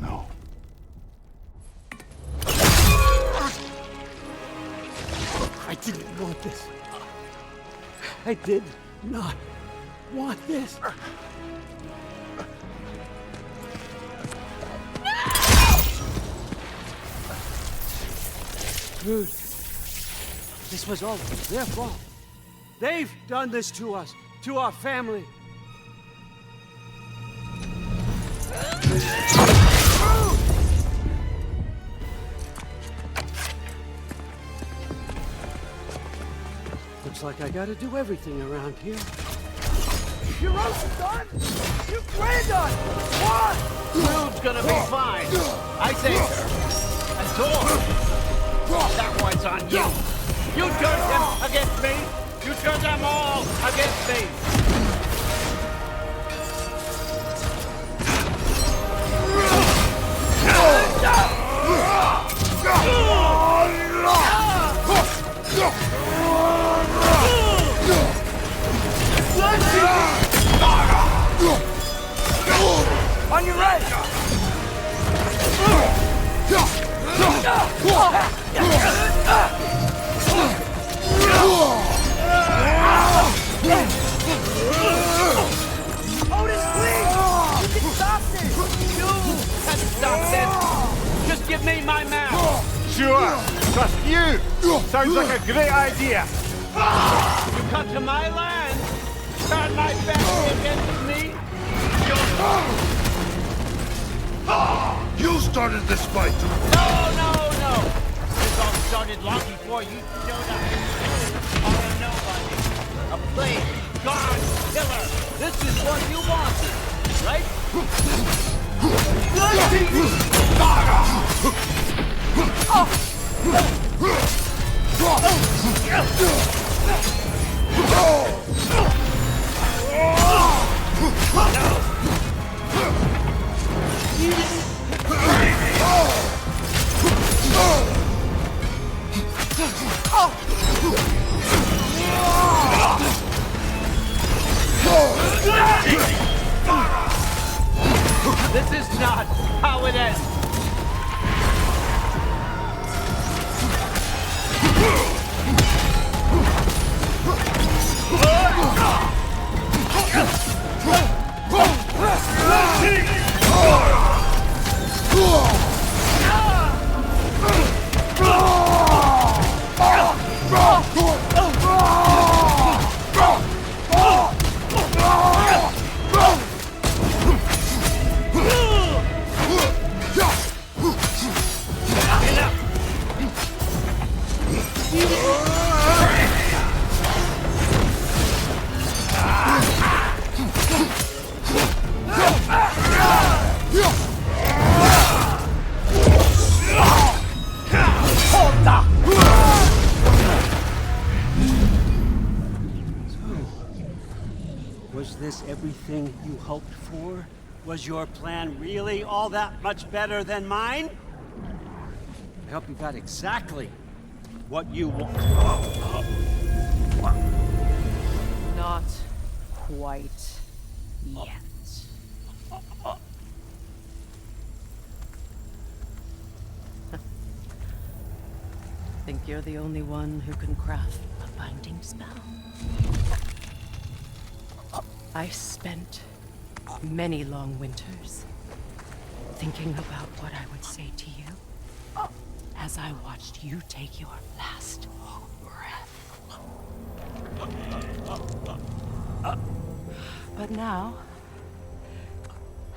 No. I didn't want this. I did not want this. Dude, this was all their fault. They've done this to us, to our family. Looks like I gotta do everything around here. Your roast done? You granddone! What? Rude's gonna be fine. I saved her. And Thor. That one's on you. You turned him against me. You turned them all against me. On your right! Otis, please! You can stop this! You can stop this! Just give me my map! Sure! Trust you! Sounds like a great idea! You come to my land, turn my family against me, You started this fight! No! This all started long before you showed up. Are a nobody. A plague, god, killer. This is what you wanted, right? This is not how it ends. this everything you hoped for? Was your plan really all that much better than mine? I hope you got exactly what you want. Not quite yet. Think you're the only one who can craft a binding spell? I spent many long winters thinking about what I would say to you as I watched you take your last breath. But now,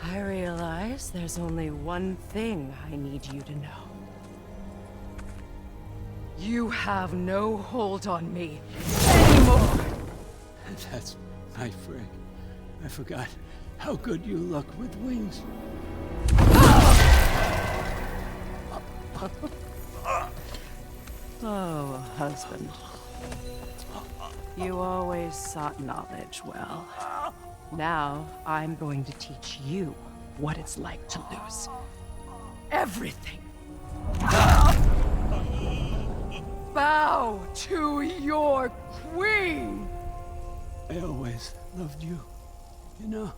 I realize there's only one thing I need you to know. You have no hold on me anymore. That's my friend. I forgot how good you look with wings. Oh, husband. You always sought knowledge well. Now, I'm going to teach you what it's like to lose everything. Bow to your queen! I always loved you, you know.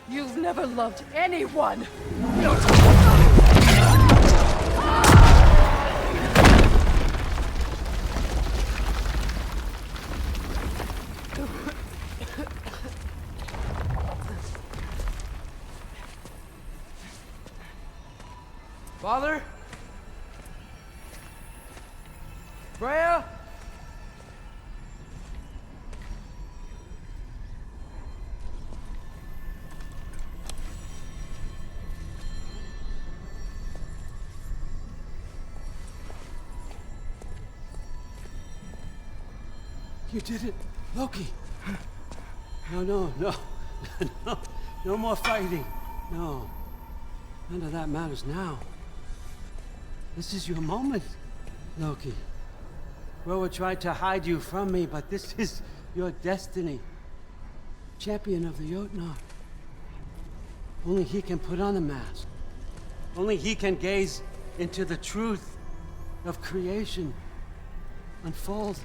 You've never loved anyone! Father? Freya? You did it, Loki. No. No more fighting. No. None of that matters now. This is your moment, Loki. Roa tried to hide you from me, but this is your destiny. Champion of the Jotnar. Only he can put on the mask. Only he can gaze into the truth of creation. Unfold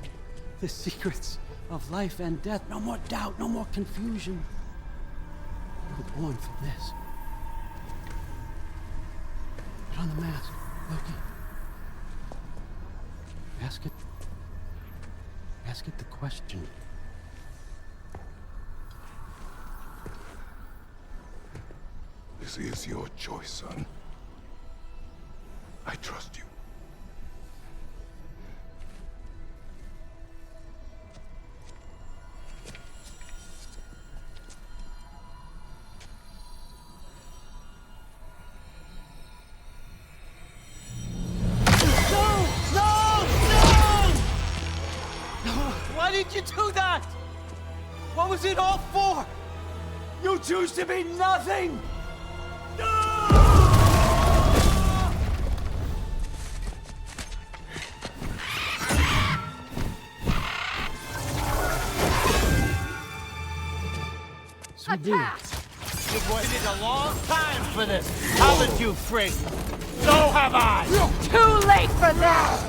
the secrets of life and death. No more doubt, no more confusion. You were born for this. Put on the mask, Loki. Ask it the question. This is your choice, son. I trust you. Why did you do that? What was it all for? You choose to be nothing! Attack! You've waited a long time for this, haven't you, Frigg? So have I! Too late for that!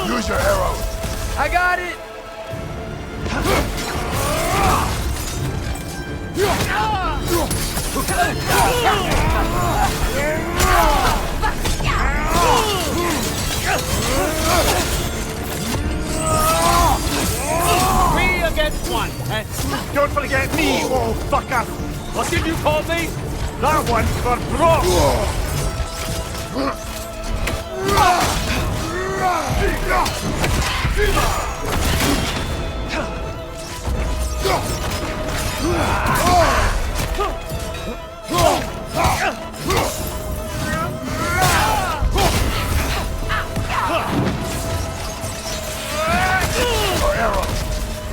Use your arrows. I got it! motherfucker! What did you call me? That one's for broke!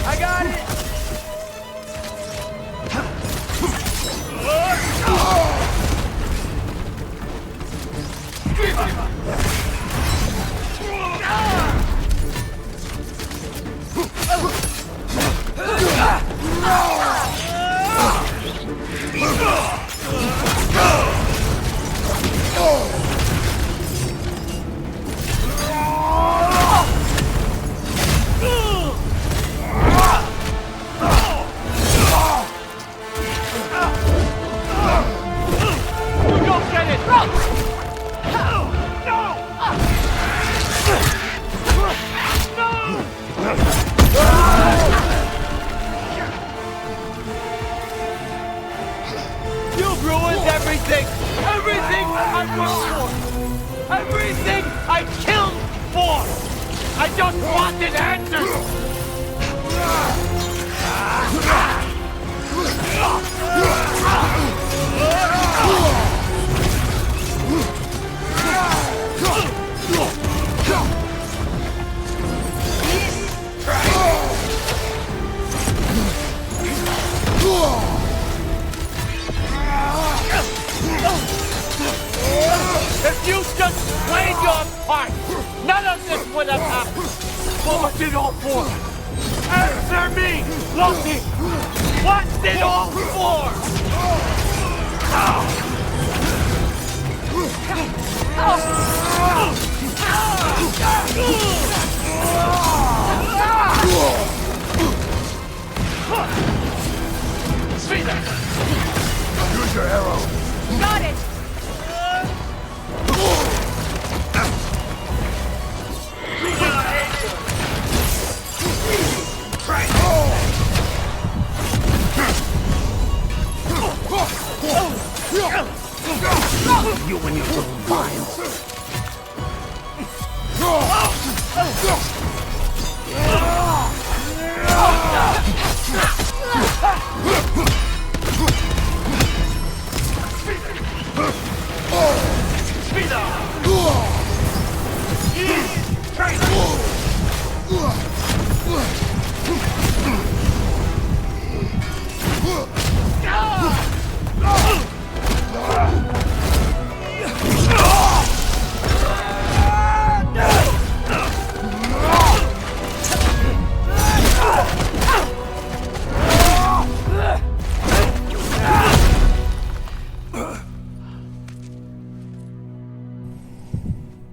I got it! You've ruined everything! Everything I worked for! Everything I killed for! I just wanted answers! If you just played your part, none of this would have happened. What was it all for? Answer me, Loki! What's it all for? Use your arrow. Got it! You and your little minds.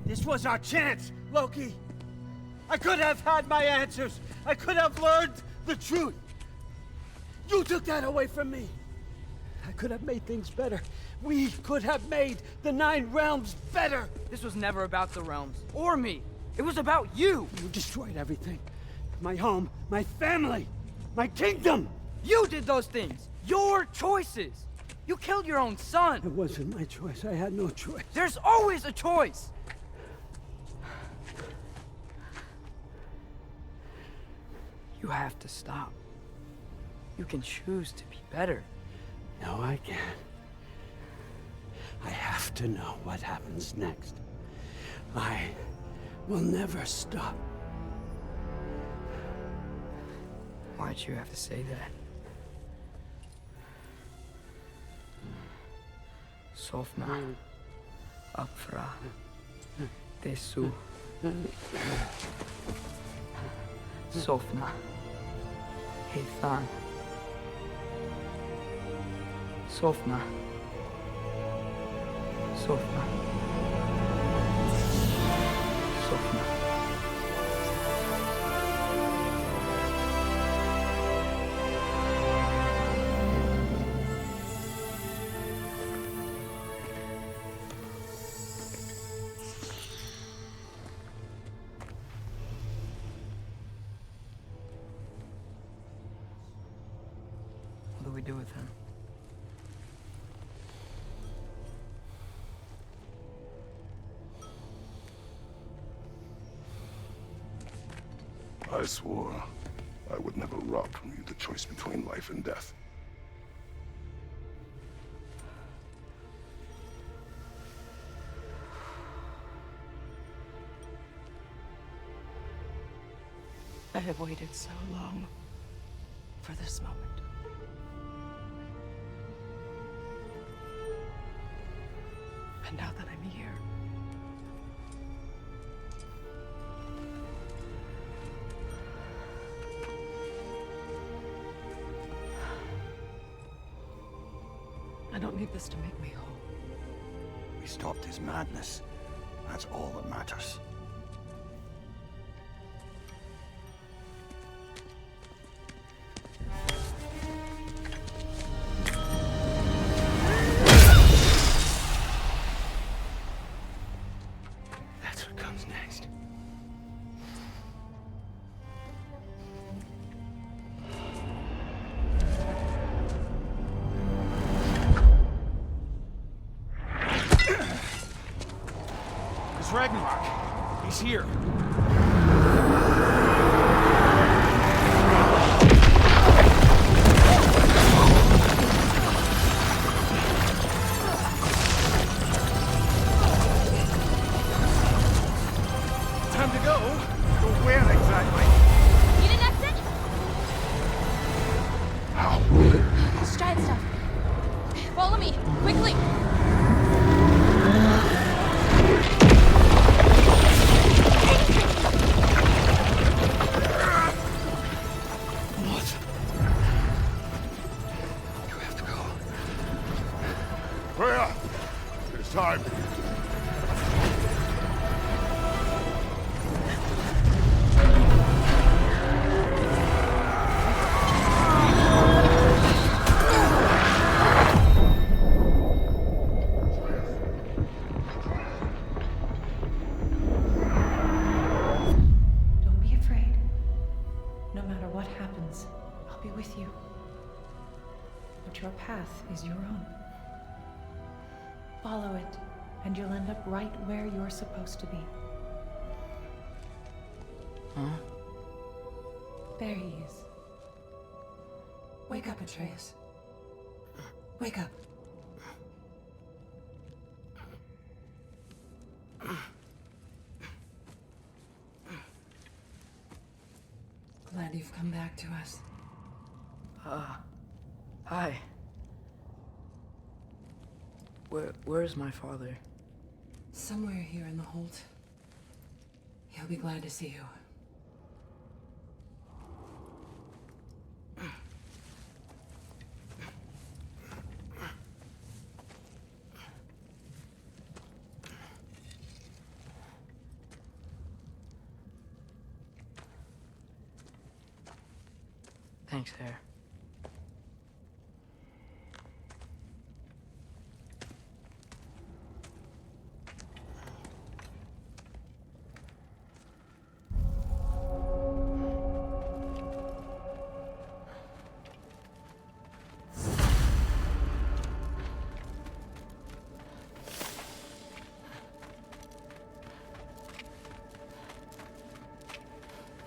This was our chance, Loki. I could have had my answers. I could have learned the truth. You took that away from me. I could have made things better. We could have made the 9 realms better. This was never about the realms, or me. It was about you! You destroyed everything. My home, my family, my kingdom! You did those things! Your choices! You killed your own son! It wasn't my choice. I had no choice. There's always a choice! You have to stop. You can choose to be better. No, I can't. I have to know what happens next. I will never stop. Why'd you have to say that? Sofna. Apfra. Tesu. Sofna. Heithan. Sofna. Sofna. Sofna. What do we do with him? I swore I would never rob from you the choice between life and death. I have waited so long for this moment. And now that I'm here, I don't need this to make me whole. We stopped his madness. That's all that matters. That's what comes next. It's Ragnarok. He's here. Time to go. Go where exactly? Need an exit? How? Let's try stuff. Follow me, quickly. Freya! It's time. Don't be afraid. No matter what happens, I'll be with you. But your path is your own. Follow it, and you'll end up right where you're supposed to be. Huh? There he is. Wake up, Atreus. Wake up. Glad you've come back to us. Hi. Where's my father? Somewhere here in the hold. He'll be glad to see you. Thanks, Hare.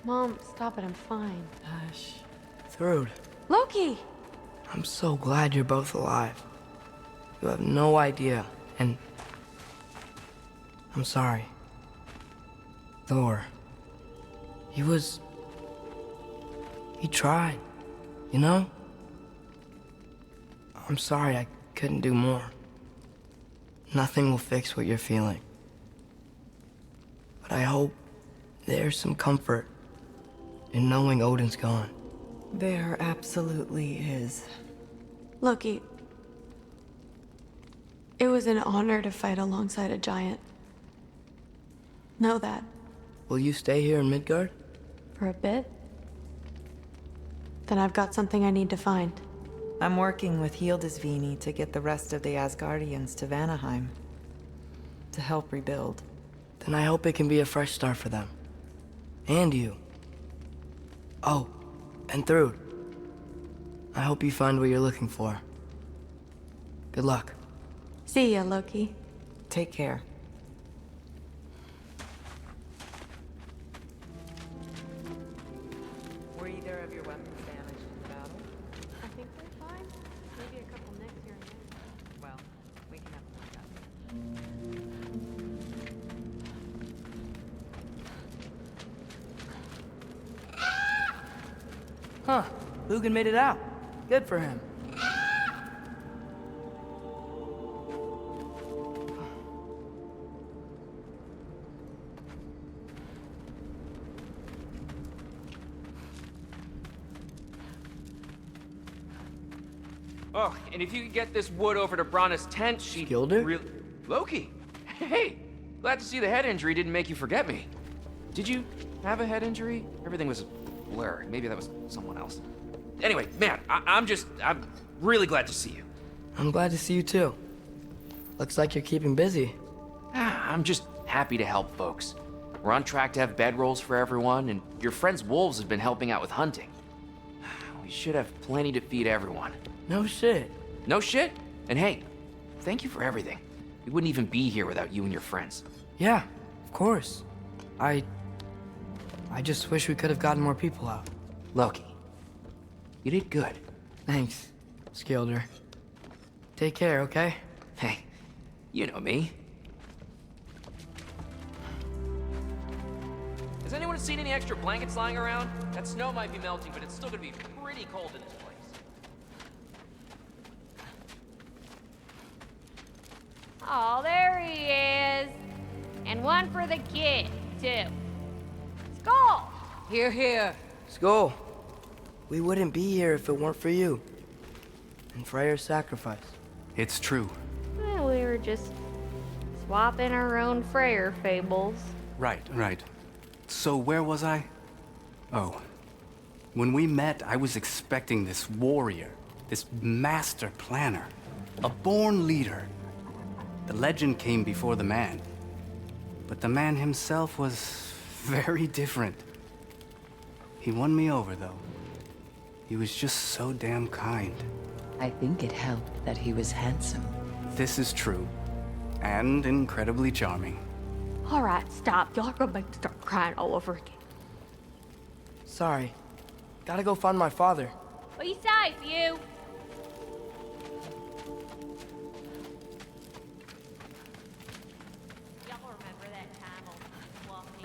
Mom, stop it, I'm fine. Hush. Thrud, Loki! I'm so glad you're both alive. You have no idea, and I'm sorry. Thor, he tried, you know? I'm sorry I couldn't do more. Nothing will fix what you're feeling. But I hope there's some comfort in knowing Odin's gone. There absolutely is. Loki, it was an honor to fight alongside a giant. Know that. Will you stay here in Midgard? For a bit? Then I've got something I need to find. I'm working with Hildisvíni to get the rest of the Asgardians to Vanaheim. To help rebuild. Then I hope it can be a fresh start for them. And you. Oh, and Thrud. I hope you find what you're looking for. Good luck. See ya, Loki. Take care. Huh. Lugan made it out. Good for him. Oh, and if you could get this wood over to Brana's tent, she'd Skilder? Loki! Hey! Glad to see the head injury didn't make you forget me. Did you have a head injury? Everything was a blur. Maybe that was someone else. Anyway, man, I'm really glad to see you. I'm glad to see you too. Looks like you're keeping busy. I'm just happy to help folks. We're on track to have bedrolls for everyone, and your friend's wolves have been helping out with hunting. We should have plenty to feed everyone. No shit. No shit? And hey, thank you for everything. We wouldn't even be here without you and your friends. Yeah, of course. I just wish we could have gotten more people out. Loki, you did good. Thanks, Skilder. Take care, okay? Hey, you know me. Has anyone seen any extra blankets lying around? That snow might be melting, but it's still gonna be pretty cold in this place. Oh, there he is. And one for the kid, too. Skull! Here, here. Skull. We wouldn't be here if it weren't for you. And Freyr's sacrifice. It's true. Well, we were just swapping our own Freyr fables. Right. So where was I? Oh. When we met, I was expecting this warrior, this master planner, a born leader. The legend came before the man. But the man himself was very different. He won me over, though. He was just so damn kind. I think it helped that he was handsome. This is true. And incredibly charming. All right, stop. Y'all are gonna make me start crying all over again. Sorry. Gotta go find my father. Be safe, you.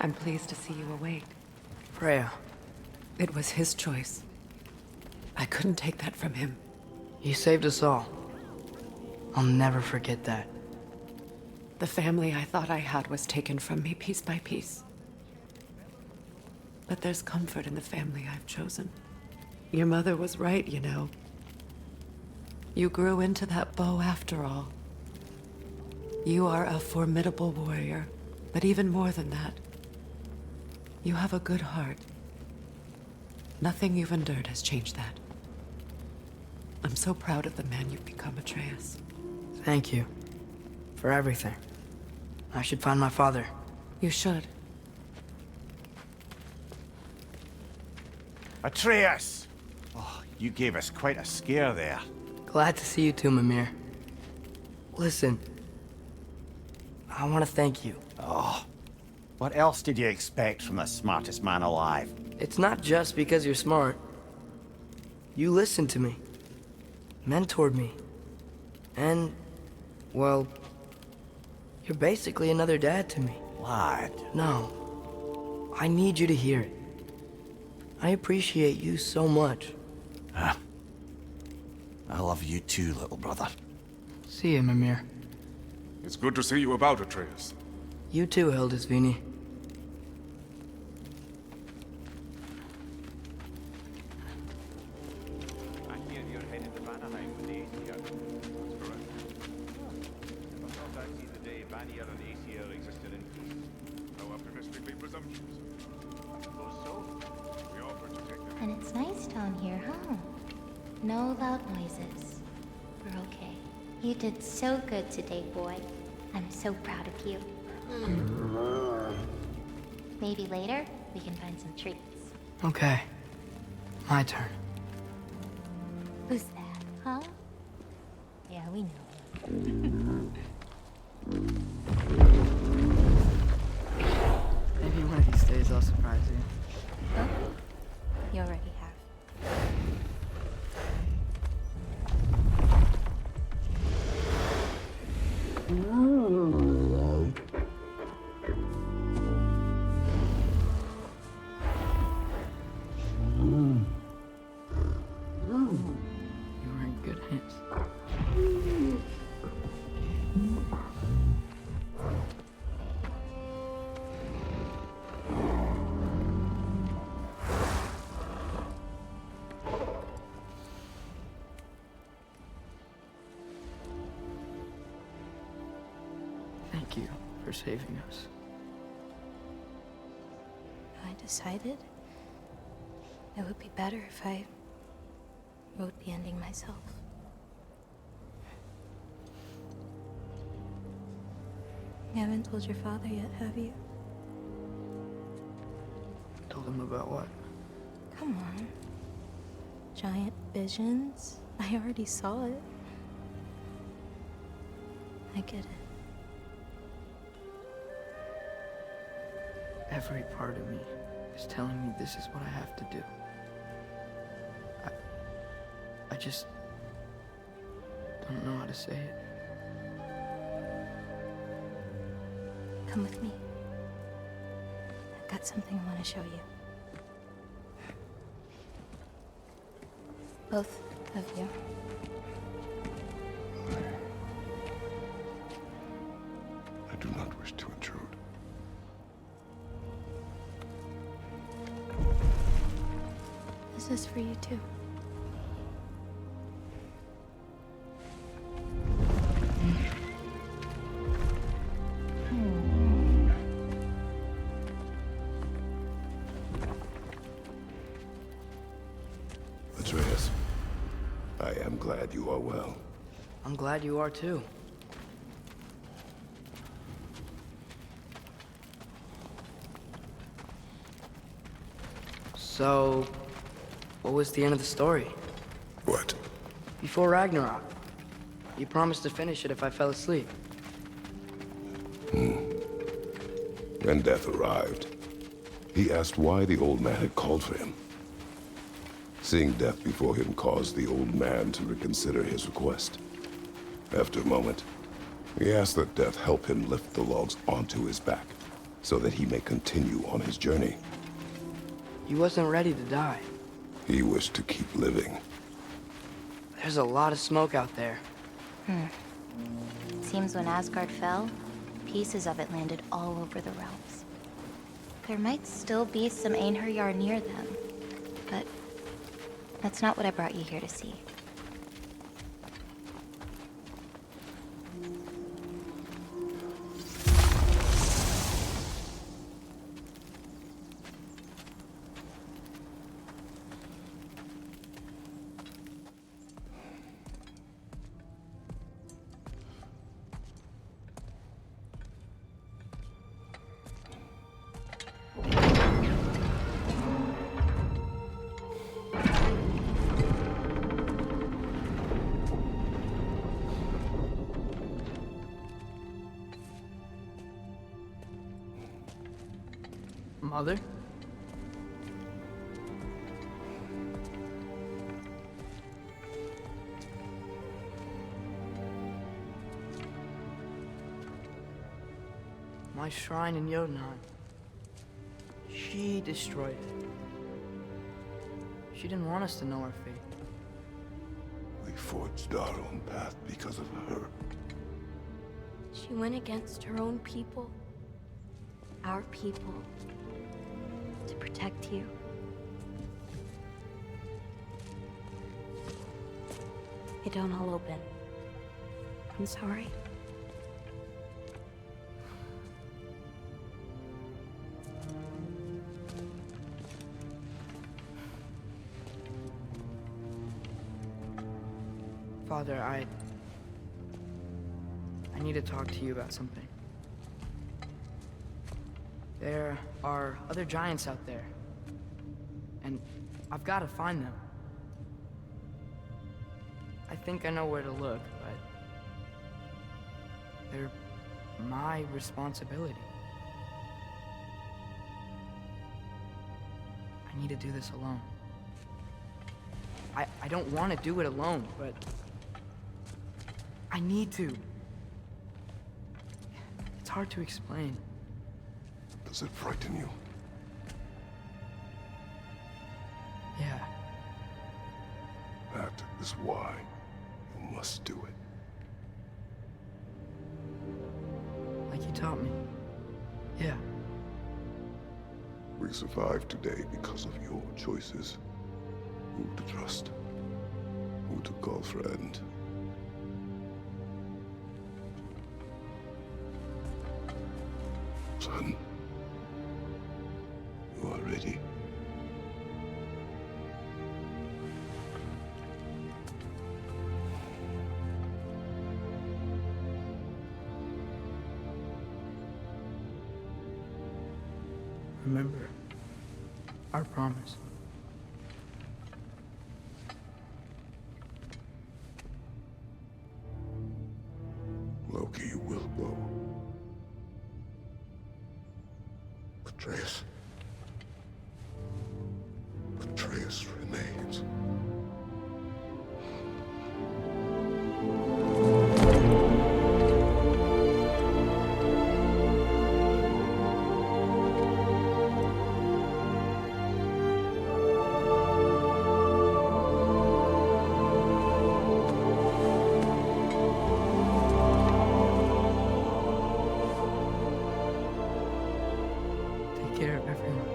I'm pleased to see you awake. Freya. It was his choice. I couldn't take that from him. He saved us all. I'll never forget that. The family I thought I had was taken from me piece by piece. But there's comfort in the family I've chosen. Your mother was right, you know. You grew into that bow after all. You are a formidable warrior, but even more than that, you have a good heart. Nothing you've endured has changed that. I'm so proud of the man you've become, Atreus. Thank you. For everything. I should find my father. You should. Atreus! Oh, you gave us quite a scare there. Glad to see you too, Mimir. Listen. I want to thank you. Oh. What else did you expect from the smartest man alive? It's not just because you're smart. You listened to me. Mentored me. And, well, you're basically another dad to me. Lad. No. I need you to hear it. I appreciate you so much. I love you too, little brother. See you, Mimir. It's good to see you about, Atreus. You too, Hildisvini. I hear you're headed to Vanaheim with the Aesir. That's correct. I thought I'd see the day Vanir and Aesir existed in peace. How optimistically presumptuous. I suppose so. We offer to take them. And it's nice down here, huh? No loud noises. We're okay. You did so good today, boy. I'm so proud of you. Maybe later, we can find some treats. Okay. My turn. Who's that, huh? Yeah, we know. Maybe one of these days I'll surprise you. Oh, you already have. for saving us. I decided it would be better if I wrote the ending myself. You haven't told your father yet, have you? Told him about what? Come on. Giant visions? I already saw it. I get it. Every part of me is telling me this is what I have to do. I just don't know how to say it. Come with me. I've got something I want to show you. Both of you. I do not wish to intrude. This is for you too. Atreus, I am glad you are well. I'm glad you are too. So, what was the end of the story? What? Before Ragnarok. You promised to finish it if I fell asleep. When death arrived, he asked why the old man had called for him. Seeing death before him caused the old man to reconsider his request. After a moment, he asked that death help him lift the logs onto his back, so that he may continue on his journey. He wasn't ready to die. He wished to keep living. There's a lot of smoke out there. Seems when Asgard fell, pieces of it landed all over the realms. There might still be some Einherjar near them, but that's not what I brought you here to see. Mother? My shrine in Jotunheim. She destroyed it. She didn't want us to know our fate. We forged our own path because of her. She went against her own people. Our people. To protect you. It don't all open. I'm sorry. Father, I need to talk to you about something. There are other giants out there, and I've got to find them. I think I know where to look, but they're my responsibility. I need to do this alone. I don't want to do it alone, but I need to. It's hard to explain. Does it frighten you? Yeah. That is why you must do it. Like you taught me. Yeah. We survived today because of your choices. Who to trust? Who to call friend? Son, you are ready. Remember our promise. Loki will go. Atreus. Atreus remains. Take care of everyone.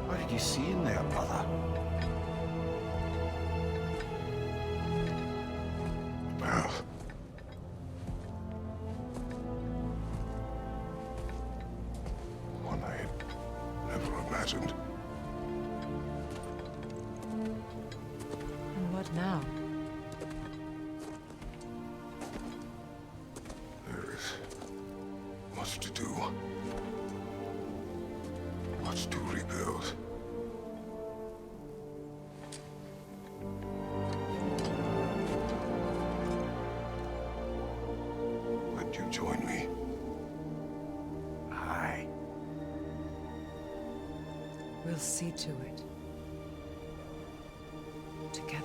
What did you see in there, brother? Path. One I had never imagined. And what now? There is much to do. Much to rebuild. Would you join me? Aye. We'll see to it. Together.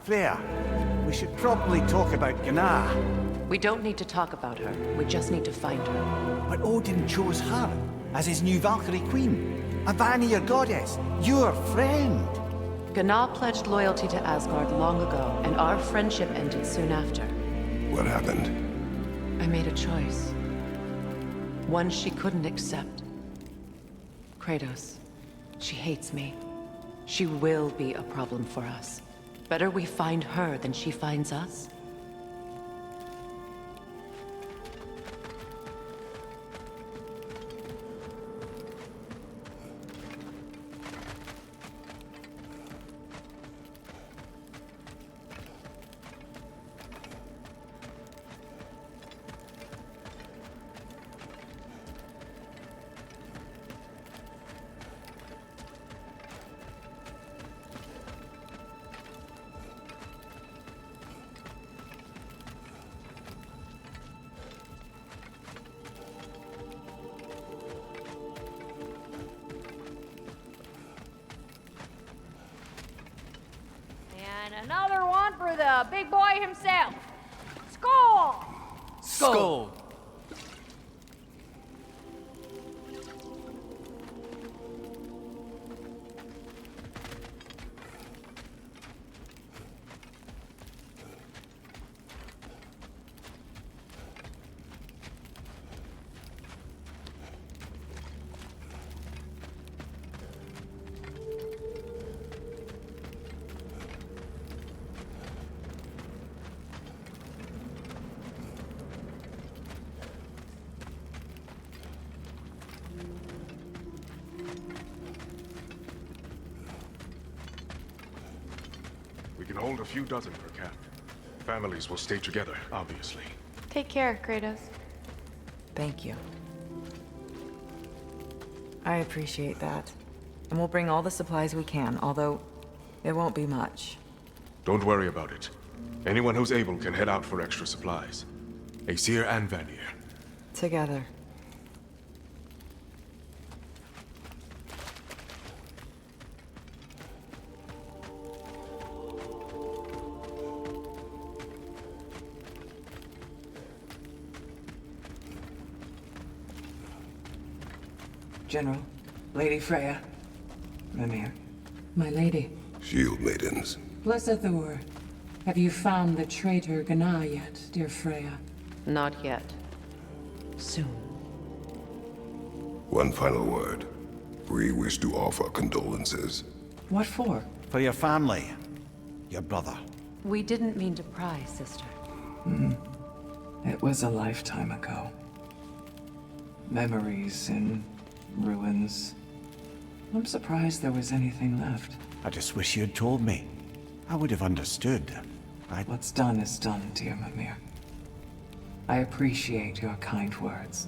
Freya, we should probably talk about Gná. We don't need to talk about her. We just need to find her. But Odin chose her as his new Valkyrie queen. A Vanir goddess, your friend. Gná pledged loyalty to Asgard long ago, and our friendship ended soon after. What happened? I made a choice. One she couldn't accept. Kratos. She hates me. She will be a problem for us. Better we find her than she finds us. And another one for the big boy himself. Skull! Skull! We can hold a few dozen per camp. Families will stay together, obviously. Take care, Kratos. Thank you. I appreciate that. And we'll bring all the supplies we can, although it won't be much. Don't worry about it. Anyone who's able can head out for extra supplies. Aesir and Vanir. Together. General, Lady Freya, Mimir. My lady, Shield maidens. blessed Thor, have you found the traitor Gná yet, dear Freya? Not yet. Soon. One final word. We wish to offer condolences. What for? For your family. Your brother. We didn't mean to pry, sister. It was a lifetime ago. Memories in ruins. I'm surprised there was anything left. I just wish you had told me. I would have understood. What's done is done, dear Mimir. I appreciate your kind words.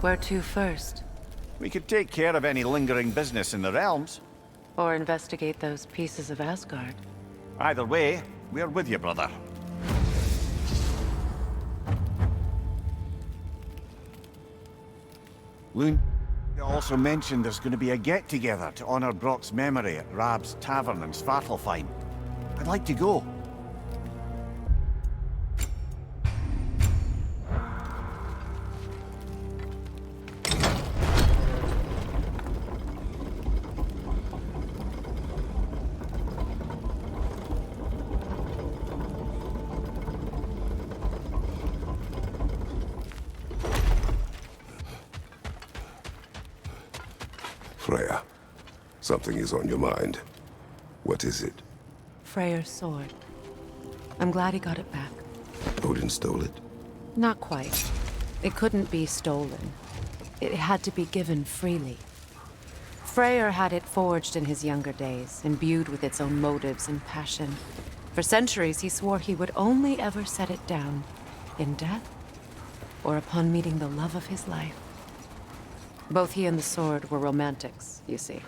Where to first? We could take care of any lingering business in the realms. Or investigate those pieces of Asgard? Either way, we're with you, brother. Loon also mentioned there's going to be a get-together to honor Brock's memory at Rab's Tavern in Svartalfheim. I'd like to go. Freya, something is on your mind. What is it? Freyr's sword. I'm glad he got it back. Odin stole it? Not quite. It couldn't be stolen. It had to be given freely. Freyr had it forged in his younger days, imbued with its own motives and passion. For centuries, he swore he would only ever set it down in death or upon meeting the love of his life. Both he and the sword were romantics, you see.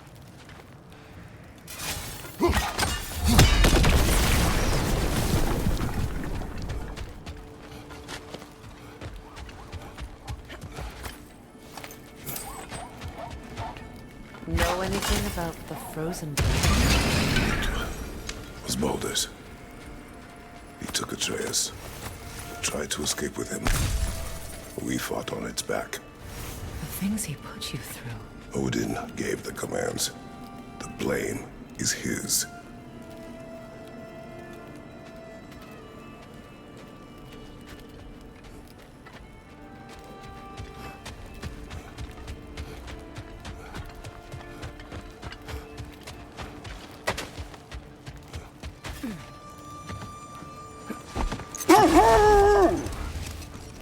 Know anything about the frozen dragon? It was Baldur's. He took Atreus, tried to escape with him. We fought on its back. The things he put you through. Odin gave the commands. The blame is his.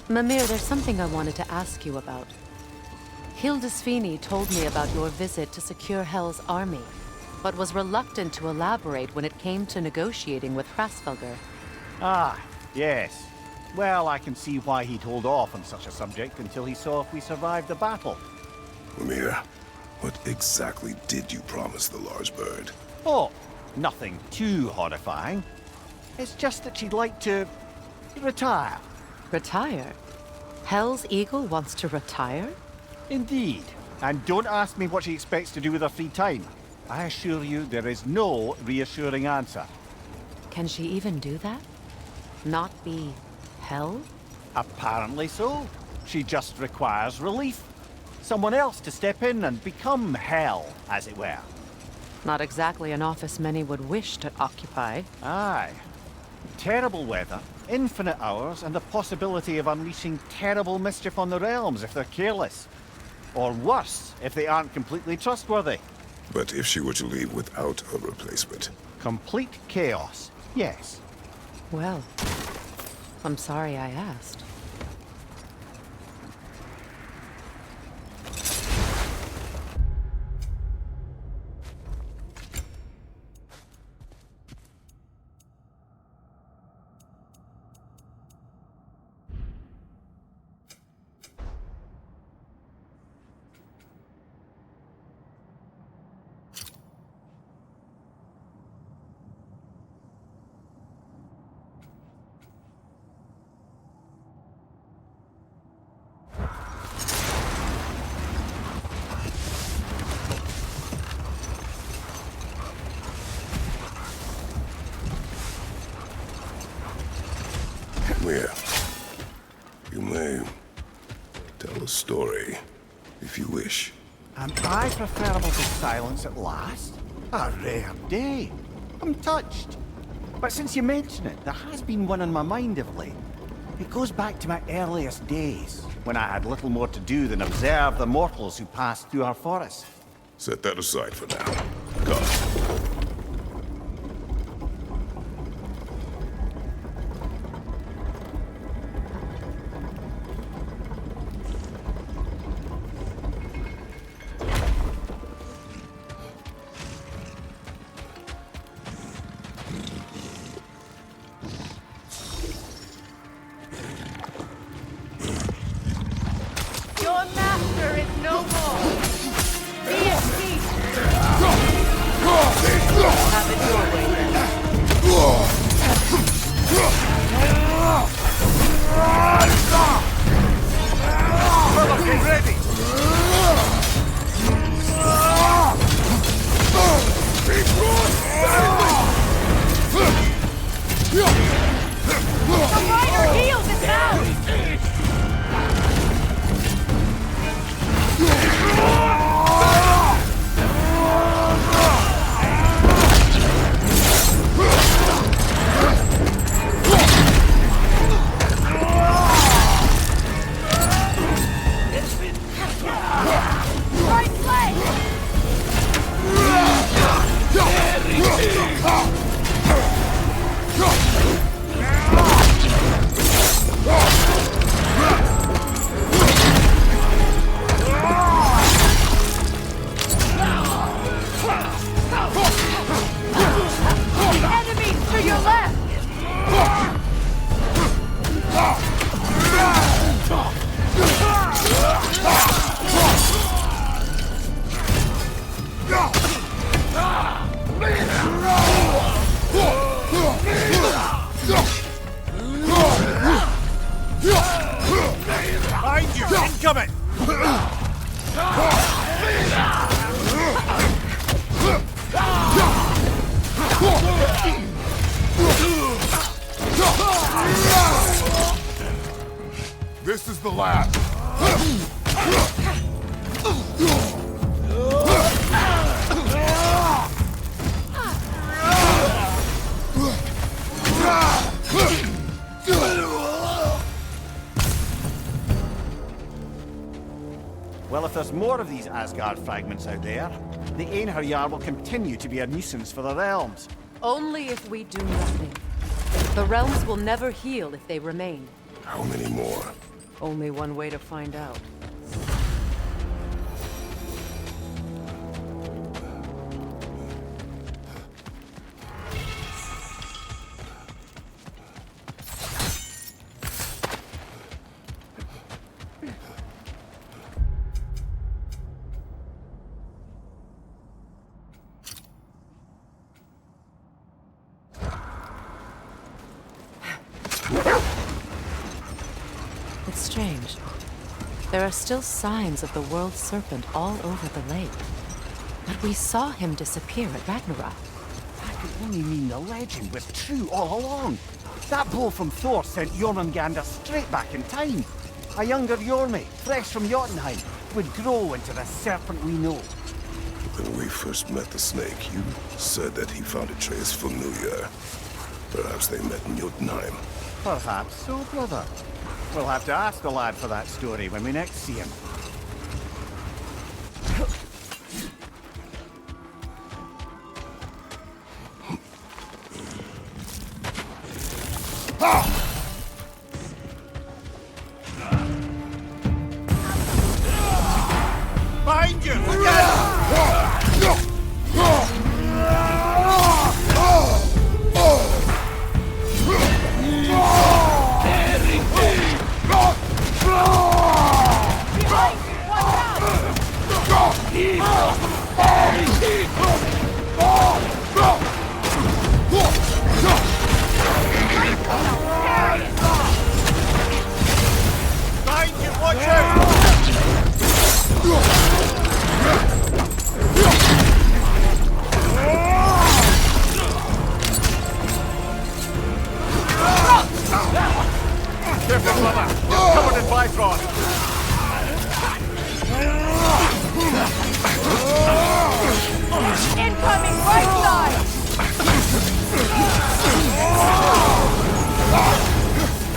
Mimir, there's something I wanted to ask you about. Hildisvini told me about your visit to secure Hel's army, but was reluctant to elaborate when it came to negotiating with Hraesvelgr. Ah, yes. Well, I can see why he'd hold off on such a subject until he saw if we survived the battle. Mimir, what exactly did you promise the large bird? Oh, nothing too horrifying. It's just that she'd like to retire. Retire? Hel's eagle wants to retire? Indeed. And don't ask me what she expects to do with her free time. I assure you there is no reassuring answer. Can she even do that? Not be Hel? Apparently so. She just requires relief. Someone else to step in and become Hel, as it were. Not exactly an office many would wish to occupy. Aye. Terrible weather, infinite hours, and the possibility of unleashing terrible mischief on the realms if they're careless. Or worse, if they aren't completely trustworthy. But if she were to leave without a replacement? Complete chaos, yes. Well, I'm sorry I asked. Mimir, you may tell a story, if you wish. Am I preferable to silence at last? A rare day. I'm touched. But since you mention it, there has been one on my mind of late. It goes back to my earliest days, when I had little more to do than observe the mortals who passed through our forest. Set that aside for now. Come. Your master is no more. Be at peace. To your left! Behind you! Incoming! This is the last. Well, if there's more of these Asgard fragments out there, the Einherjar will continue to be a nuisance for the realms. Only if we do nothing. The realms will never heal if they remain. How many more? Only one way to find out. It's strange. There are still signs of the world serpent all over the lake. But we saw him disappear at Ragnarök. That could only mean the legend was true all along. That blow from Thor sent Jormungandr straight back in time. A younger Jormi, fresh from Jotunheim, would grow into the serpent we know. When we first met the snake, you said that he found Atreus familiar. Perhaps they met in Jotunheim. Perhaps so, brother. We'll have to ask the lad for that story when we next see him. Behind you! Look behind you! Watch out! Careful, brother! You're covered in Bifrost! Incoming right side!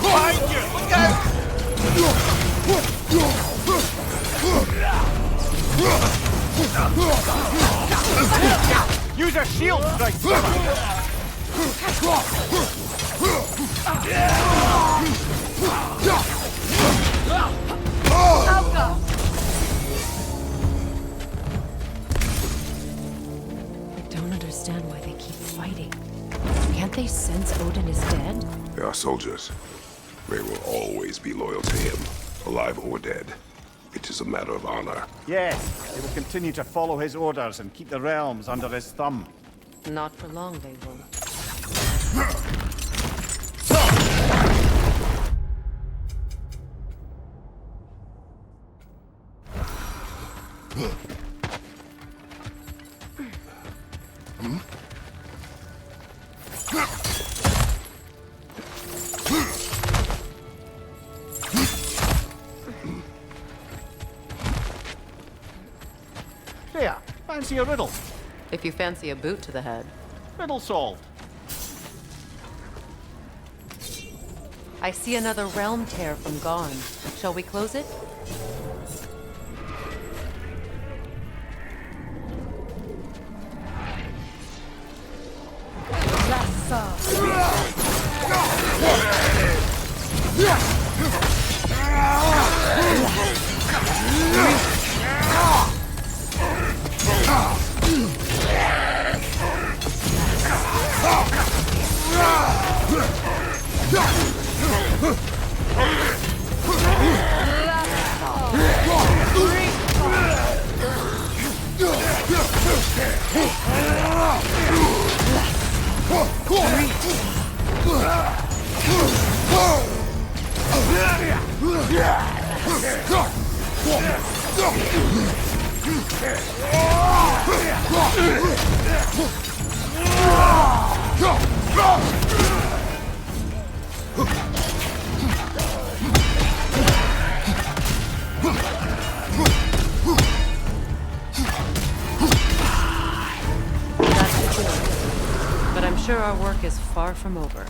Behind you! Look out! Use a shield strike, brother! I don't understand why they keep fighting. Can't they sense Odin is dead? They are soldiers. They will always be loyal to him, alive or dead. It is a matter of honor. Yes, they will continue to follow his orders and keep the realms under his thumb. Not for long, they won't. Freya, fancy a riddle? If you fancy a boot to the head. Riddle solved. I see another realm tear from Garn. Shall we close it? But I'm sure our work is far from over.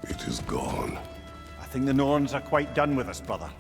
It is gone. I think the Norns are quite done with us, brother.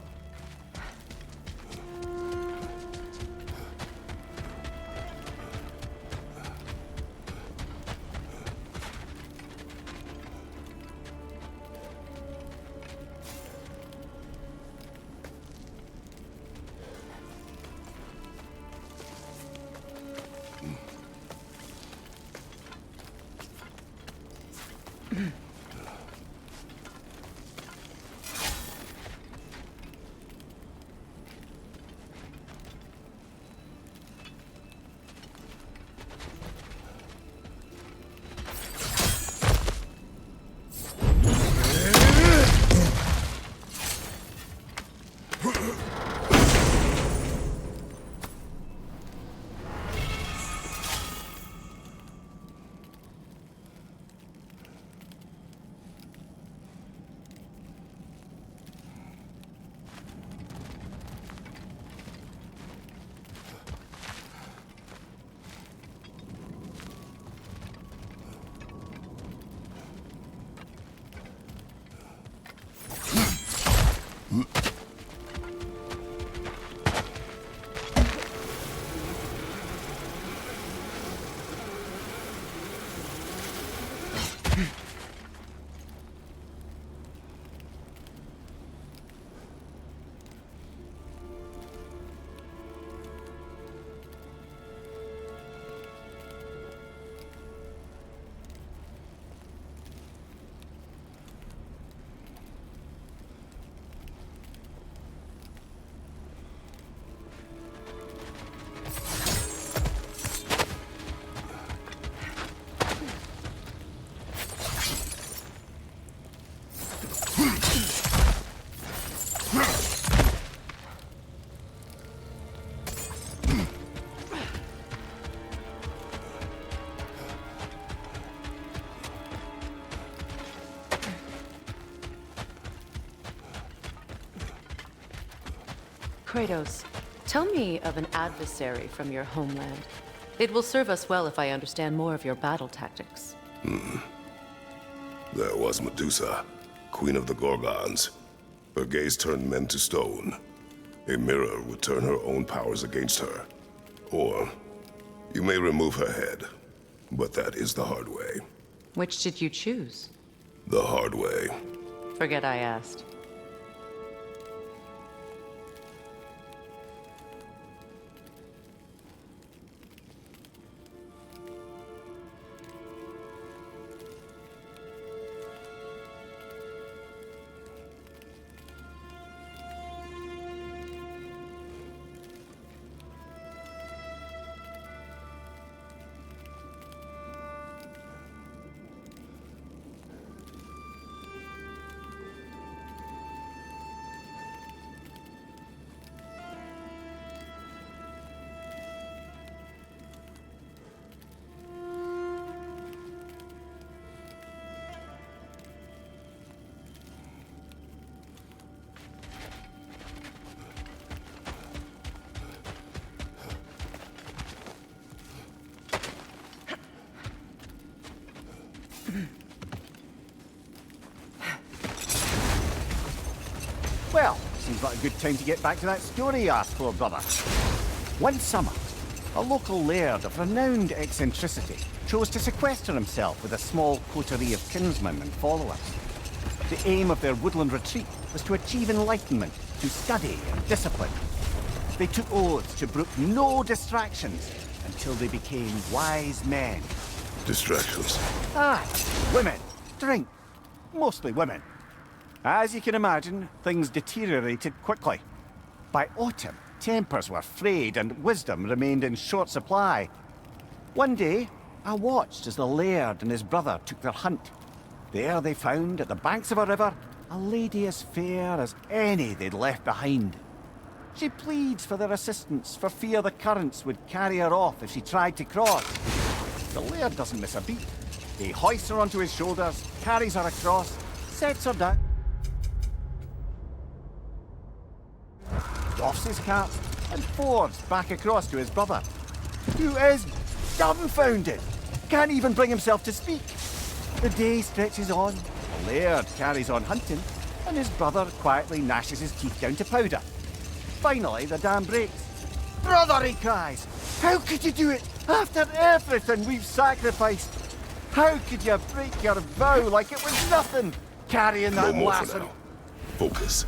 Kratos, tell me of an adversary from your homeland. It will serve us well if I understand more of your battle tactics. There was Medusa, queen of the Gorgons. Her gaze turned men to stone. A mirror would turn her own powers against her. Or, you may remove her head, but that is the hard way. Which did you choose? The hard way. Forget I asked. Well, seems like a good time to get back to that story you asked for, brother. One summer, a local laird of renowned eccentricity chose to sequester himself with a small coterie of kinsmen and followers. The aim of their woodland retreat was to achieve enlightenment through study and discipline. They took oaths to brook no distractions until they became wise men. Distractions. Aye, women, drink, mostly women. As you can imagine, things deteriorated quickly. By autumn, tempers were frayed and wisdom remained in short supply. One day, I watched as the laird and his brother took their hunt. There they found, at the banks of a river, a lady as fair as any they'd left behind. She pleads for their assistance for fear the currents would carry her off if she tried to cross. The laird doesn't miss a beat. He hoists her onto his shoulders, carries her across, sets her down, doffs his cap, and fords back across to his brother, who is dumbfounded, can't even bring himself to speak. The day stretches on, the laird carries on hunting, and his brother quietly gnashes his teeth down to powder. Finally, the dam breaks. "Brother," he cries, "how could you do it after everything we've sacrificed? How could you break your vow like it was nothing, carrying that No more lass for and..." now. Focus.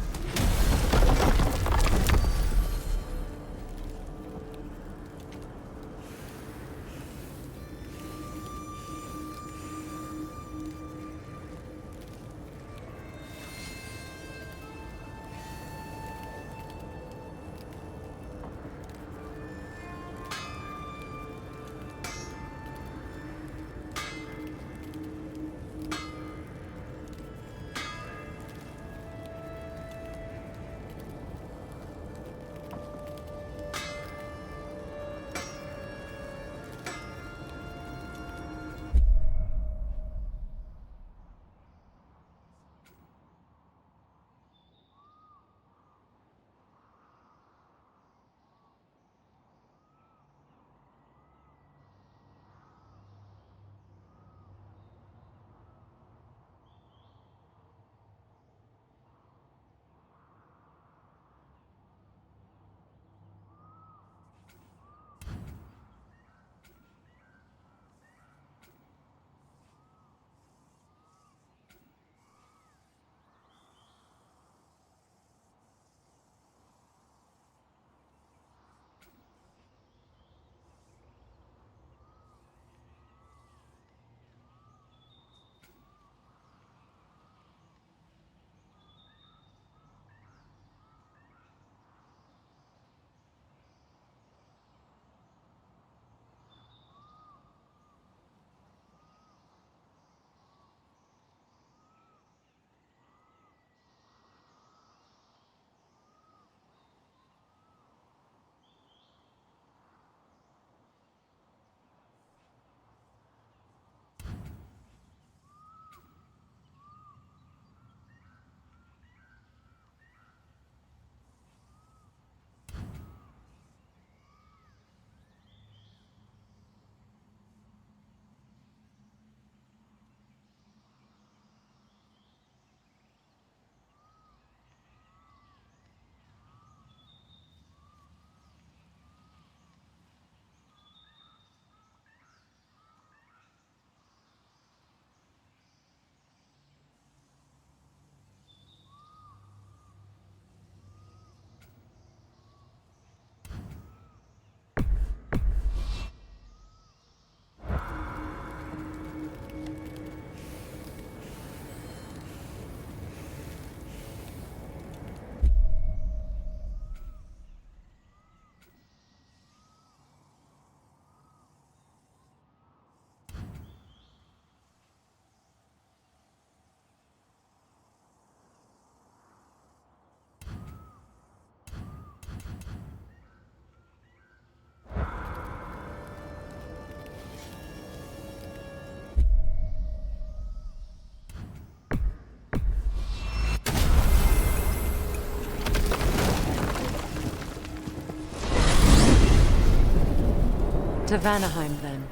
To Vanaheim, then.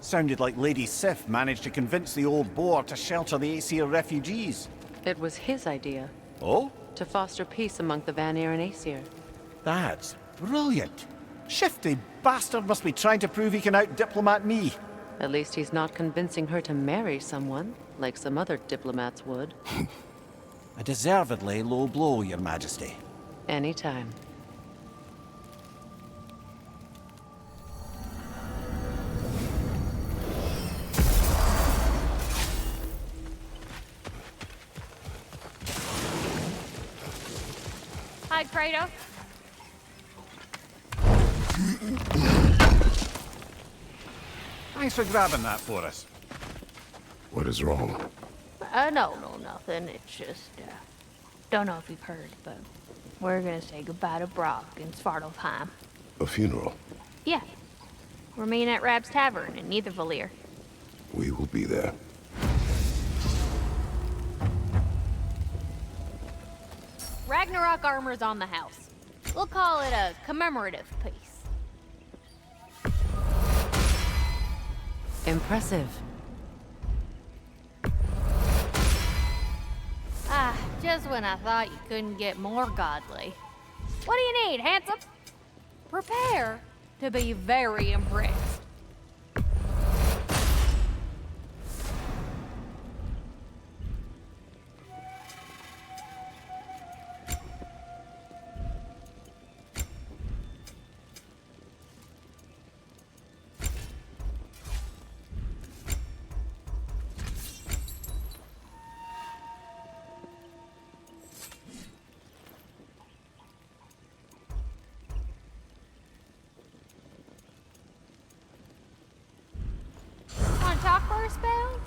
Sounded like Lady Sif managed to convince the old boar to shelter the Aesir refugees. It was his idea. Oh? To foster peace among the Vanir and Aesir. That's brilliant. Shifty bastard must be trying to prove he can out-diplomat me. At least he's not convincing her to marry someone, like some other diplomats would. A deservedly low blow, Your Majesty. Anytime. Hi, Kratos. Thanks for grabbing that for us. What is wrong? No, nothing. It's just, don't know if you've heard, but we're gonna say goodbye to Brock in Svartalfheim. A funeral. Yeah. We're meeting at Rab's Tavern in Nethervalir. We will be there. Ragnarok armor's on the house. We'll call it a commemorative piece. Impressive. Ah, just when I thought you couldn't get more godly. What do you need, handsome? Prepare to be very impressed. Want to talk for a spell?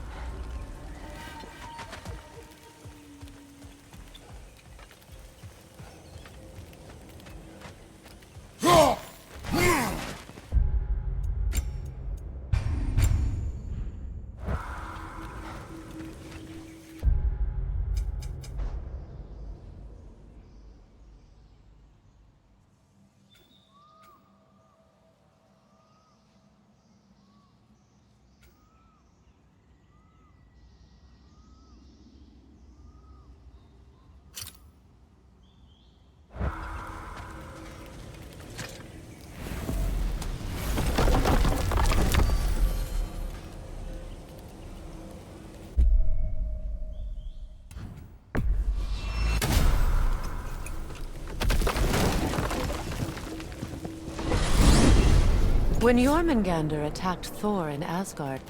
When Jormungandr attacked Thor in Asgard,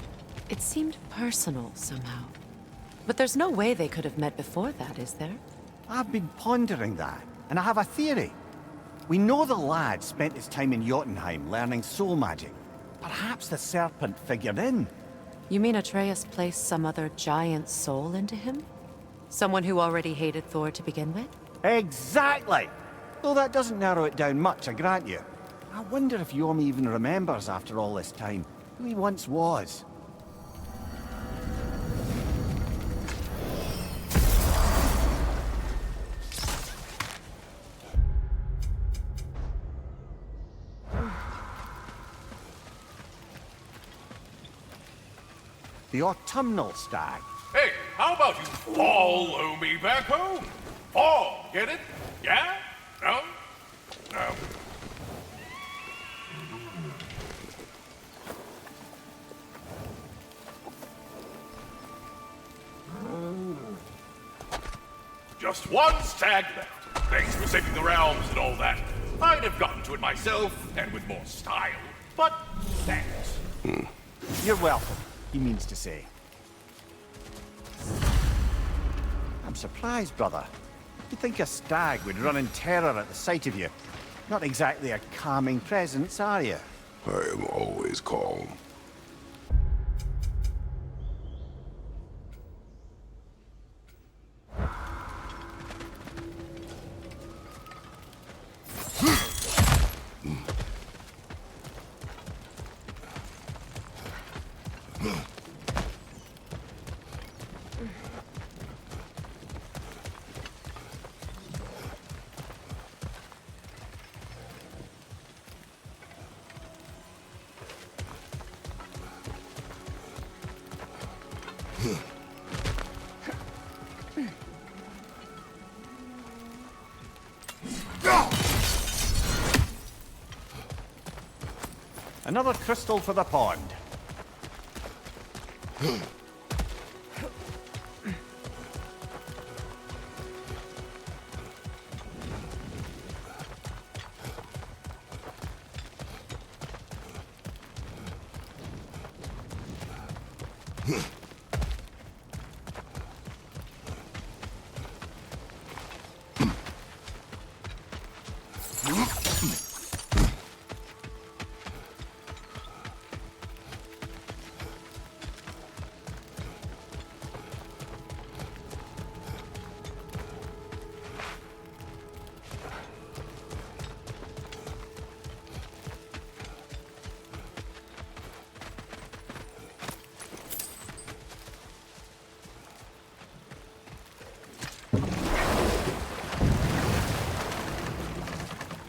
it seemed personal somehow. But there's no way they could have met before that, is there? I've been pondering that, and I have a theory. We know the lad spent his time in Jotunheim learning soul magic. Perhaps the serpent figured in. You mean Atreus placed some other giant soul into him? Someone who already hated Thor to begin with? Exactly! Though that doesn't narrow it down much, I grant you. I wonder if Yorm even remembers after all this time who he once was. The autumnal stag. Hey, how about you follow me back home? Fall, get it? Yeah? No? No. Just one stag left. Thanks for saving the realms and all that. I'd have gotten to it myself, and with more style. But thanks. You're welcome, he means to say. I'm surprised, brother. You'd think a stag would run in terror at the sight of you. Not exactly a calming presence, are you? I am always calm. Another crystal for the pond.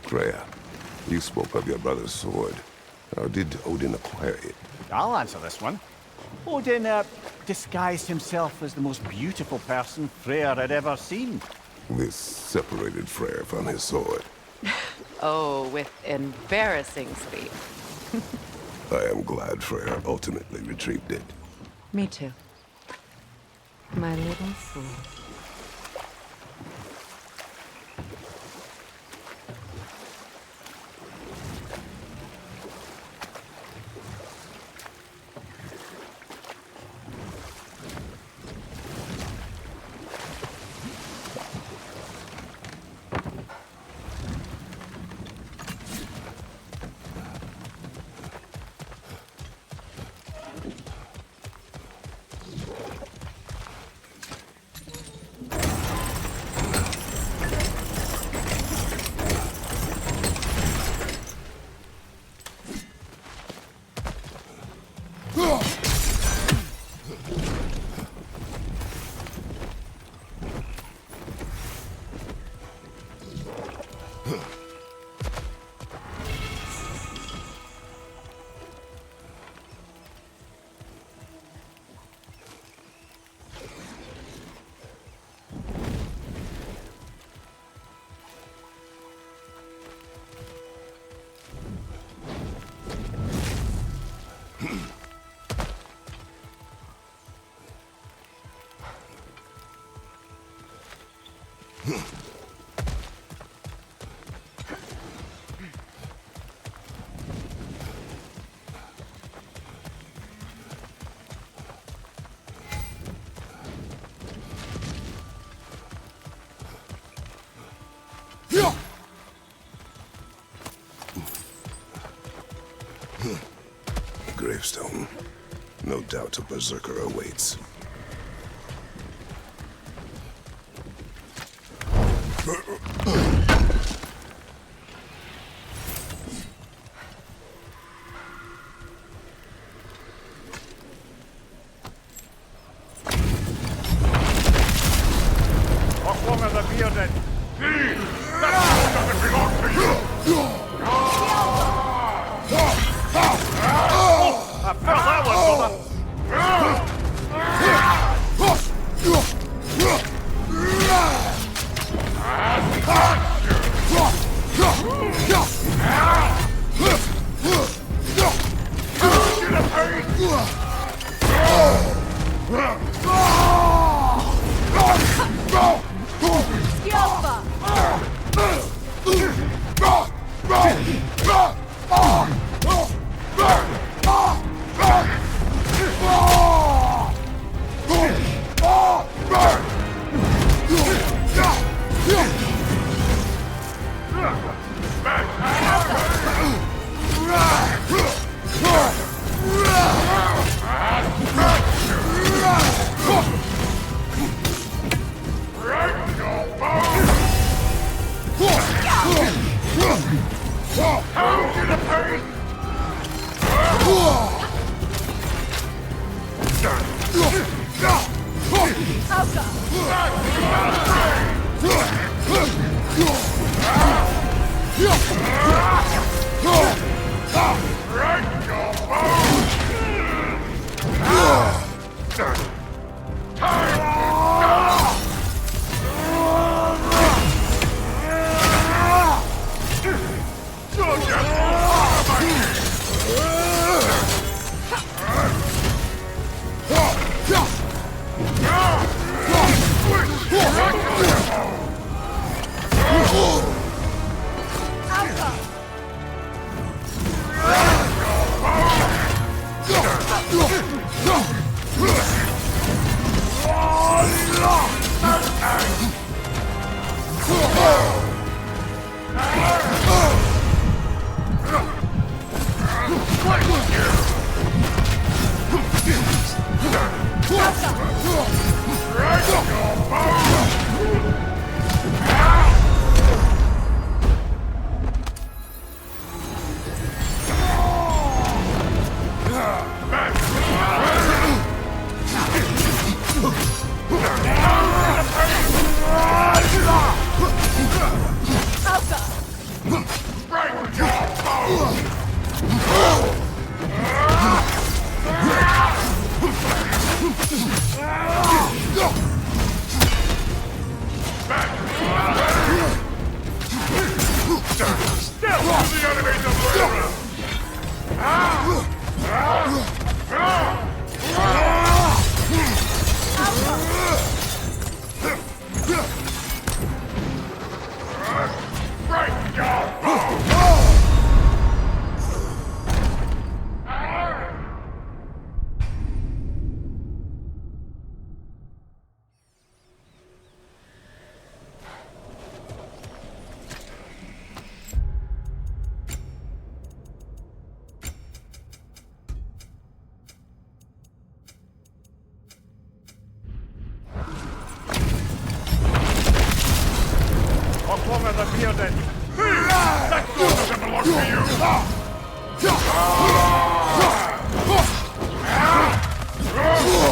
Freya, you spoke of your brother's sword. How did Odin acquire it? I'll answer this one. Odin, disguised himself as the most beautiful person Freyr had ever seen. This separated Freyr from his sword. Oh, with embarrassing speed. I am glad Freyr ultimately retrieved it. Me too. My little fool. Gravestone. No doubt a berserker awaits. What's wrong with the bearded? That doesn't belong to you! I felt that one, brother.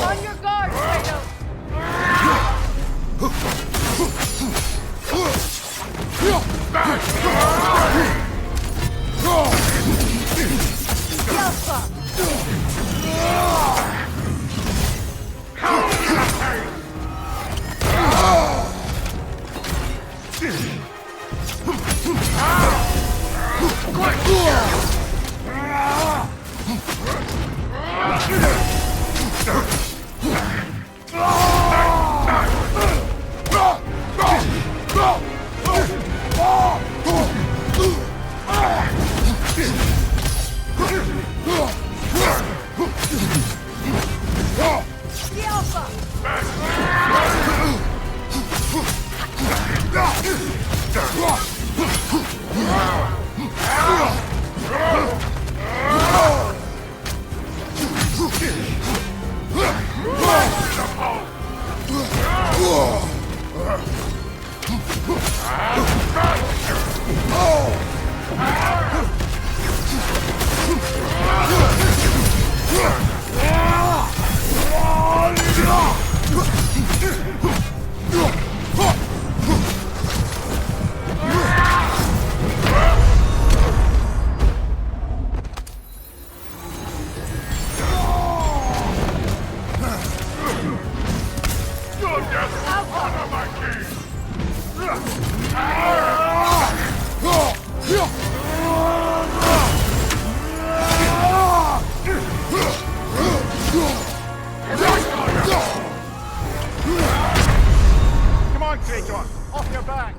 On your guard, Kratos! Come on, Kratos! Off your back!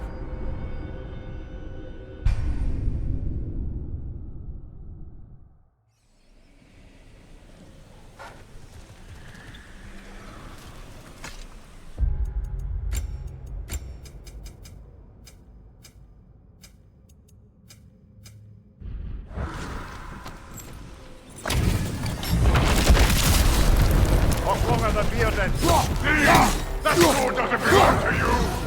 What's wrong with the beard then? That sword doesn't belong to you!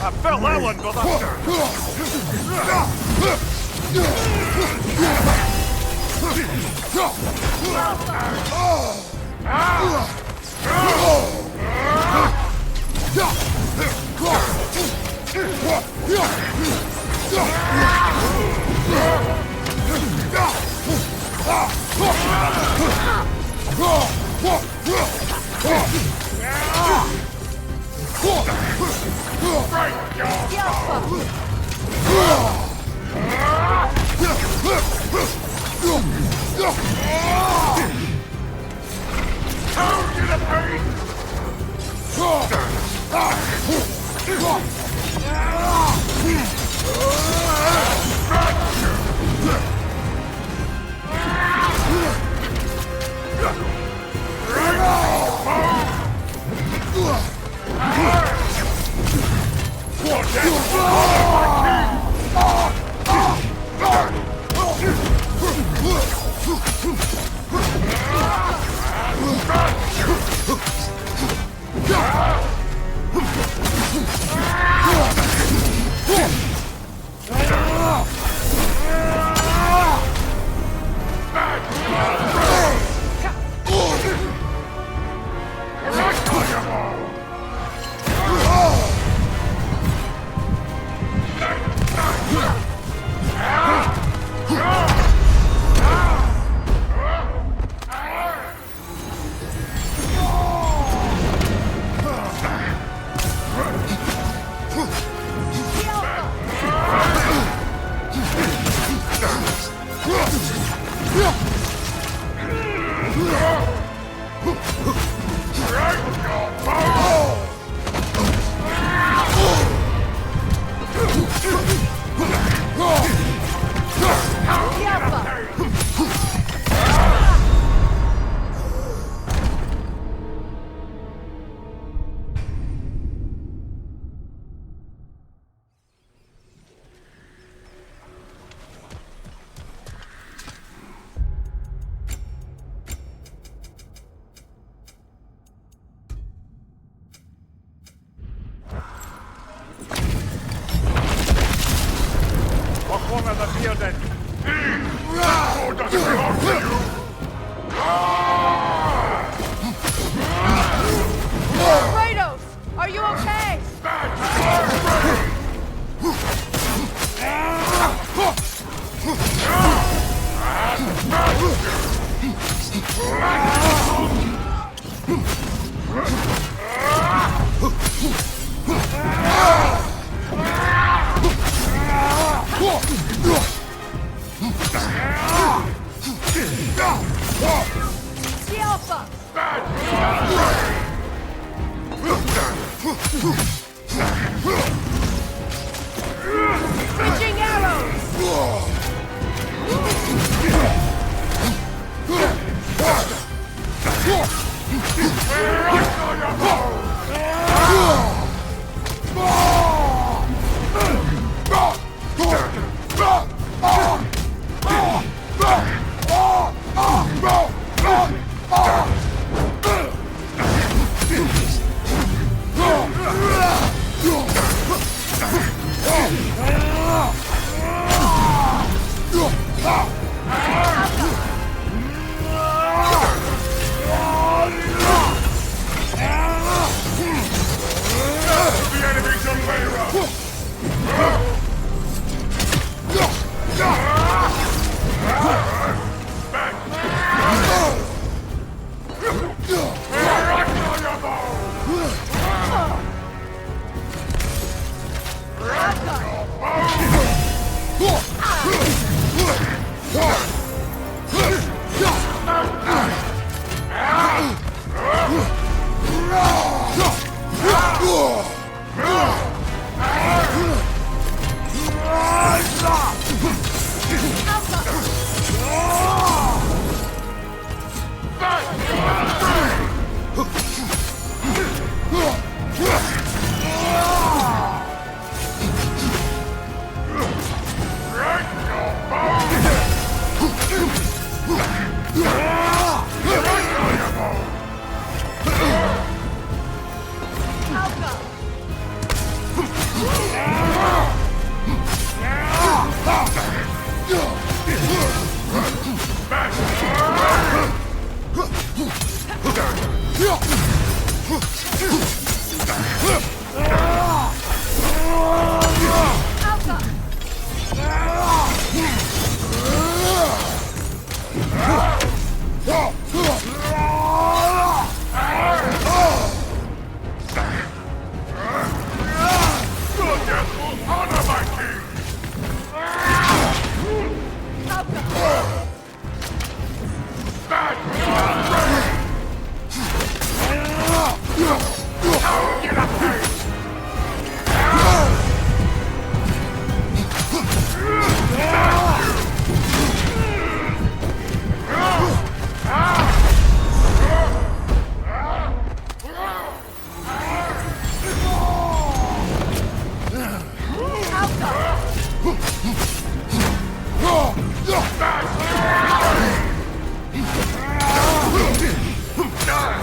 I felt that one, One of the bearded. Who doesn't belong to you? Kratos, are you okay? The Alpha! Pitching arrows!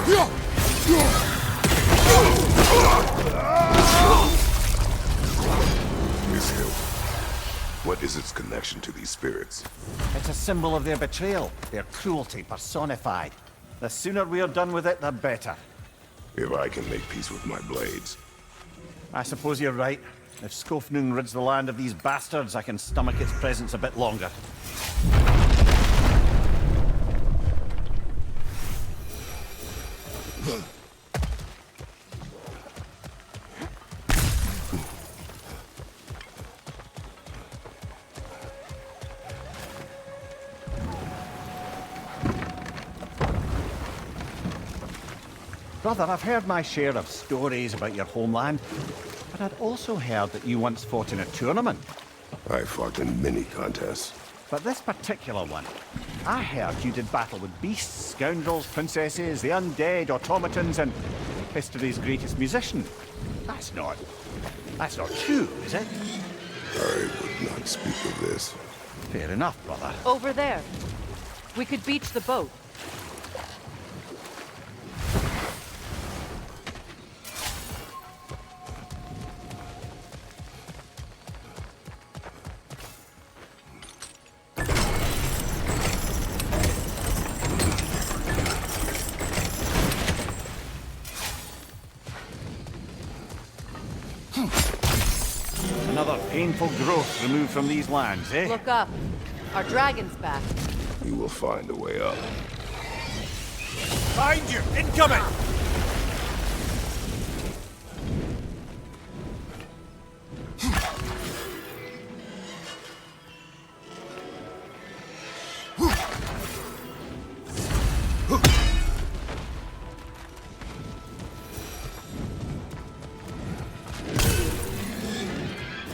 This hill. What is its connection to these spirits? It's a symbol of their betrayal, their cruelty personified. The sooner we're done with it, the better. If I can make peace with my blades. I suppose you're right. If Skofnung rids the land of these bastards, I can stomach its presence a bit longer. Brother, I've heard my share of stories about your homeland, but I'd also heard that you once fought in a tournament. I fought in many contests. But this particular one, I heard you did battle with beasts, scoundrels, princesses, the undead, automatons, and history's greatest musician. That's not true, is it? I would not speak of this. Fair enough, brother. Over there. We could beach the boat. Another painful growth removed from these lands, eh? Look up. Our dragon's back. You will find a way up. Find you! Incoming!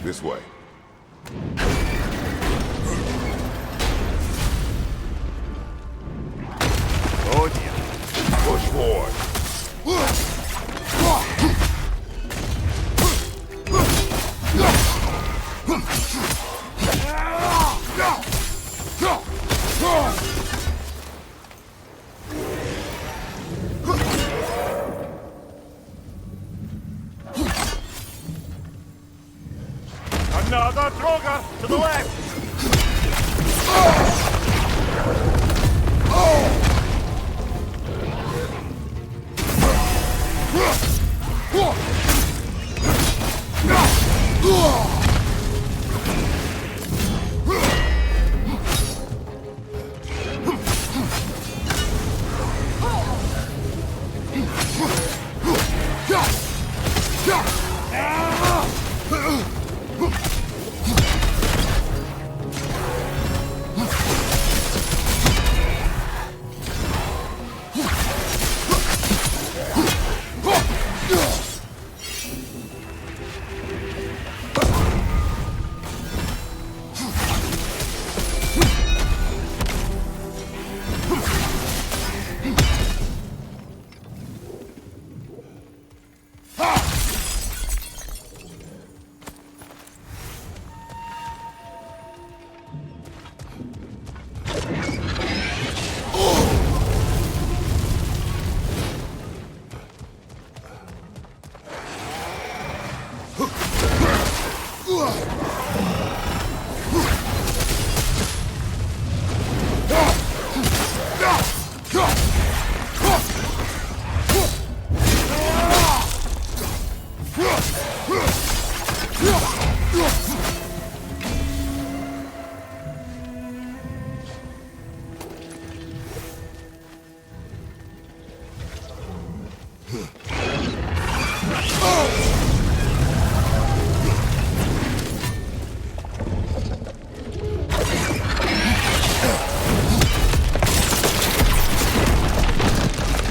This way. Oh dear. Push forward. Another Droger to the left!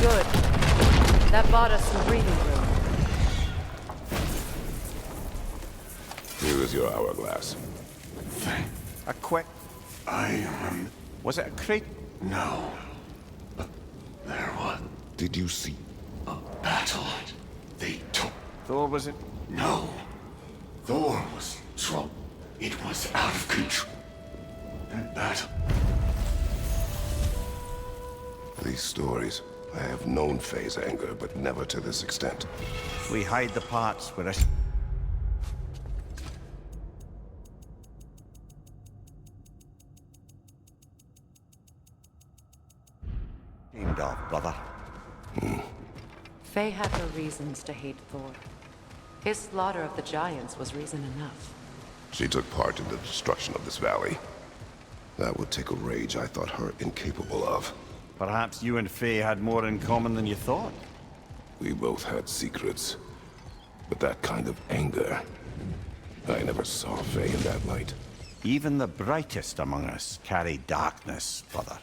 Good. That bought us some breathing room. Here is your hourglass. A quick... Was it a crate? No. But there was... Did you see a battle? They took... Thor, was it? No. Thor was in trouble. It was out of control. That battle... These stories I have known Faye's anger, but never to this extent. We hide the parts where I... Aimed off, brother. Faye had her reasons to hate Thor. His slaughter of the giants was reason enough. She took part in the destruction of this valley. That would take a rage I thought her incapable of. Perhaps you and Faye had more in common than you thought. We both had secrets. But that kind of anger... I never saw Faye in that light. Even the brightest among us carry darkness, brother.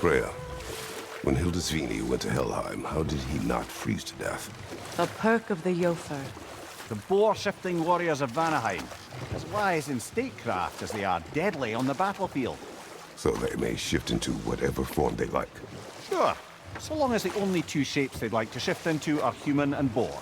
Freya, when Hildisvini went to Helheim, how did he not freeze to death? A perk of the Jofur. The boar-shifting warriors of Vanaheim, as wise in statecraft as they are deadly on the battlefield. So they may shift into whatever form they like. Sure, so long as the only two shapes they'd like to shift into are human and boar.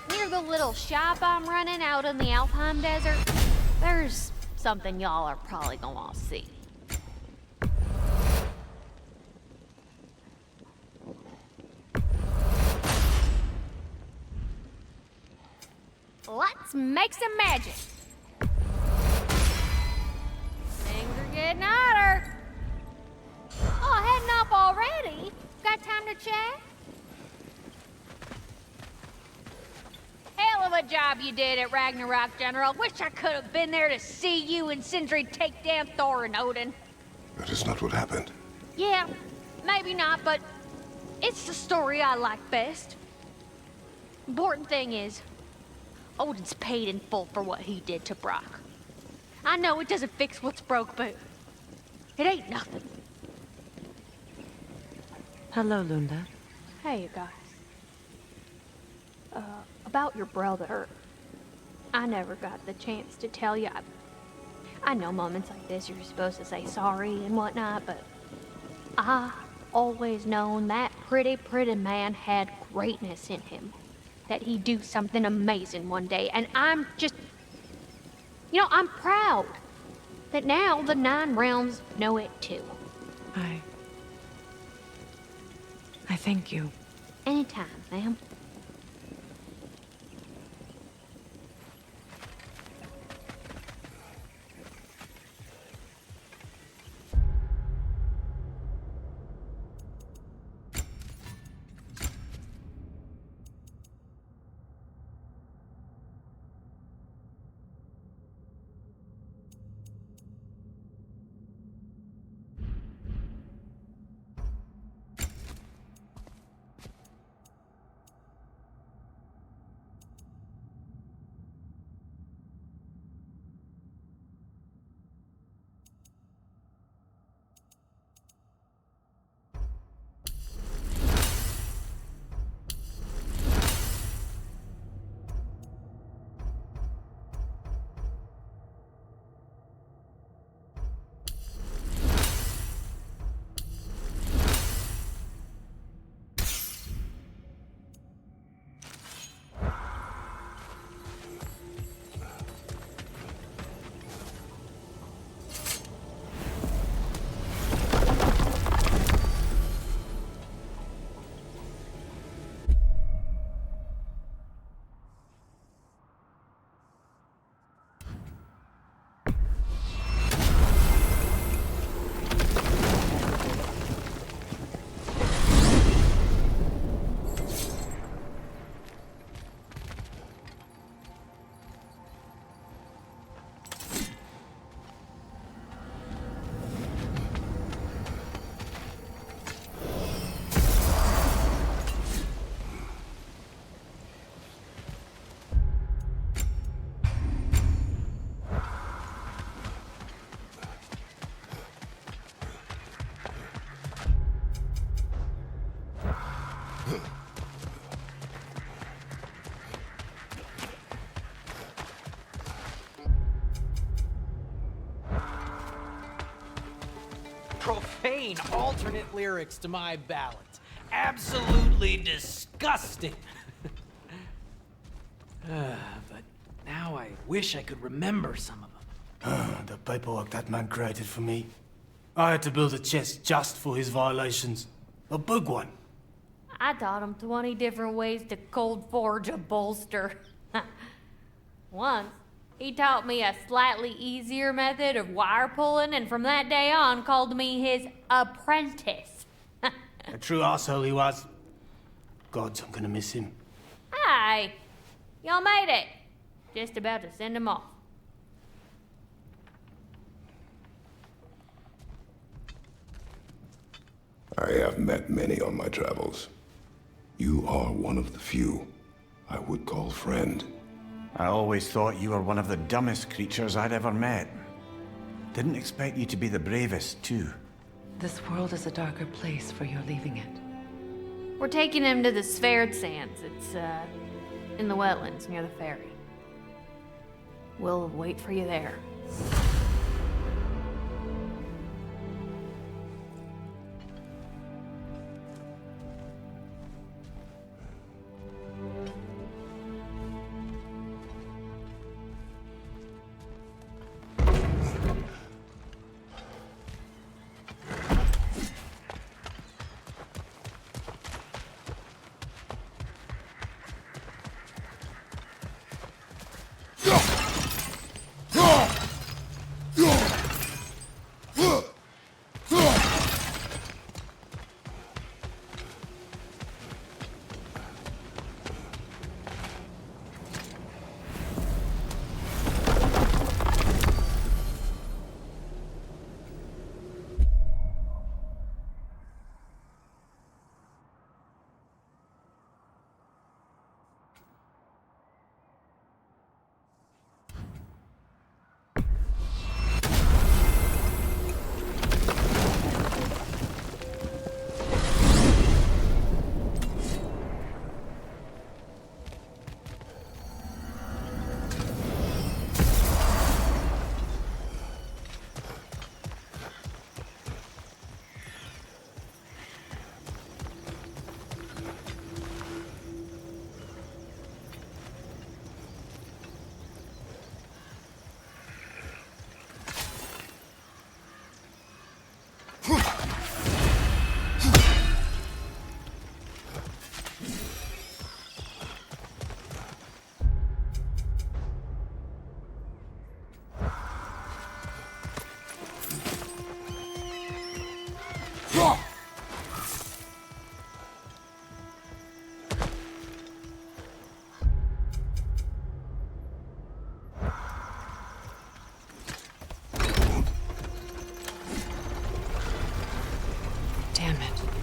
Near the little shop I'm running out in the Alpine Desert, there's something y'all are probably gonna want to see. Let's make some magic. Things are getting hotter. Oh, heading up already? Got time to chat? Hell of a job you did at Ragnarok, General. Wish I could have been there to see you and Sindri take down Thor and Odin. That is not what happened. Yeah, maybe not, but it's the story I like best. Important thing is, Odin's paid in full for what he did to Brock. I know it doesn't fix what's broke, but it ain't nothing. Hello, Lunda. Hey, you guys. About your brother. I never got the chance to tell you. I know moments like this you're supposed to say sorry and whatnot, but I always known that pretty man had greatness in him. That he'd do something amazing one day, and I'm just... You know, I'm proud that now the Nine Realms know it too. I thank you. Anytime, ma'am. profane alternate lyrics to my ballads. Absolutely disgusting. But now I wish I could remember some of them. The paperwork that man created for me. I had to build a chest just for his violations. A big one. I taught him 20 different ways to cold forge a bolster. Once, he taught me a slightly easier method of wire pulling, and from that day on called me his apprentice. A true asshole he was. Gods, I'm gonna miss him. Hi! Y'all made it. Just about to send him off. I have met many on my travels. You are one of the few I would call friend. I always thought you were one of the dumbest creatures I'd ever met. Didn't expect you to be the bravest, too. This world is a darker place for your leaving it. We're taking him to the Sverd Sands. It's, in the wetlands near the ferry. We'll wait for you there.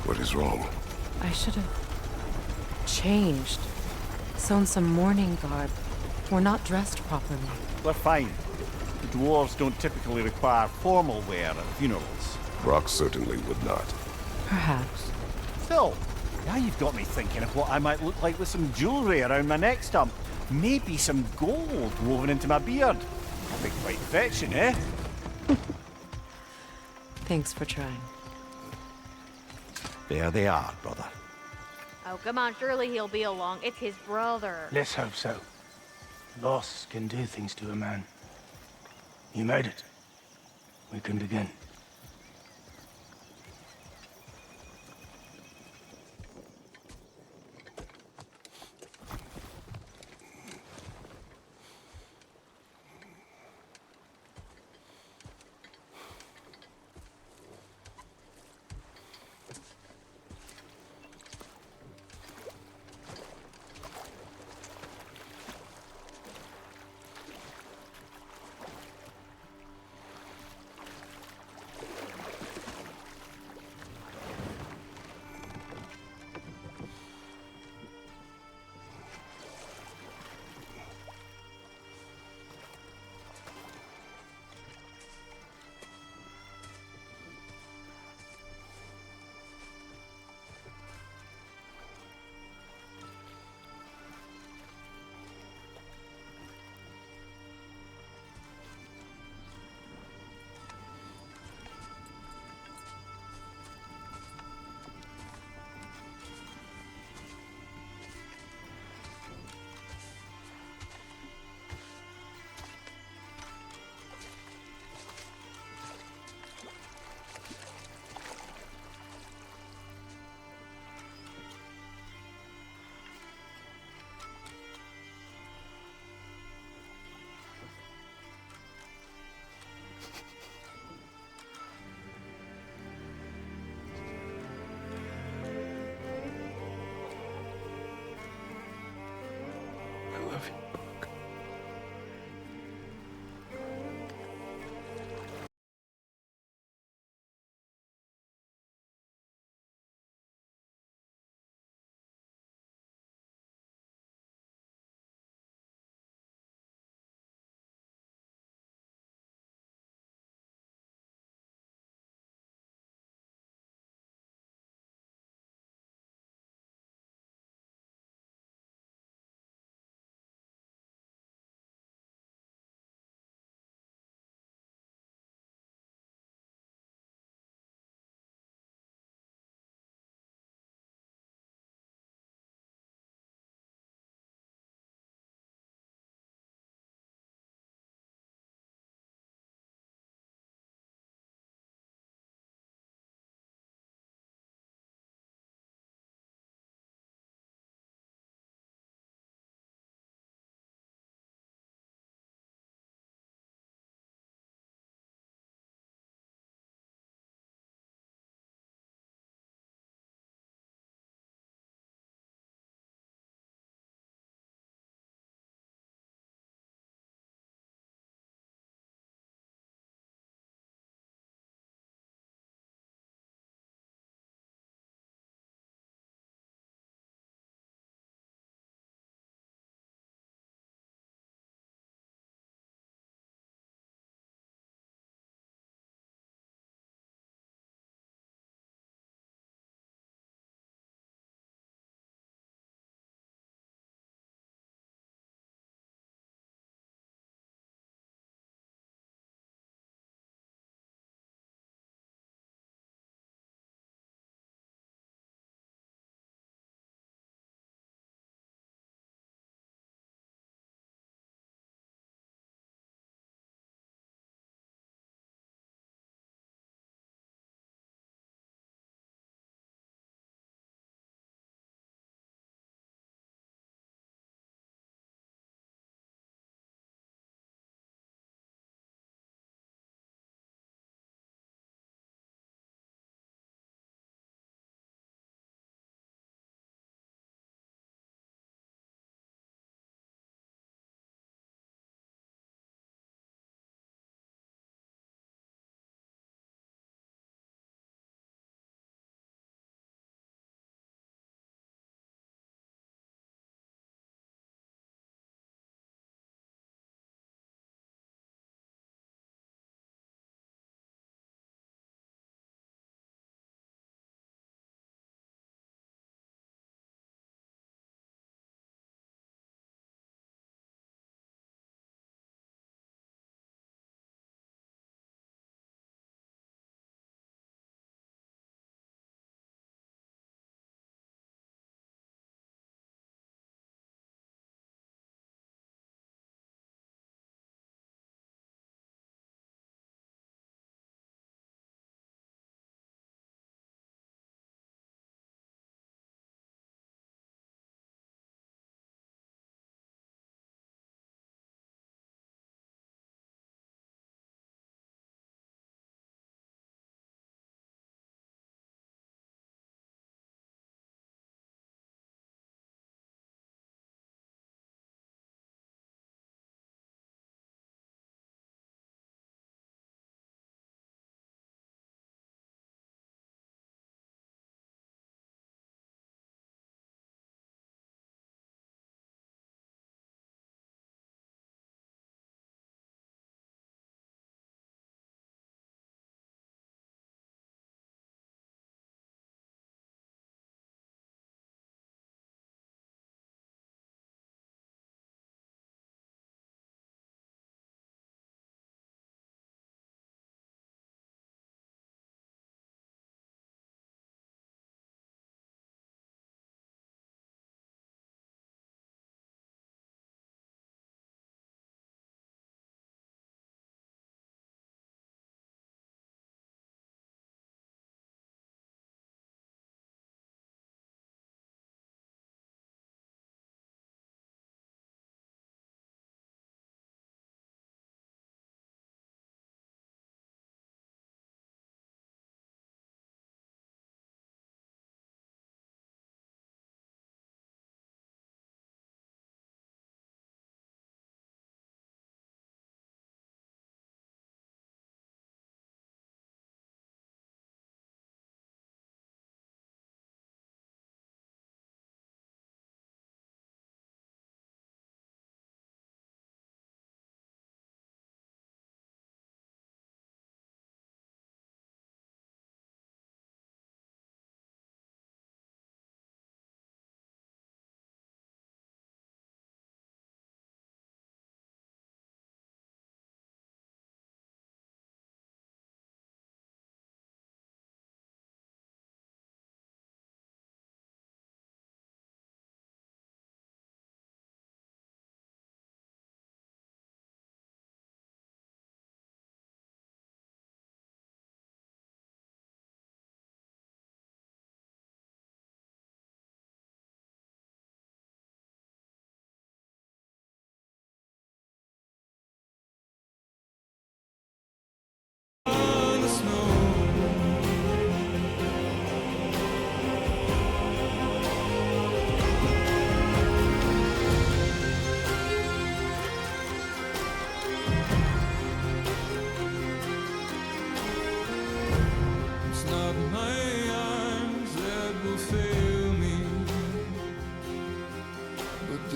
What is wrong? I should have changed. Sewn some mourning garb. We're not dressed properly. We're fine. The dwarves don't typically require formal wear at funerals. Brock certainly would not. Perhaps. Still, now you've got me thinking of what I might look like with some jewellery around my neck stump. Maybe some gold woven into my beard. That'd be quite fetching, eh? Thanks for trying. There they are, brother. Oh, come on, surely he'll be along. It's his brother. Let's hope so. Loss can do things to a man. You made it. We can begin.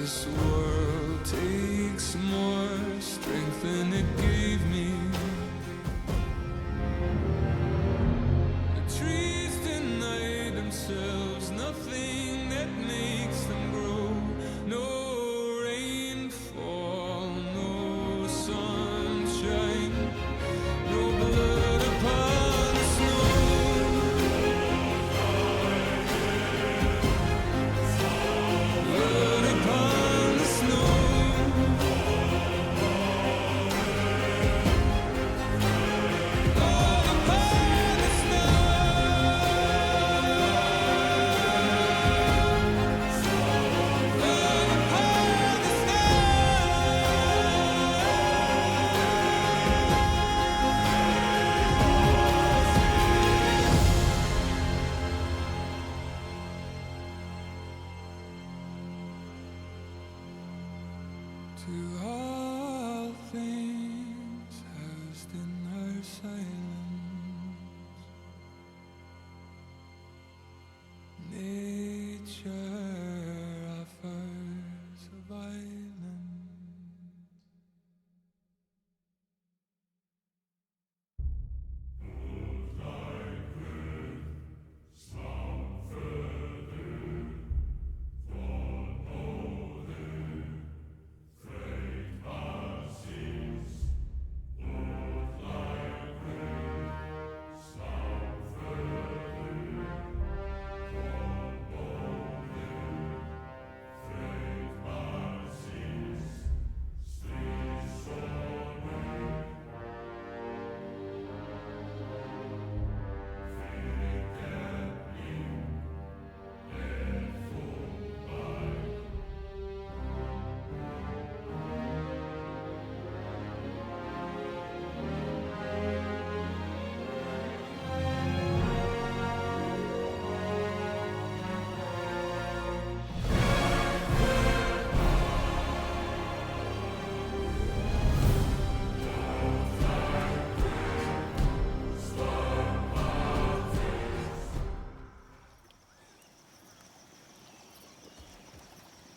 This world takes more strength than it gave me. The trees deny themselves nothing that makes them grow. No rainfall, no sunshine, no blood upon the snow. Blood upon the snow. Blood upon the to all things housed in her silence. Nature offers violence.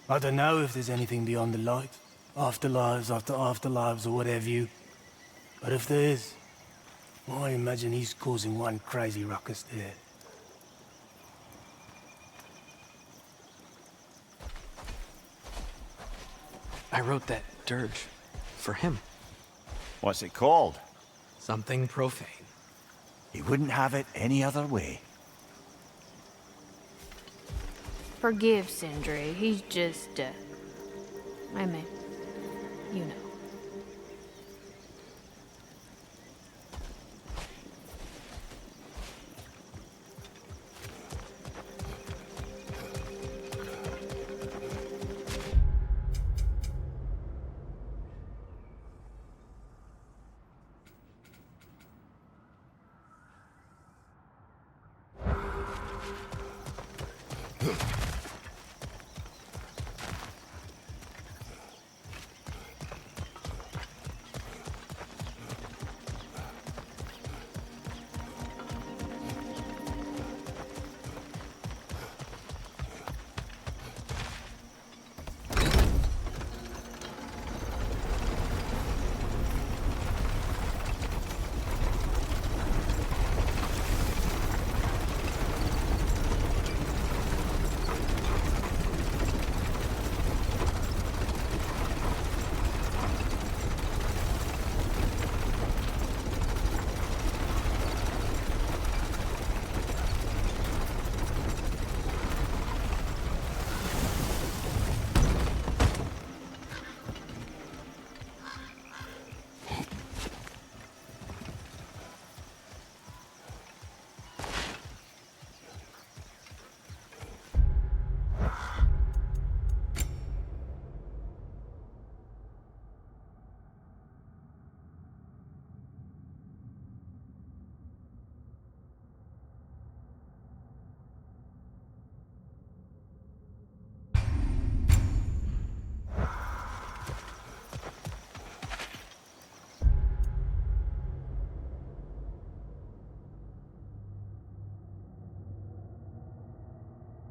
I don't know if there's anything beyond the light. Afterlives after afterlives or whatever you. But if there is, I imagine he's causing one crazy ruckus there. I wrote that dirge for him. What's it called? Something profane. He wouldn't have it any other way. Forgive Sindri. He's just, I mean, you know.